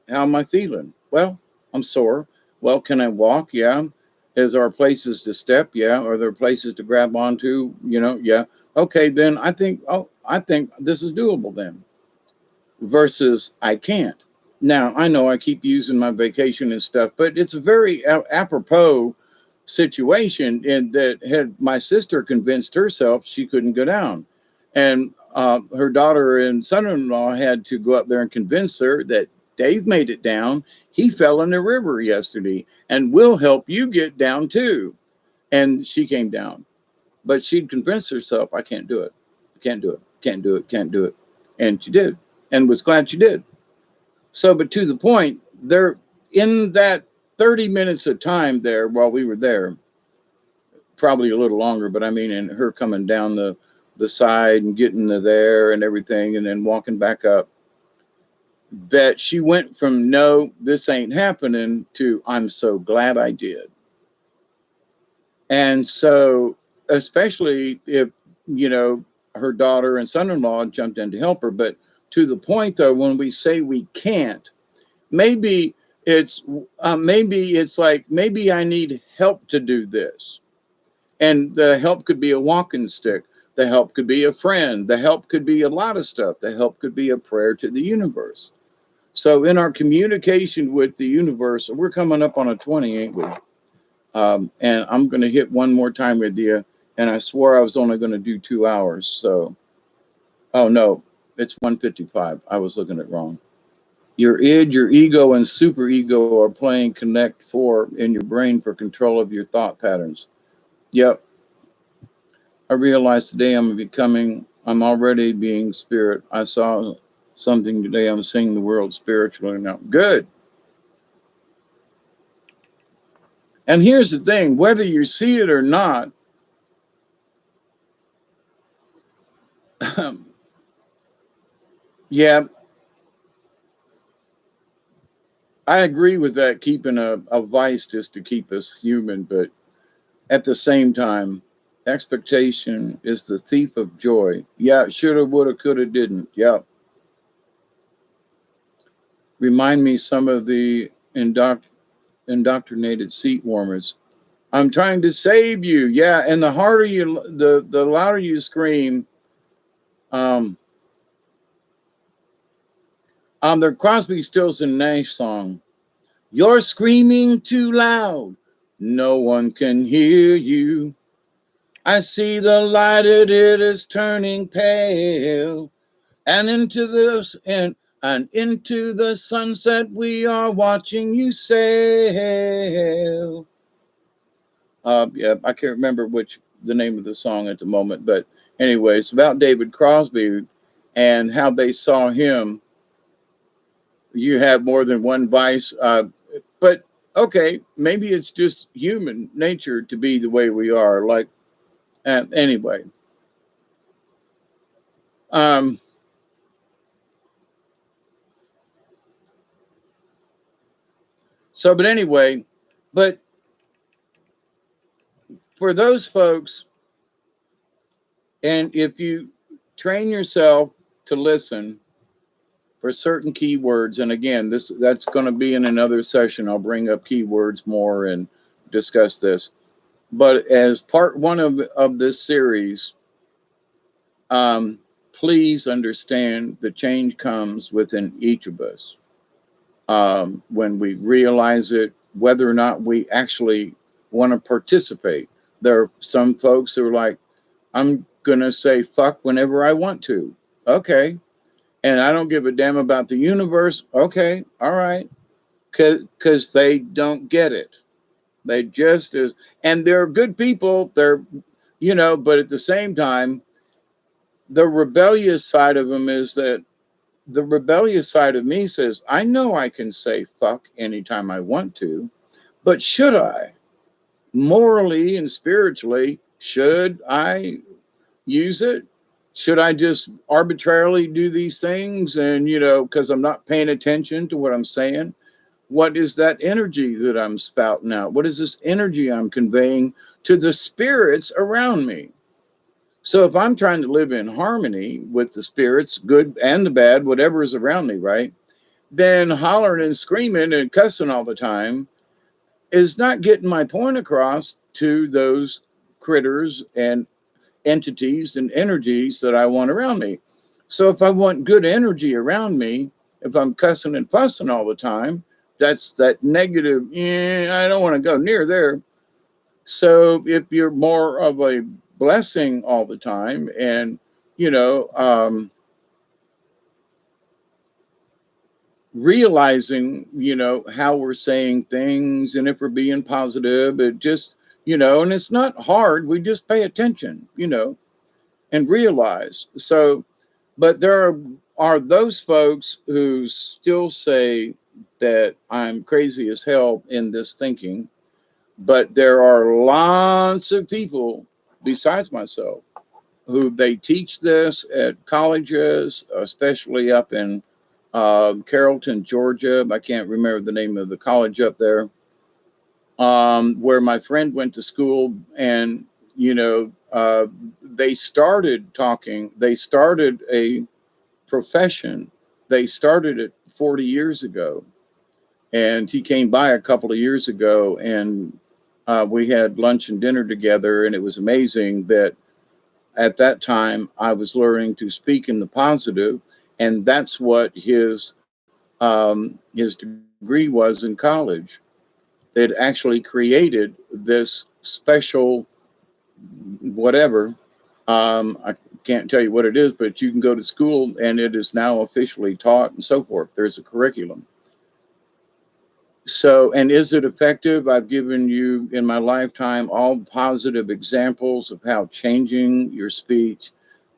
how am I feeling? Well, I'm sore. Well, can I walk? Yeah. Is there places to step? Yeah. Are there places to grab onto? Yeah. Okay, then I think this is doable then. Versus I can't. Now I know I keep using my vacation and stuff, but it's a very apropos situation in that had my sister convinced herself she couldn't go down, and her daughter and son-in-law had to go up there and convince her that Dave made it down. He fell in the river yesterday, and we'll help you get down too. And she came down, but she'd convinced herself, I can't do it, can't do it, can't do it, can't do it, and she did, and was glad she did. So, but to the point, there in that 30 minutes of time there while we were there, probably a little longer, but I mean, and her coming down the side and getting to there and everything, and then walking back up, that she went from no, this ain't happening to I'm so glad I did. And so, especially if, her daughter and son-in-law jumped in to help her, but to the point though, when we say we can't, maybe it's like, maybe I need help to do this. And the help could be a walking stick. The help could be a friend. The help could be a lot of stuff. The help could be a prayer to the universe. So in our communication with the universe, we're coming up on a 20, ain't we? And I'm going to hit one more time with you. And I swore I was only going to do 2 hours. So, oh no, it's 1:55. I was looking at wrong. Your id, your ego, and superego are playing Connect 4 in your brain for control of your thought patterns. Yep. I realized today I'm already being spirit. I saw something today. I'm seeing the world spiritually now. Good. And here's the thing, whether you see it or not, yeah, I agree with that, keeping a vice just to keep us human, but at the same time, expectation is the thief of joy. Yeah, shoulda, woulda, coulda, didn't. Yeah. Remind me some of the indoctrinated seat warmers. I'm trying to save you. Yeah, and the harder you, the louder you scream. Um, the Crosby, Stills and Nash song. You're screaming too loud. No one can hear you. I see the light, it is turning pale. And into this and into the sunset we are watching you sail. Yeah, I can't remember which the name of the song at the moment, but anyway, it's about David Crosby and how they saw him. You have more than one vice, but okay, maybe it's just human nature to be the way we are. Like, anyway, um, so but anyway, but for those folks, and if you train yourself to listen for certain keywords, and again, that's going to be in another session. I'll bring up keywords more and discuss this. But as part one of this series, um, please understand the change comes within each of us. When we realize it, whether or not we actually want to participate. There are some folks who are like, I'm going to say fuck whenever I want to. Okay. And I don't give a damn about the universe. Okay. All right. Because they don't get it. They just is. And they're good people. They're, but at the same time, the rebellious side of them is that the rebellious side of me says, I know I can say fuck anytime I want to, but should I? Morally and spiritually, should I use it? Should I just arbitrarily do these things and, because I'm not paying attention to what I'm saying? What is that energy that I'm spouting out? What is this energy I'm conveying to the spirits around me? So if I'm trying to live in harmony with the spirits, good and the bad, whatever is around me, right? Then hollering and screaming and cussing all the time is not getting my point across to those critters and entities and energies that I want around me. So if I want good energy around me, if I'm cussing and fussing all the time, that's that negative, I don't want to go near there. So if you're more of a blessing all the time and, you know, um, realizing, how we're saying things and if we're being positive, it just, and it's not hard. We just pay attention, and realize. So, but there are those folks who still say that I'm crazy as hell in this thinking, but there are lots of people besides myself who they teach this at colleges, especially up in Carrollton, Georgia. I can't remember the name of the college up there, where my friend went to school, and they started talking. They started a profession. They started it 40 years ago, and he came by a couple of years ago, and we had lunch and dinner together, and it was amazing that at that time I was learning to speak in the positive, and that's what his degree was in college. They'd actually created this special whatever. I can't tell you what it is, but you can go to school and it is now officially taught and so forth. There's a curriculum. So, and is it effective? I've given you in my lifetime all positive examples of how changing your speech,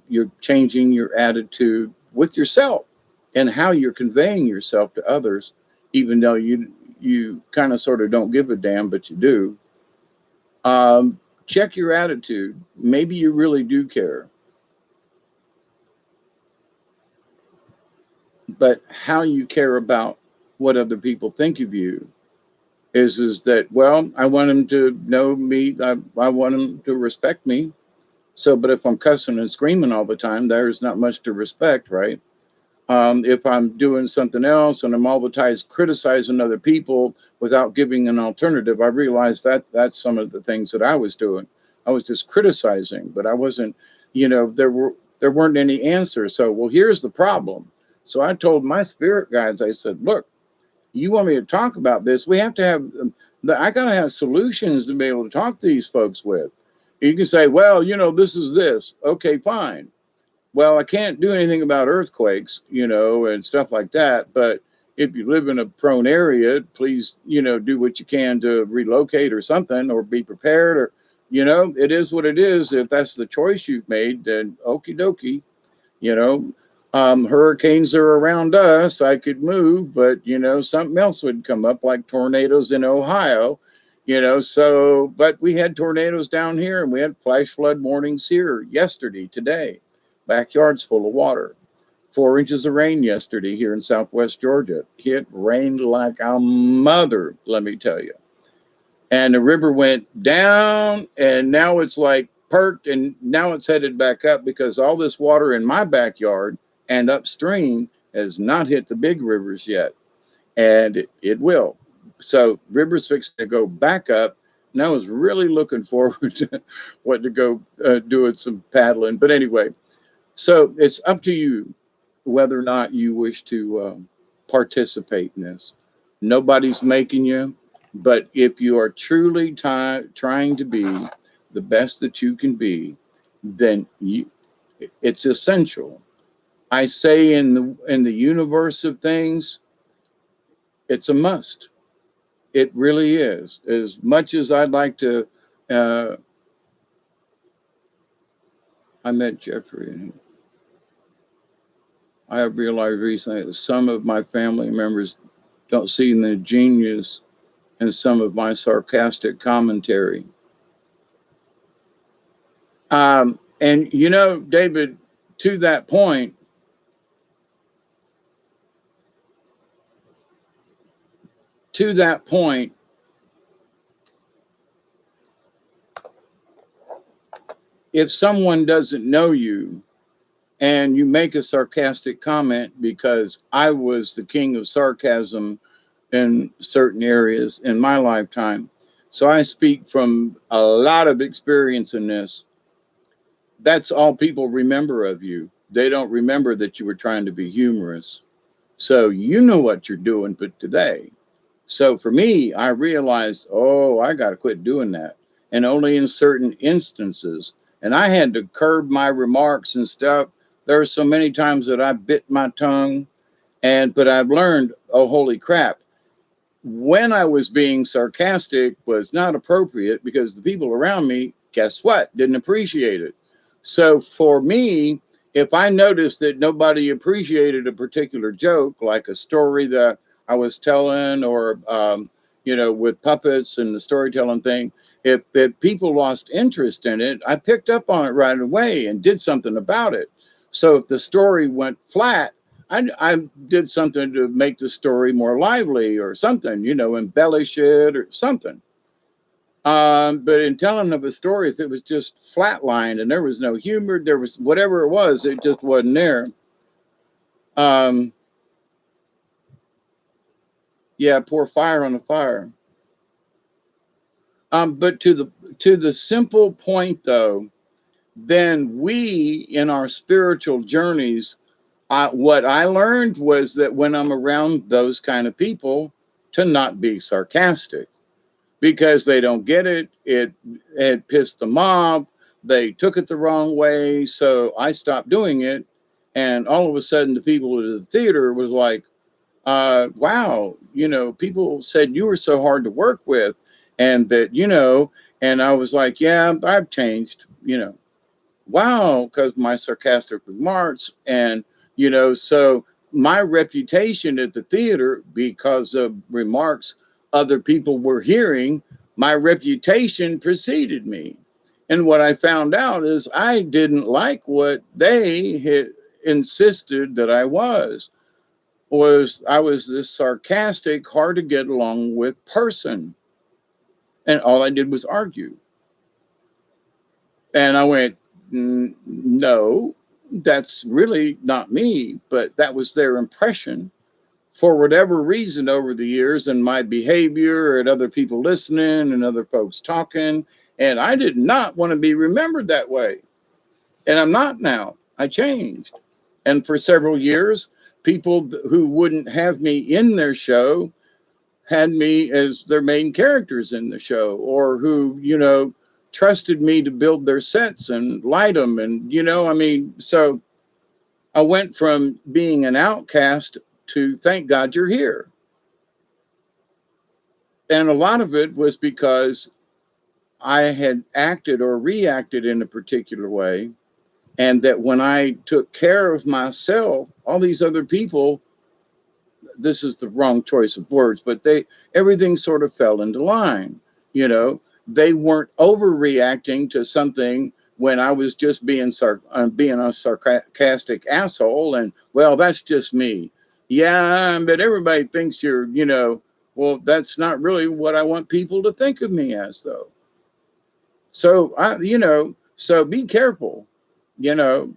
you're changing your attitude with yourself and how you're conveying yourself to others, even though you kind of sort of don't give a damn, but you do. Check your attitude. Maybe you really do care, but how you care about what other people think of you. Is that, well, I want them to know me. I want them to respect me. So, but if I'm cussing and screaming all the time, there's not much to respect, right? If I'm doing something else and I'm all the time criticizing other people without giving an alternative, I realized that that's some of the things that I was doing. I was just criticizing, but I wasn't, there weren't any answers. So, well, here's the problem. So I told my spirit guides, I said, look, you want me to talk about this? We have to have, I got to have solutions to be able to talk to these folks with. You can say, well, this is this. Okay, fine. Well, I can't do anything about earthquakes, and stuff like that. But if you live in a prone area, please, do what you can to relocate or something, or be prepared, or, it is what it is. If that's the choice you've made, then okie dokie, you know. Hurricanes are around us. I could move, but, something else would come up, like tornadoes in Ohio, So, but we had tornadoes down here, and we had flash flood warnings here yesterday, today. Backyard's full of water. 4 inches of rain yesterday here in Southwest Georgia. It rained like a mother, let me tell you. And the river went down, and now it's like perked, and now it's headed back up because all this water in my backyard and upstream has not hit the big rivers yet. And it will. So river's fixing to go back up. And I was really looking forward to what to go doing some paddling. But anyway, so it's up to you whether or not you wish to participate in this. Nobody's making you, but if you are truly trying to be the best that you can be, then it's essential. I say in the universe of things, it's a must. It really is. As much as I'd like to, I met Jeffrey, and I have realized recently that some of my family members don't see the genius in some of my sarcastic commentary. And David, to that point, if someone doesn't know you and you make a sarcastic comment, because I was the king of sarcasm in certain areas in my lifetime, so I speak from a lot of experience in this, that's all people remember of you. They don't remember that you were trying to be humorous. So you know what you're doing, but today. So for me, I realized, I got to quit doing that. And only in certain instances. And I had to curb my remarks and stuff. There are so many times that I bit my tongue, but I've learned, oh, holy crap. When I was being sarcastic was not appropriate, because the people around me, guess what, didn't appreciate it. So for me, if I noticed that nobody appreciated a particular joke, like a story that I was telling, or, with puppets and the storytelling thing, if people lost interest in it, I picked up on it right away and did something about it. So if the story went flat, I did something to make the story more lively or something, embellish it or something. But in telling of a story, if it was just flatlined and there was no humor, there was whatever it was, it just wasn't there. Yeah, pour fire on the fire. But to the simple point, though, then we in our spiritual journeys, what I learned was that when I'm around those kind of people, to not be sarcastic, because they don't get it. It had pissed them off. They took it the wrong way. So I stopped doing it. And all of a sudden, the people at the theater was like, wow, people said you were so hard to work with. And that, and I was like, yeah, I've changed, wow, because my sarcastic remarks. And, so my reputation at the theater, because of remarks other people were hearing, my reputation preceded me. And what I found out is I didn't like what they had insisted that I was. was I was this sarcastic, hard to get along with person. And all I did was argue. And I went, no, that's really not me. But that was their impression for whatever reason over the years and my behavior and other people listening and other folks talking. And I did not want to be remembered that way. And I'm not now. I changed. And for several years, people who wouldn't have me in their show had me as their main characters in the show, or who, trusted me to build their sets and light them. And, I mean, so I went from being an outcast to thank God you're here. And a lot of it was because I had acted or reacted in a particular way. And that when I took care of myself, all these other people, this is the wrong choice of words, but everything sort of fell into line. They weren't overreacting to something when I was just being a sarcastic asshole. And well, that's just me. Yeah, but everybody thinks you're, well, that's not really what I want people to think of me as, though. So so be careful.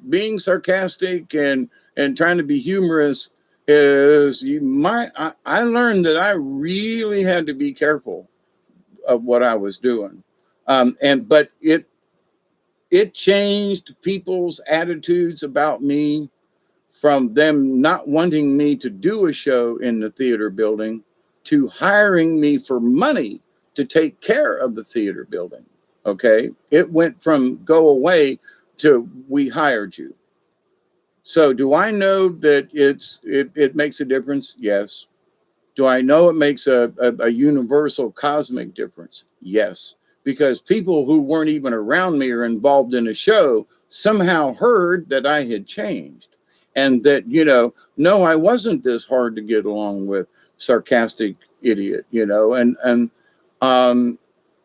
Being sarcastic and trying to be humorous is I learned that I really had to be careful of what I was doing. But it changed people's attitudes about me, from them not wanting me to do a show in the theater building to hiring me for money to take care of the theater building. Okay. It went from go away to we hired you. So do I know that it makes a difference? Yes. Do I know it makes a universal cosmic difference? Yes. Because people who weren't even around me or involved in a show somehow heard that I had changed, and that, no, I wasn't this hard to get along with, sarcastic idiot,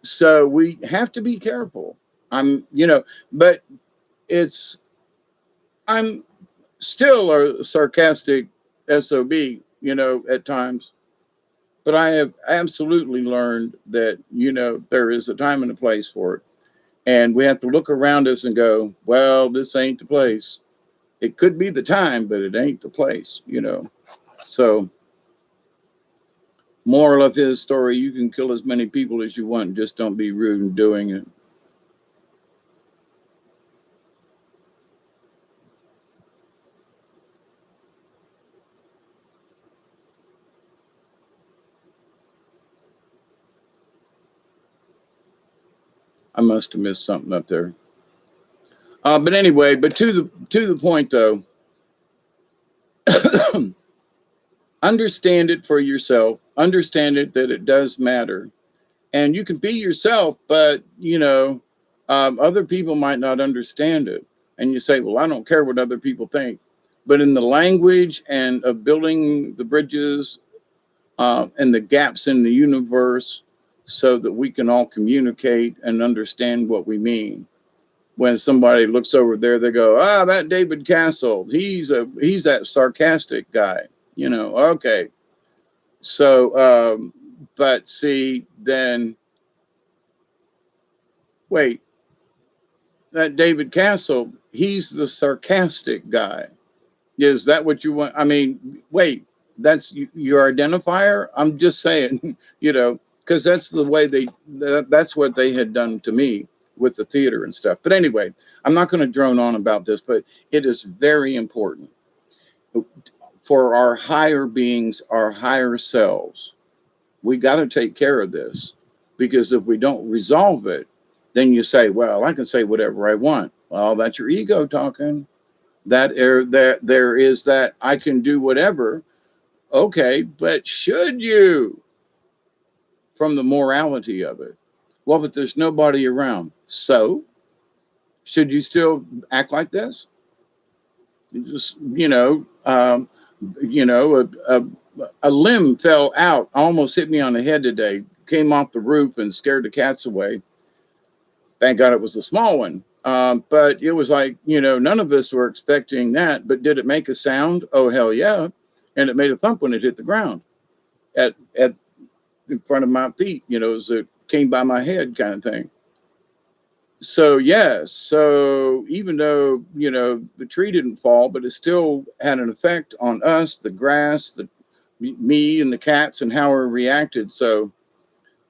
so we have to be careful. But I'm still a sarcastic SOB, at times. But I have absolutely learned that, there is a time and a place for it. And we have to look around us and go, well, this ain't the place. It could be the time, but it ain't the place, So, moral of his story, you can kill as many people as you want. Just don't be rude in doing it. I must have missed something up there. But anyway, to the point though, understand it for yourself. Understand it that it does matter, and you can be yourself. But other people might not understand it, and you say, "Well, I don't care what other people think." But in the language and of building the bridges and the gaps in the universe, so that we can all communicate and understand what we mean. When somebody looks over there, they go, that David Castle, he's that sarcastic guy, okay. So, but see, then, wait, that David Castle, he's the sarcastic guy. Is that what you want? I mean, wait, that's your identifier? I'm just saying, because that's the way that's what they had done to me with the theater and stuff. But anyway, I'm not going to drone on about this, but it is very important for our higher beings, our higher selves. We got to take care of this, because if we don't resolve it, then you say, well, I can say whatever I want. Well, that's your ego talking. There is that I can do whatever. Okay, but should you? From the morality of it. Well, but there's nobody around. So, should you still act like this? Just, a limb fell out, almost hit me on the head today, came off the roof and scared the cats away. Thank God it was a small one. But it was like, none of us were expecting that. But did it make a sound? Oh, hell yeah. and it made a thump when it hit the ground at in front of my feet, as it came by my head kind of thing. So yes, so even though the tree didn't fall, but it still had an effect on us, the grass, me and the cats, and how we reacted. So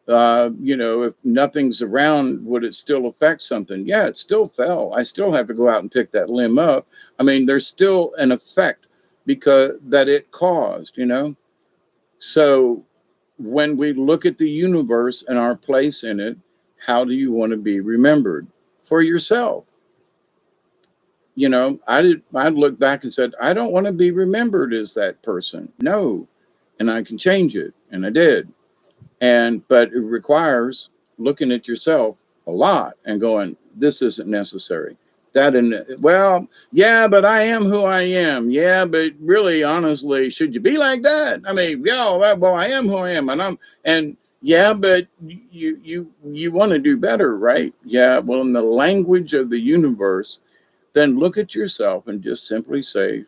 if nothing's around, would it still affect something? Yeah, it still fell. I still have to go out and pick that limb up. I mean, there's still an effect because that it caused. So when we look at the universe and our place in it, how do you want to be remembered? For yourself. I'd look back and said, I don't want to be remembered as that person. No. And I can change it. And I did. But it requires looking at yourself a lot and going, this isn't necessary. Well, yeah, but I am who I am. Yeah, but really, honestly, should you be like that? I mean, yeah, well, I am who I am, and yeah, but you want to do better, right? Yeah, well, in the language of the universe, then look at yourself and just simply say,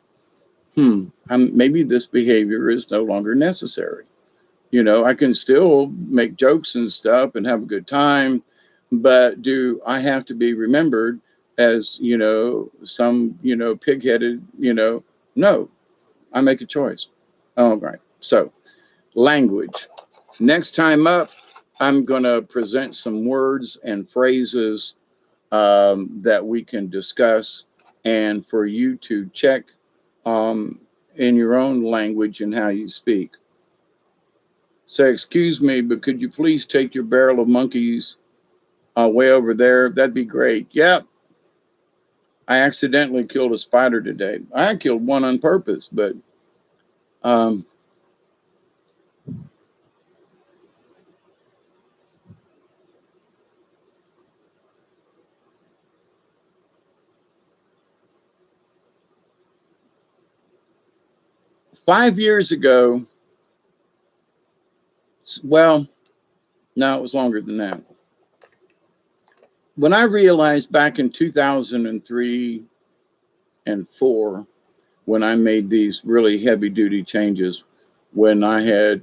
maybe this behavior is no longer necessary. I can still make jokes and stuff and have a good time, but do I have to be remembered as, some, pig-headed, no, I make a choice. All right. So language. Next time up, I'm going to present some words and phrases that we can discuss and for you to check in your own language and how you speak. Say, excuse me, but could you please take your barrel of monkeys way over there? That'd be great. Yeah, I accidentally killed a spider today. I killed one on purpose, but 5 years ago, well, no, it was longer than that. When I realized back in 2003 and 4, when I made these really heavy duty changes, when I had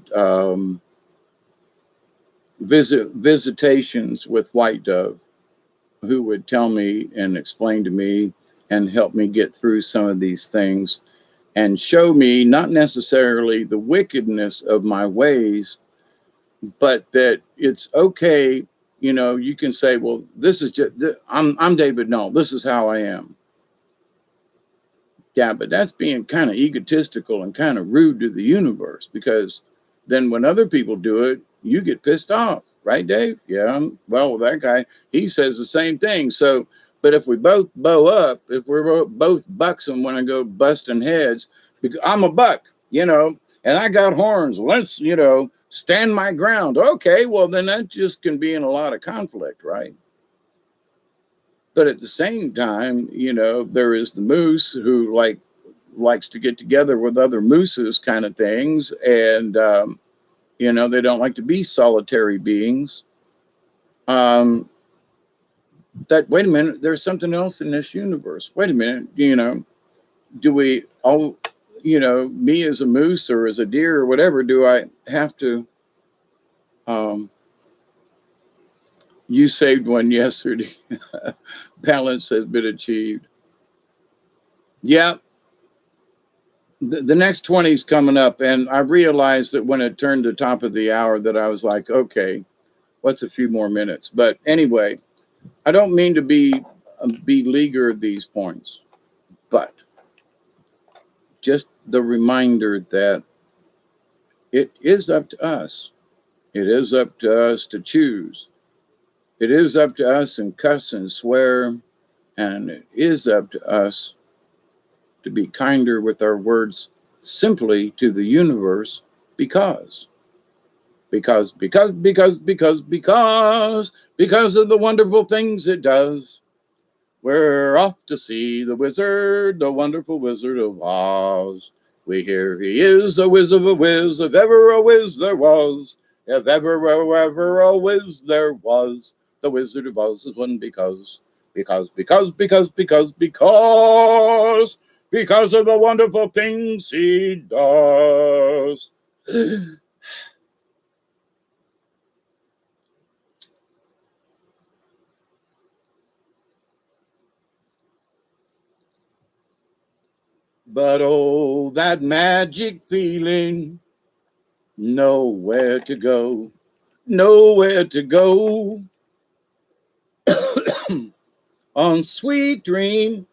visitations with White Dove, who would tell me and explain to me and help me get through some of these things and show me not necessarily the wickedness of my ways, but that it's okay. You can say, well, this is just, I'm David Null. This is how I am. Yeah, but that's being kind of egotistical and kind of rude to the universe, because then when other people do it, you get pissed off, right, Dave? Yeah, well, that guy, he says the same thing. So, but if we both bow up, if we're both bucks and want to go busting heads, because I'm a buck, and I got horns, let's, stand my ground. Okay, well, then that just can be in a lot of conflict, right? But at the same time, there is the moose who likes to get together with other mooses kind of things. And, they don't like to be solitary beings. Wait a minute, there's something else in this universe. Wait a minute, do we all, me as a moose or as a deer or whatever, do I have to, you saved one yesterday. Balance has been achieved. Yeah. The next 20 is coming up. And I realized that when it turned the top of the hour that I was like, okay, what's a few more minutes? But anyway, I don't mean to be beleaguered these points, but just the reminder that it is up to us. It is up to us to choose. It is up to us and cuss and swear, and it is up to us to be kinder with our words simply to the universe because of the wonderful things it does. We're off to see the wizard, the wonderful Wizard of Oz. We hear he is a whiz of a whiz, if ever a whiz there was. If ever a whiz there was, the Wizard of Oz is one because because of the wonderful things he does. But oh, that magic feeling, nowhere to go, nowhere to go. On sweet dream,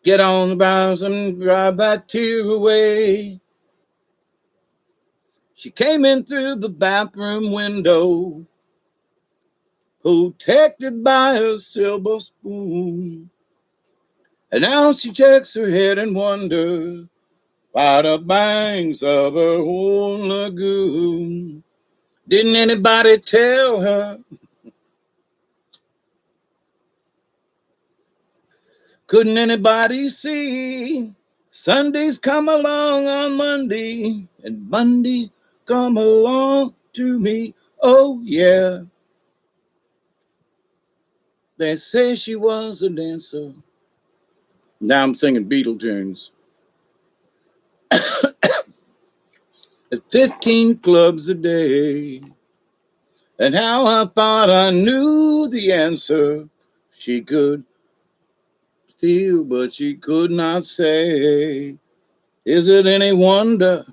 get on the bounce and drive that tear away. She came in through the bathroom window, protected by a silver spoon. And now she checks her head and wonders by the banks of her own lagoon. Didn't anybody tell her? Couldn't anybody see? Sundays come along on Monday, and Monday come along to me. Oh, yeah. They say she was a dancer. Now I'm singing Beatle tunes. At 15 clubs a day. And how I thought I knew the answer. She could feel, but she could not say. Is it any wonder?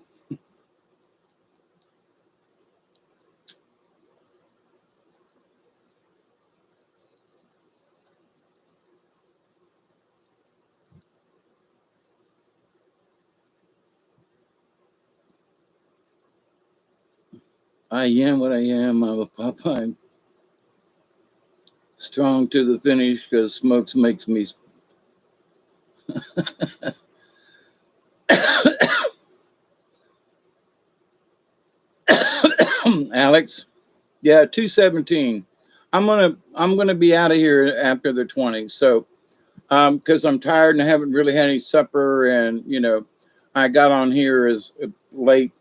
I am what I am. I'm a Popeye. Strong to the finish because smokes makes me. Alex, yeah, 217. I'm gonna be out of here after the 20. So because I'm tired and I haven't really had any supper, and I got on here as late,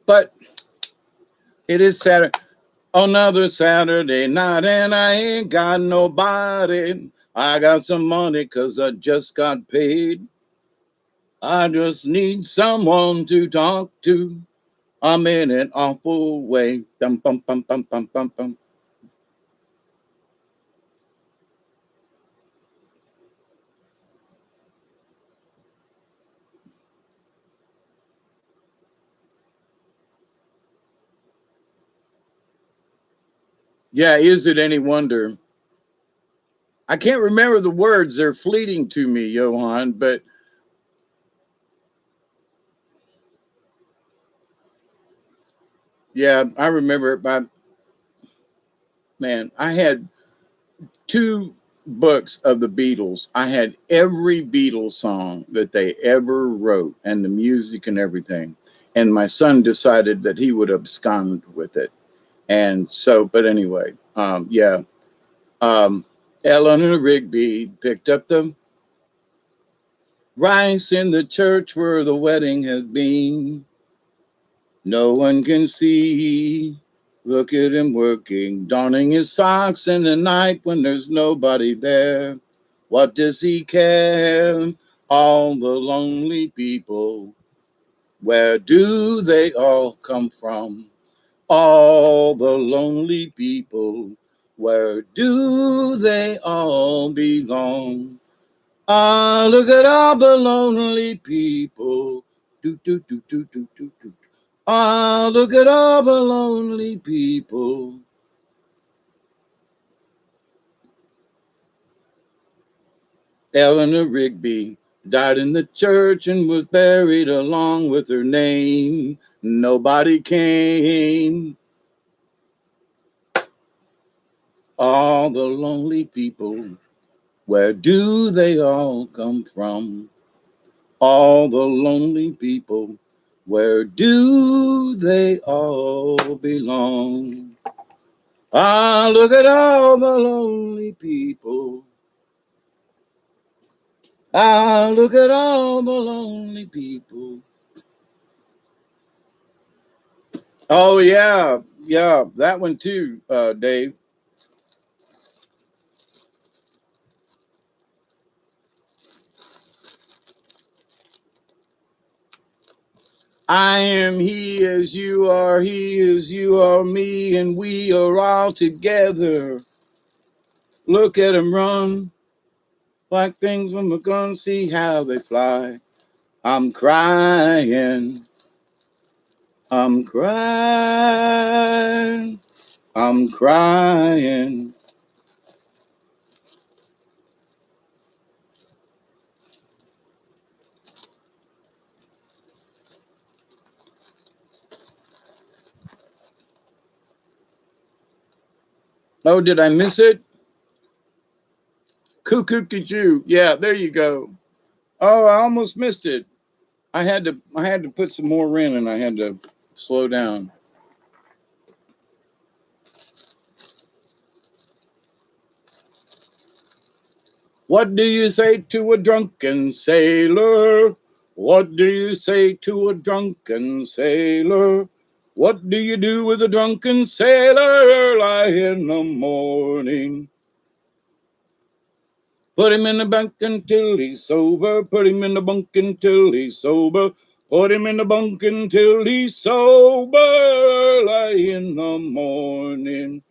but it is Saturday. Another Saturday night, and I ain't got nobody. I got some money because I just got paid. I just need someone to talk to. I'm in an awful way. Dum, bum, bum, bum, bum, bum, bum. Yeah, is it any wonder? I can't remember the words. They're fleeting to me, Johan, but yeah, I remember it. But man, I had two books of the Beatles. I had every Beatles song that they ever wrote and the music and everything. And my son decided that he would abscond with it. And so, but anyway, yeah. Um, Eleanor Rigby picked up the rice in the church where the wedding had been. No one can see. Look at him working, donning his socks in the night when there's nobody there. What does he care? All the lonely people, where do they all come from? All the lonely people, where do they all belong? Ah, look at all the lonely people. Do, do, do, do, do, do, do. Ah, look at all the lonely people. Eleanor Rigby died in the church and was buried along with her name. Nobody came. All the lonely people, where do they all come from? All the lonely people, where do they all belong? Ah, look at all the lonely people. Ah, look at all the lonely people. Oh yeah, yeah, that one too, Dave. I am he as you are, he as you are me, and we are all together. Look at him run like things from a gun, see how they fly. I'm crying, I'm crying, I'm crying. Oh, did I miss it? Cuckoo. Yeah, there you go. Oh, I almost missed it. I had to put some more in and I had to slow down. What do you say to a drunken sailor? What do you say to a drunken sailor? What do you do with a drunken sailor early in the morning? Put him in the bunk until he's sober. Put him in the bunk until he's sober. Put him in the bunk until he's sober early in the morning.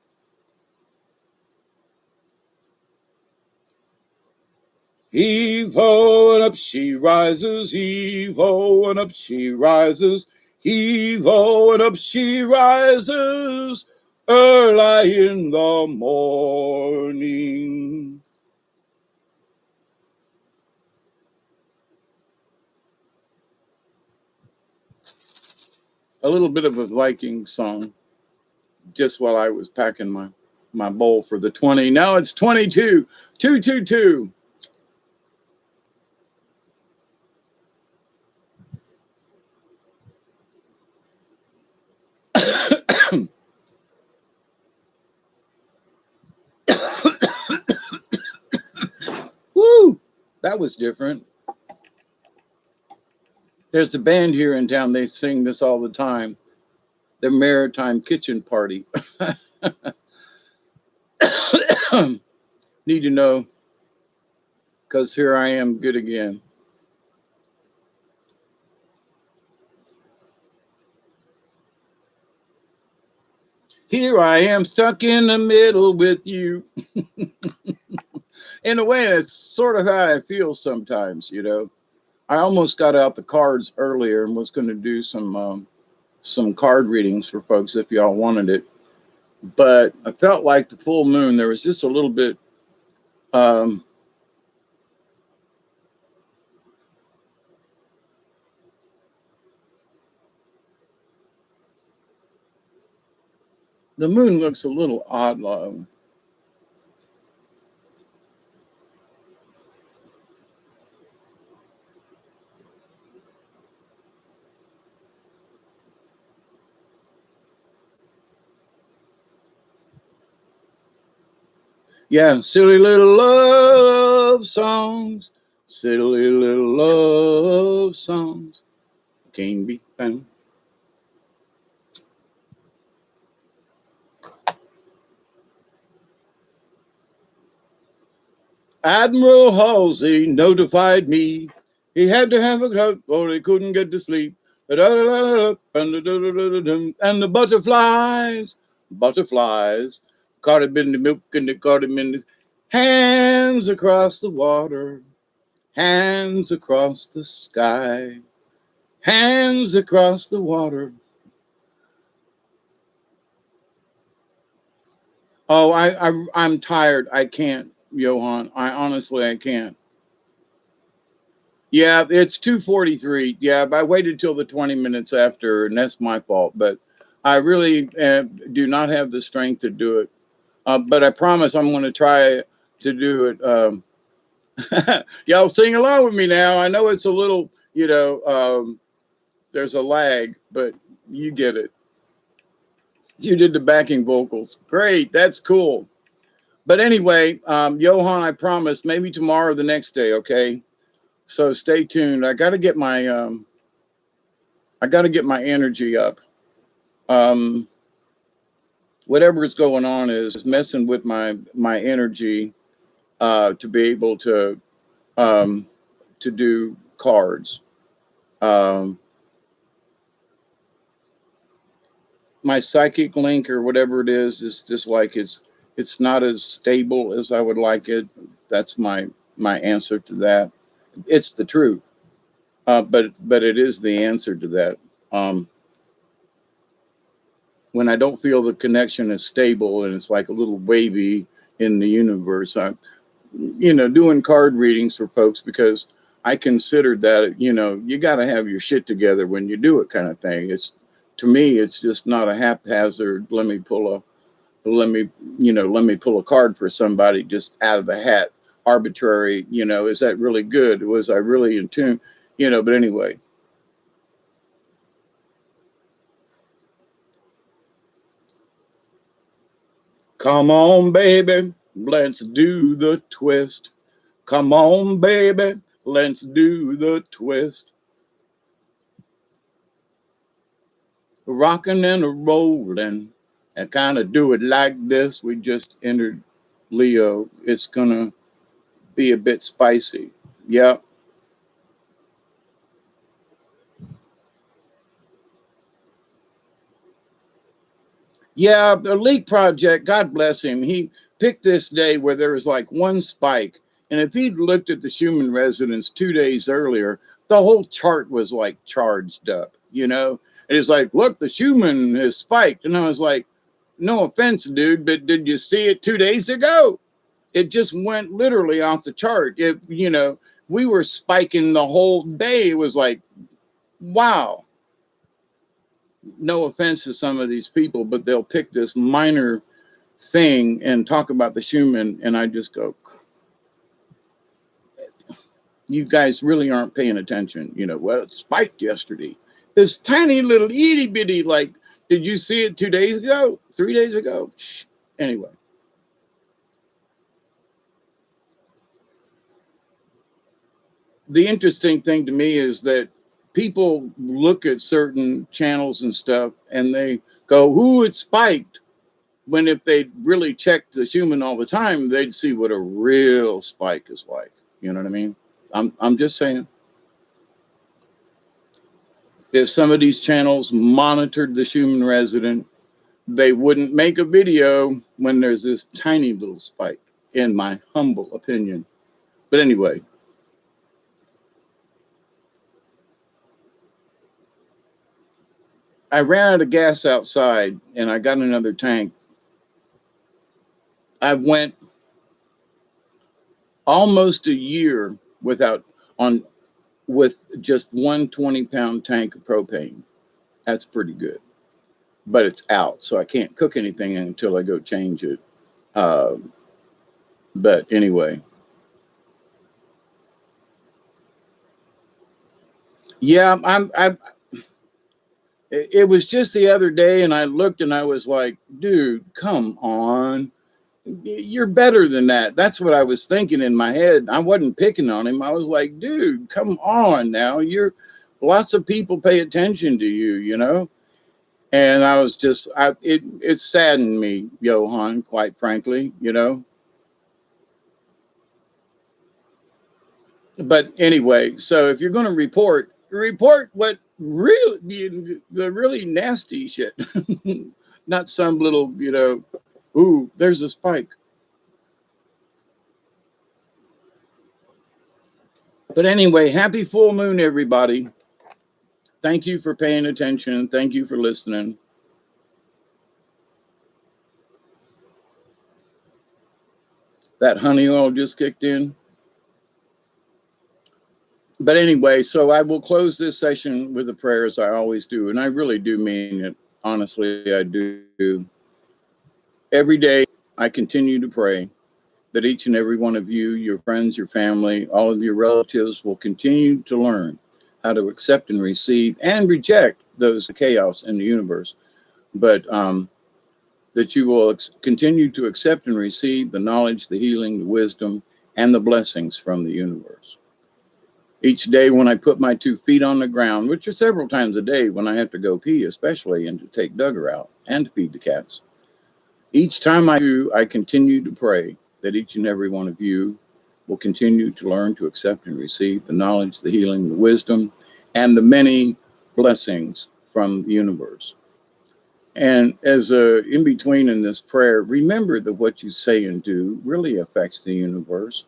Heave ho, and up she rises, heave ho, and up she rises, heave ho, and up she rises, early in the morning. A little bit of a Viking song, just while I was packing my bowl for the 20. Now it's 22, 222. Woo! That was different. There's a band here in town. They sing this all the time. The Maritime Kitchen Party. Need to know because here I am good again. Here I am stuck in the middle with you. In a way, that's sort of how I feel sometimes, you know. I almost got out the cards earlier and was going to do some card readings for folks if y'all wanted it. But I felt like the full moon, there was just a little bit um, the moon looks a little odd. Yeah, silly little love songs, silly little love songs can't be found. Admiral Halsey notified me he had to have a coat or he couldn't get to sleep. And the butterflies, caught him in the milk and they caught him in the hands across the water, hands across the sky, hands across the water. Oh, I'm tired. I can't, Johan. I can't. Yeah, it's 2:43. Yeah, I waited till the 20 minutes after, and that's my fault. But I really do not have the strength to do it. But I promise I'm going to try to do it. Y'all sing along with me now. I know it's a little, there's a lag, but you get it. You did the backing vocals. Great. That's cool. But anyway, Johan, I promise maybe tomorrow or the next day, okay? So stay tuned. I got to get my energy up. Um, Whatever is going on is messing with my energy to be able um, to do cards. Um, my psychic link or whatever it is just like it's not as stable as I would like it. That's my answer to that. It's the truth, but it is the answer to that. Um, when I don't feel the connection is stable and it's like a little wavy in the universe, I'm doing card readings for folks because I considered that you got to have your shit together when you do it kind of thing. It's to me, it's just not a haphazard. Let me pull a card for somebody just out of the hat, arbitrary. Is that really good? Was I really in tune? But anyway, come on, baby, let's do the twist. Come on, baby, let's do the twist. Rocking and a rolling, and kind of do it like this. We just entered Leo. It's gonna be a bit spicy. Yep. Yeah, the Leak Project, God bless him. He picked this day where there was like one spike. And if he'd looked at the Schumann resonance 2 days earlier, the whole chart was like charged up. And it's like, look, the Schumann has spiked. And I was like, no offense, dude, but did you see it 2 days ago? It just went literally off the chart. We were spiking the whole day. It was like, wow. No offense to some of these people, but they'll pick this minor thing and talk about the Schumann, and I just go, you guys really aren't paying attention. Well, it spiked yesterday. This tiny little itty bitty, like, did you see it 2 days ago? 3 days ago? Anyway. The interesting thing to me is that people look at certain channels and stuff and they go, ooh, it spiked. When if they really checked the Schumann all the time, they'd see what a real spike is like. You know what I mean? I'm just saying. If some of these channels monitored the Schumann resident, they wouldn't make a video when there's this tiny little spike, in my humble opinion. But anyway, I ran out of gas outside and I got another tank. I went almost a year with just one 20-pound tank of propane. That's pretty good. But it's out, so I can't cook anything until I go change it. But anyway. Yeah, it was just the other day and I looked and I was like, dude, come on. You're better than that. That's what I was thinking in my head. I wasn't picking on him. I was like, dude, come on now. Lots of people pay attention to you. And I was just, it saddened me, Johan, quite frankly. But anyway, so if you're going to report what really, the really nasty shit, not some little, ooh, there's a spike. But anyway, happy full moon, everybody. Thank you for paying attention. Thank you for listening. That honey oil just kicked in. But anyway, so I will close this session with a prayer as I always do. And I really do mean it. Honestly, I do. Every day, I continue to pray that each and every one of you, your friends, your family, all of your relatives will continue to learn how to accept and receive and reject those chaos in the universe. But that you will continue to accept and receive the knowledge, the healing, the wisdom, and the blessings from the universe. Each day when I put my 2 feet on the ground, which are several times a day when I have to go pee, especially, and to take Duggar out and to feed the cats. Each time I do, I continue to pray that each and every one of you will continue to learn to accept and receive the knowledge, the healing, the wisdom, and the many blessings from the universe. And as a in between in this prayer, remember that what you say and do really affects the universe.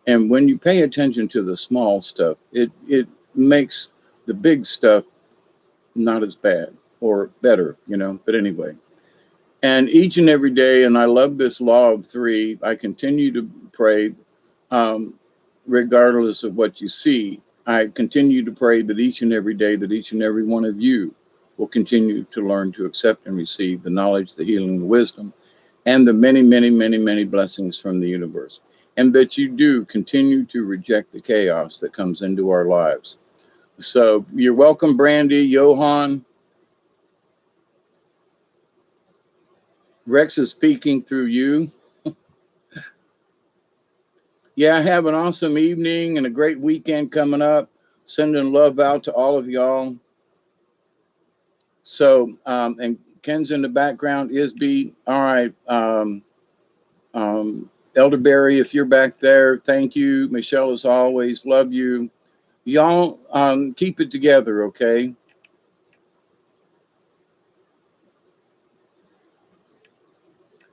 And when you pay attention to the small stuff, it makes the big stuff not as bad or better, you know. But anyway, and each and every day, and I love this law of three. I continue to pray, um, regardless of what you see. I continue to pray that each and every day, that each and every one of you will continue to learn to accept and receive the knowledge, the healing, the wisdom, and the many, many, many, many blessings from the universe. And that you do continue to reject the chaos that comes into our lives. So you're welcome, Brandy, Johan. Rex is speaking through you. Yeah, have an awesome evening and a great weekend coming up. Sending love out to all of y'all. So, and Ken's in the background. Isby, all right. Elderberry, if you're back there, thank you. Michelle, as always, love you. Y'all keep it together, okay?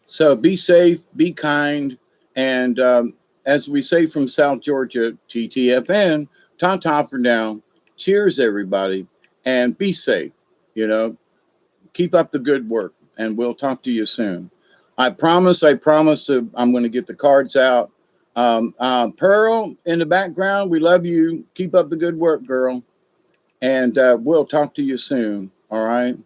So be safe, be kind, and as we say from South Georgia, TTFN, ta-ta for now. Cheers, everybody, and be safe. You know, keep up the good work, and we'll talk to you soon. I promise, I'm going to get the cards out. Pearl, in the background, we love you. Keep up the good work, girl, and we'll talk to you soon, all right?